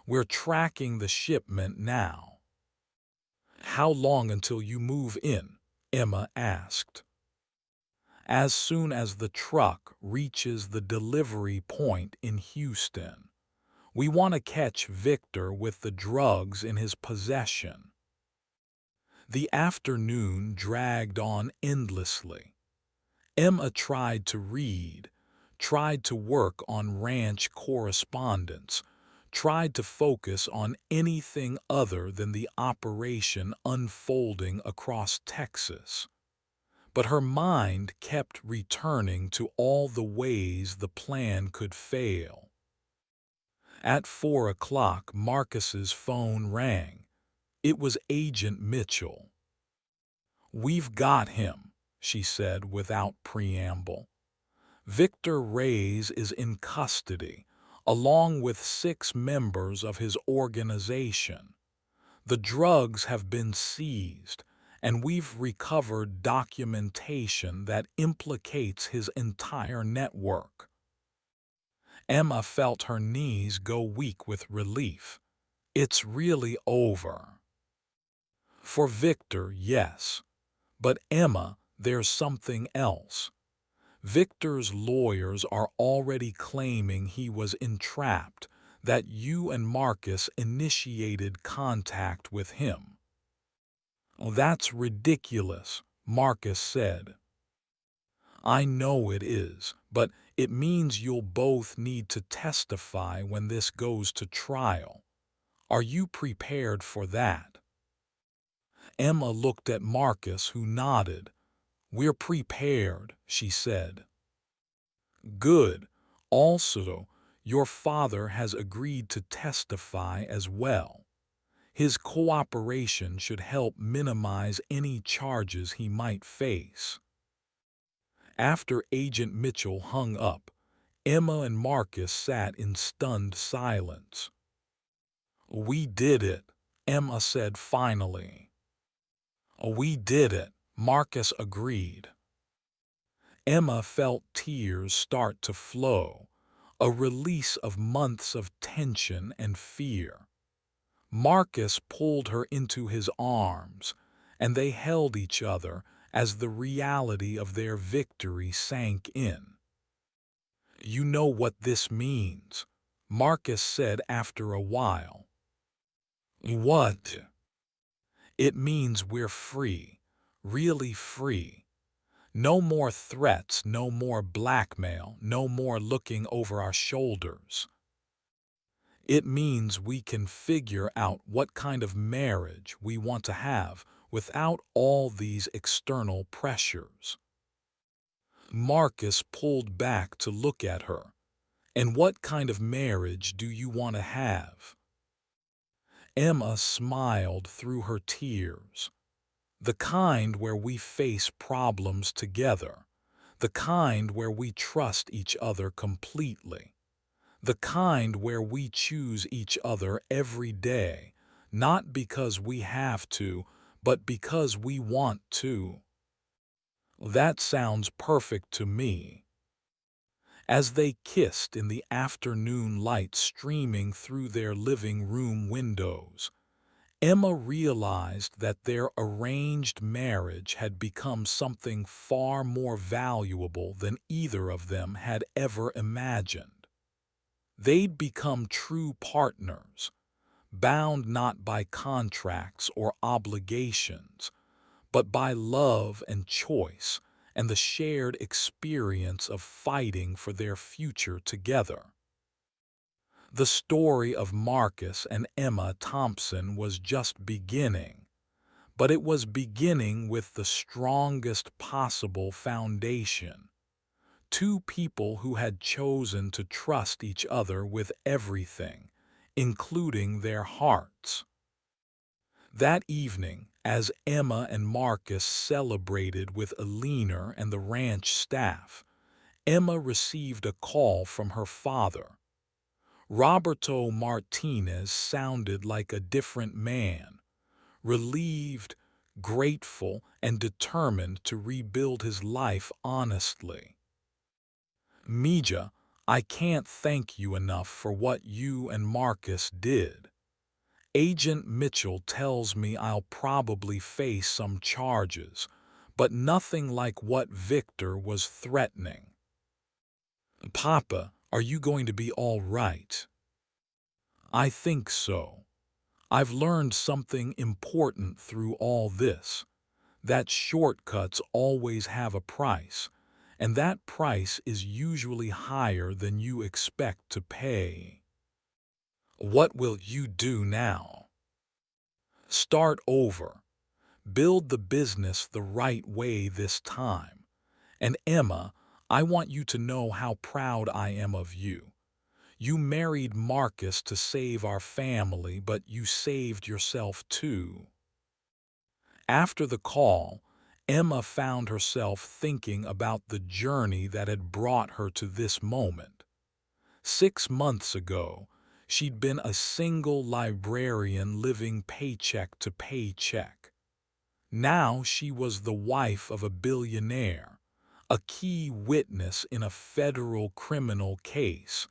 "We're tracking the shipment now." "How long until you move in?" Emma asked. "As soon as the truck reaches the delivery point in Houston. We want to catch Victor with the drugs in his possession." The afternoon dragged on endlessly. Emma tried to read, tried to work on ranch correspondence, tried to focus on anything other than the operation unfolding across Texas. But her mind kept returning to all the ways the plan could fail. At 4 o'clock, Marcus's phone rang. It was Agent Mitchell. "We've got him," she said without preamble. "Victor Reyes is in custody, along with 6 members of his organization. The drugs have been seized, and we've recovered documentation that implicates his entire network." Emma felt her knees go weak with relief. It's really over. For Victor, yes. But Emma, there's something else. Victor's lawyers are already claiming he was entrapped, that you and Marcus initiated contact with him. "Oh, that's ridiculous," Marcus said. "I know it is, but it means you'll both need to testify when this goes to trial. Are you prepared for that?" Emma looked at Marcus, who nodded. "We're prepared," she said. "Good. Also, your father has agreed to testify as well. His cooperation should help minimize any charges he might face." After Agent Mitchell hung up, Emma and Marcus sat in stunned silence. "We did it," Emma said finally. "We did it," Marcus agreed. Emma felt tears start to flow, a release of months of tension and fear. Marcus pulled her into his arms, and they held each other as the reality of their victory sank in. "You know what this means," Marcus said after a while. What? It means we're free, really free. No more threats, no more blackmail, no more looking over our shoulders. It means we can figure out what kind of marriage we want to have without all these external pressures. Marcus pulled back to look at her. And what kind of marriage do you want to have? Emma smiled through her tears. The kind where we face problems together. The kind where we trust each other completely. The kind where we choose each other every day, not because we have to, but because we want to. That sounds perfect to me. As they kissed in the afternoon light streaming through their living room windows, Emma realized that their arranged marriage had become something far more valuable than either of them had ever imagined. They'd become true partners, bound not by contracts or obligations, but by love and choice and the shared experience of fighting for their future together. The story of Marcus and Emma Thompson was just beginning, but it was beginning with the strongest possible foundation. Two people who had chosen to trust each other with everything, including their hearts. That evening, as Emma and Marcus celebrated with Alina and the ranch staff, Emma received a call from her father. Roberto Martinez sounded like a different man, relieved, grateful, and determined to rebuild his life honestly. Mija, I can't thank you enough for what you and Marcus did. Agent Mitchell tells me I'll probably face some charges, but nothing like what Victor was threatening. Papa, are you going to be all right? I think so. I've learned something important through all this, that shortcuts always have a price, and that price is usually higher than you expect to pay. What will you do now? Start over. Build the business the right way this time. And Emma, I want you to know how proud I am of you. You married Marcus to save our family, but you saved yourself too. After the call, Emma found herself thinking about the journey that had brought her to this moment. 6 months ago, she'd been a single librarian living paycheck to paycheck. Now she was the wife of a billionaire, a key witness in a federal criminal case,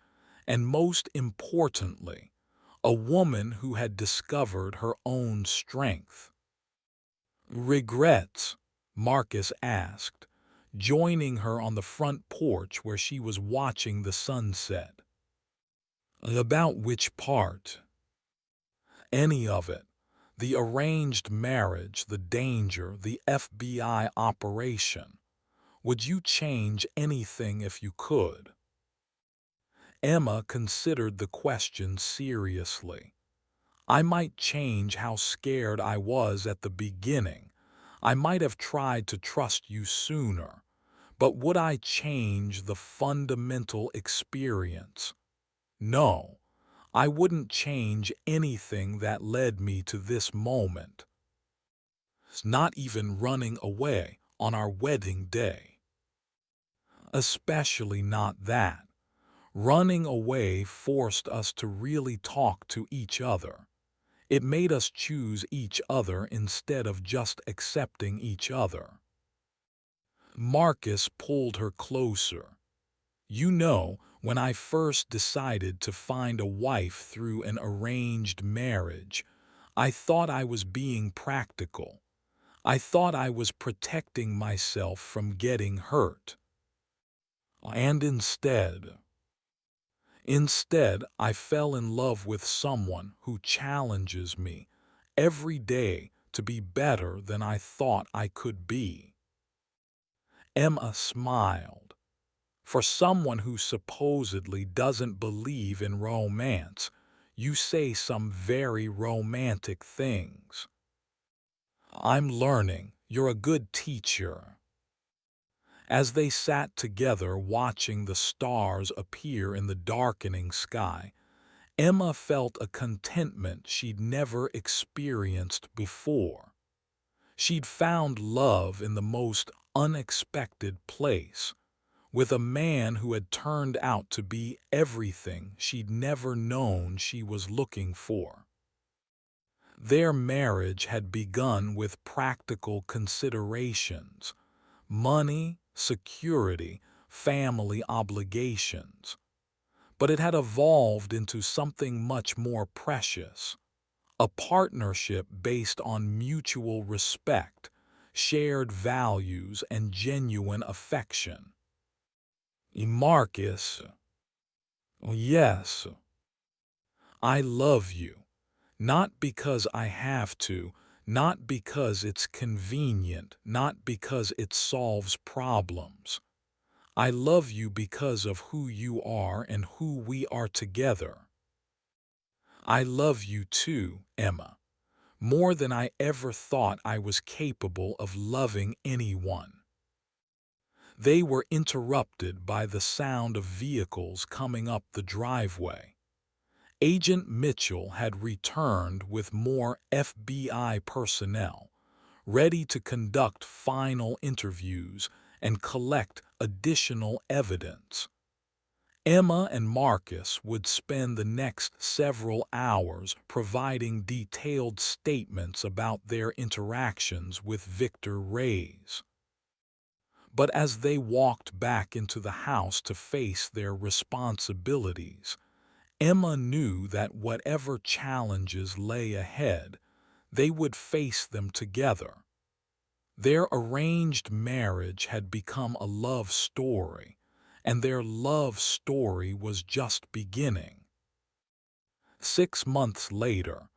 and most importantly, a woman who had discovered her own strength. Regrets? Marcus asked, joining her on the front porch where she was watching the sunset. About which part? Any of it. The arranged marriage, the danger, the FBI operation. Would you change anything if you could? Emma considered the question seriously. I might change how scared I was at the beginning. I might have tried to trust you sooner. But would I change the fundamental experience? No, I wouldn't change anything that led me to this moment. Not even running away on our wedding day. Especially not that. Running away forced us to really talk to each other. It made us choose each other instead of just accepting each other. Marcus pulled her closer. You know, when I first decided to find a wife through an arranged marriage, I thought I was being practical. I thought I was protecting myself from getting hurt. And instead, Instead, I fell in love with someone who challenges me every day to be better than I thought I could be." Emma smiled. For someone who supposedly doesn't believe in romance, you say some very romantic things. "I'm learning. You're a good teacher." As they sat together watching the stars appear in the darkening sky, Emma felt a contentment she'd never experienced before. She'd found love in the most unexpected place, with a man who had turned out to be everything she'd never known she was looking for. Their marriage had begun with practical considerations: money, security, family obligations. But it had evolved into something much more precious: a partnership based on mutual respect, shared values, and genuine affection. "Marcus, yes, I love you. Not because I have to, not because it's convenient, not because it solves problems. I love you because of who you are and who we are together." "I love you too, Emma, more than I ever thought I was capable of loving anyone." They were interrupted by the sound of vehicles coming up the driveway. Agent Mitchell had returned with more FBI personnel, ready to conduct final interviews and collect additional evidence. Emma and Marcus would spend the next several hours providing detailed statements about their interactions with Victor Reyes. But as they walked back into the house to face their responsibilities, Emma knew that whatever challenges lay ahead, they would face them together. Their arranged marriage had become a love story, and their love story was just beginning. 6 months later,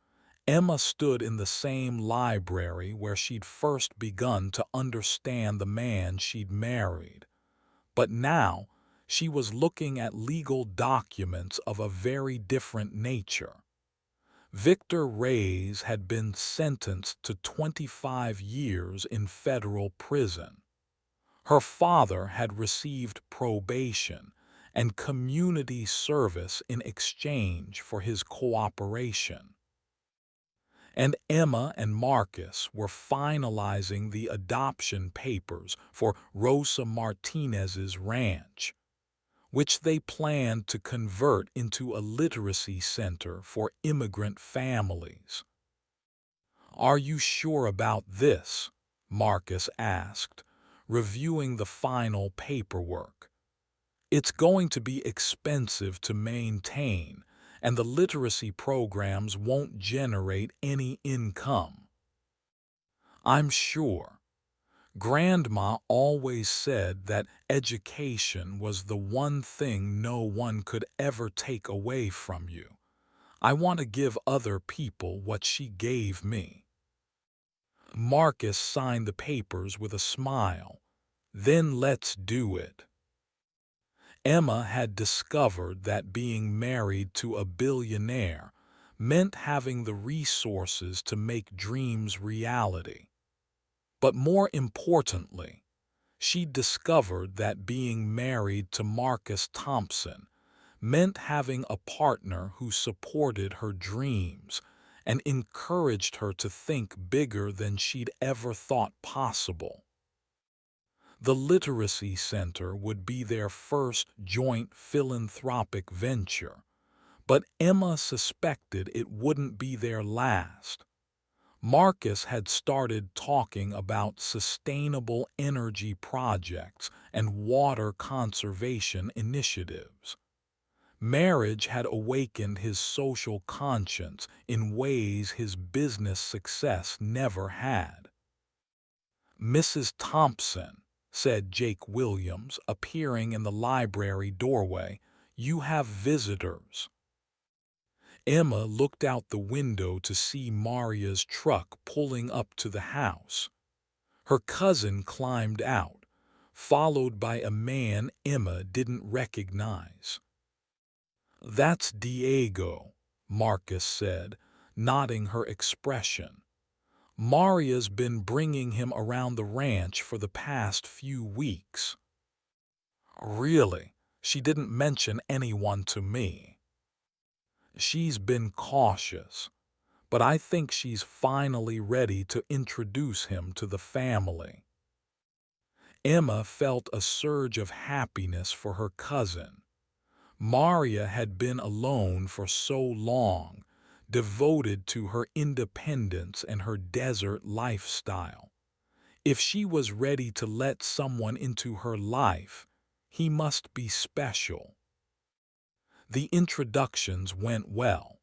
Emma stood in the same library where she'd first begun to understand the man she'd married. But now, she was looking at legal documents of a very different nature. Victor Reyes had been sentenced to 25 years in federal prison. Her father had received probation and community service in exchange for his cooperation. And Emma and Marcus were finalizing the adoption papers for Rosa Martinez's ranch, which they planned to convert into a literacy center for immigrant families. "Are you sure about this?" Marcus asked, reviewing the final paperwork. "It's going to be expensive to maintain, and the literacy programs won't generate any income." "I'm sure. Grandma always said that education was the one thing no one could ever take away from you. I want to give other people what she gave me." Marcus signed the papers with a smile. "Then let's do it." Emma had discovered that being married to a billionaire meant having the resources to make dreams reality. But more importantly, she discovered that being married to Marcus Thompson meant having a partner who supported her dreams and encouraged her to think bigger than she'd ever thought possible. The Literacy Center would be their first joint philanthropic venture, but Emma suspected it wouldn't be their last. Marcus had started talking about sustainable energy projects and water conservation initiatives. Marriage had awakened his social conscience in ways his business success never had. "Mrs. Thompson," said Jake Williams, appearing in the library doorway, You have visitors." Emma looked out the window to see Maria's truck pulling up to the house. Her cousin climbed out, followed by a man Emma didn't recognize. "That's Diego," Marcus said, nodding her expression. "Maria's been bringing him around the ranch for the past few weeks." "Really? She didn't mention anyone to me." "She's been cautious, but I think she's finally ready to introduce him to the family." Emma felt a surge of happiness for her cousin. Maria had been alone for so long, devoted to her independence and her desert lifestyle. If she was ready to let someone into her life, he must be special. The introductions went well.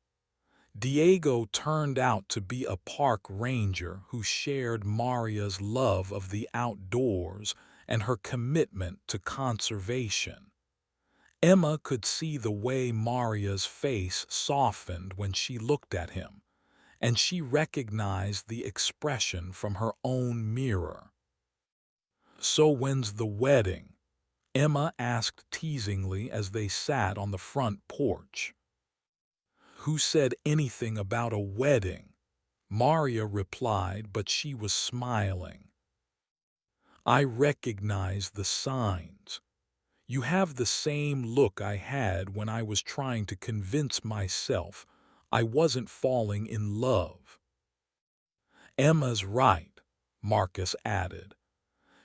Diego turned out to be a park ranger who shared Maria's love of the outdoors and her commitment to conservation. Emma could see the way Maria's face softened when she looked at him, and she recognized the expression from her own mirror. "So when's the wedding?" Emma asked teasingly as they sat on the front porch. "Who said anything about a wedding?" Maria replied, but she was smiling. "I recognize the signs. You have the same look I had when I was trying to convince myself I wasn't falling in love." "Emma's right," Marcus added.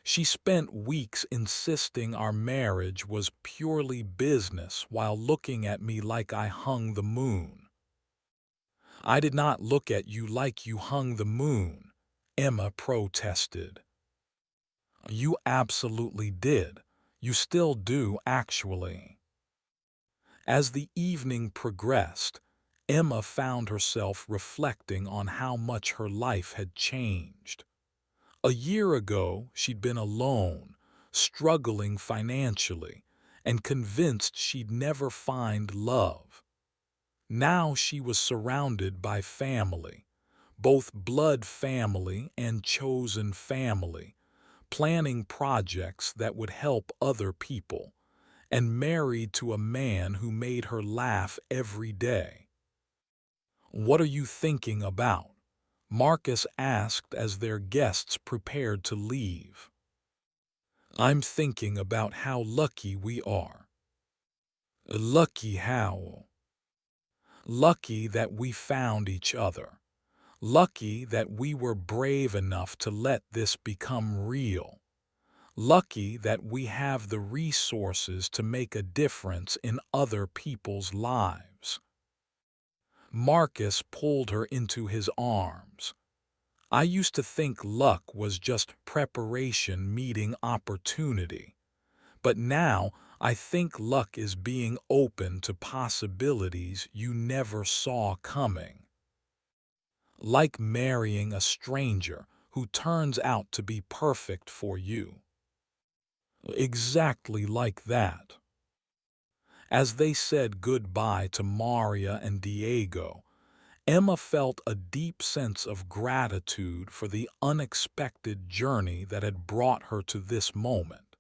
"She spent weeks insisting our marriage was purely business while looking at me like I hung the moon." "I did not look at you like you hung the moon," Emma protested. "You absolutely did. You still do, actually." As the evening progressed, Emma found herself reflecting on how much her life had changed. A year ago, she'd been alone, struggling financially, and convinced she'd never find love. Now she was surrounded by family, both blood family and chosen family, planning projects that would help other people, and married to a man who made her laugh every day. "What are you thinking about?" Marcus asked as their guests prepared to leave. "I'm thinking about how lucky we are." "Lucky how?" "Lucky that we found each other. Lucky that we were brave enough to let this become real. Lucky that we have the resources to make a difference in other people's lives." Marcus pulled her into his arms. "I used to think luck was just preparation meeting opportunity, but now I think luck is being open to possibilities you never saw coming. Like marrying a stranger who turns out to be perfect for you." "Exactly like that." As they said goodbye to Maria and Diego, Emma felt a deep sense of gratitude for the unexpected journey that had brought her to this moment.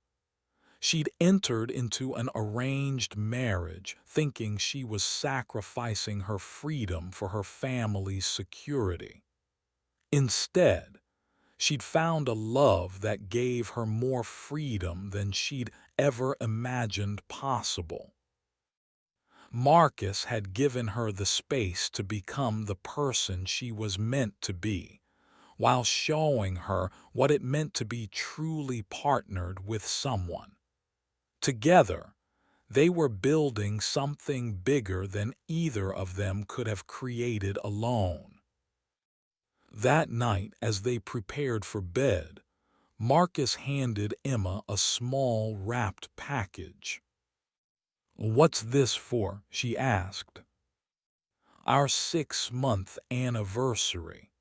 She'd entered into an arranged marriage thinking she was sacrificing her freedom for her family's security. Instead, she'd found a love that gave her more freedom than she'd ever imagined possible. Marcus had given her the space to become the person she was meant to be, while showing her what it meant to be truly partnered with someone. Together, they were building something bigger than either of them could have created alone. That night, as they prepared for bed, Marcus handed Emma a small wrapped package. "What's this for?" she asked. "Our 6-month anniversary.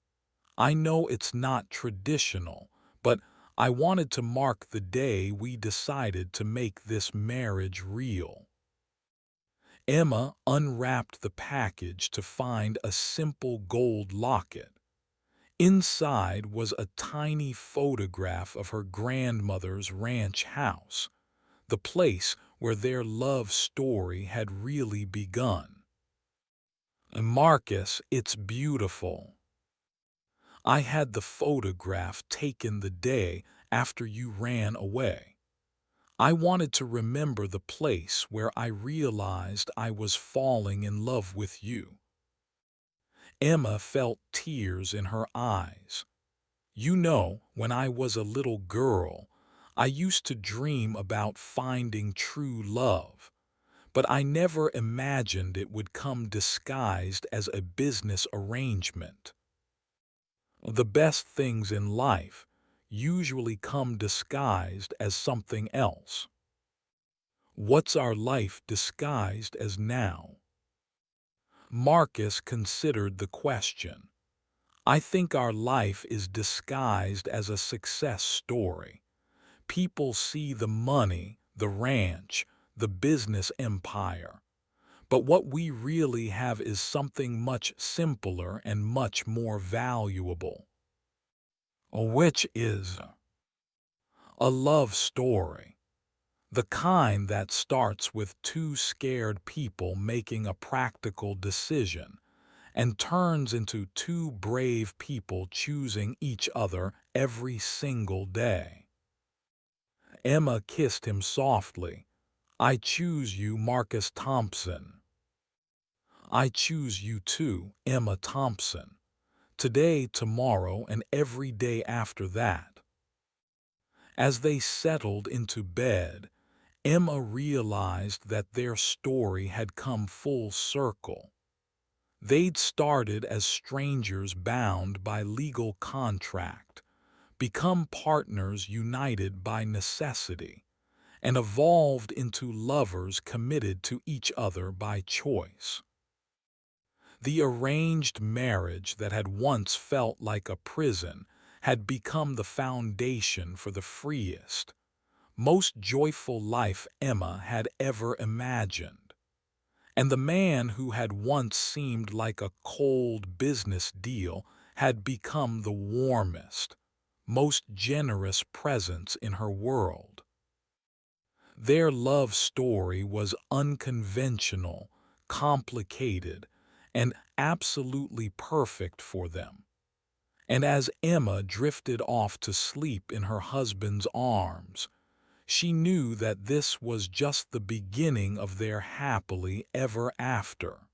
I know it's not traditional, but I wanted to mark the day we decided to make this marriage real." Emma unwrapped the package to find a simple gold locket. Inside was a tiny photograph of her grandmother's ranch house, the place where their love story had really begun. Marcus, it's beautiful. I had the photograph taken the day after you ran away. I wanted to remember the place where I realized I was falling in love with you. Emma felt tears in her eyes. You know, when I was a little girl, I used to dream about finding true love, but I never imagined it would come disguised as a business arrangement. The best things in life usually come disguised as something else. What's our life disguised as now? Marcus considered the question. I think our life is disguised as a success story. People see the money, the ranch, the business empire. But what we really have is something much simpler and much more valuable. Which is a love story. The kind that starts with two scared people making a practical decision and turns into two brave people choosing each other every single day. Emma kissed him softly. I choose you, Marcus Thompson. I choose you too, Emma Thompson. Today, tomorrow, and every day after that. As they settled into bed, Emma realized that their story had come full circle. They'd started as strangers bound by legal contract, become partners united by necessity, and evolved into lovers committed to each other by choice. The arranged marriage that had once felt like a prison had become the foundation for the freest, most joyful life Emma had ever imagined. And the man who had once seemed like a cold business deal had become the warmest, most generous presence in her world. Their love story was unconventional, complicated, and absolutely perfect for them. And as Emma drifted off to sleep in her husband's arms, she knew that this was just the beginning of their happily ever after.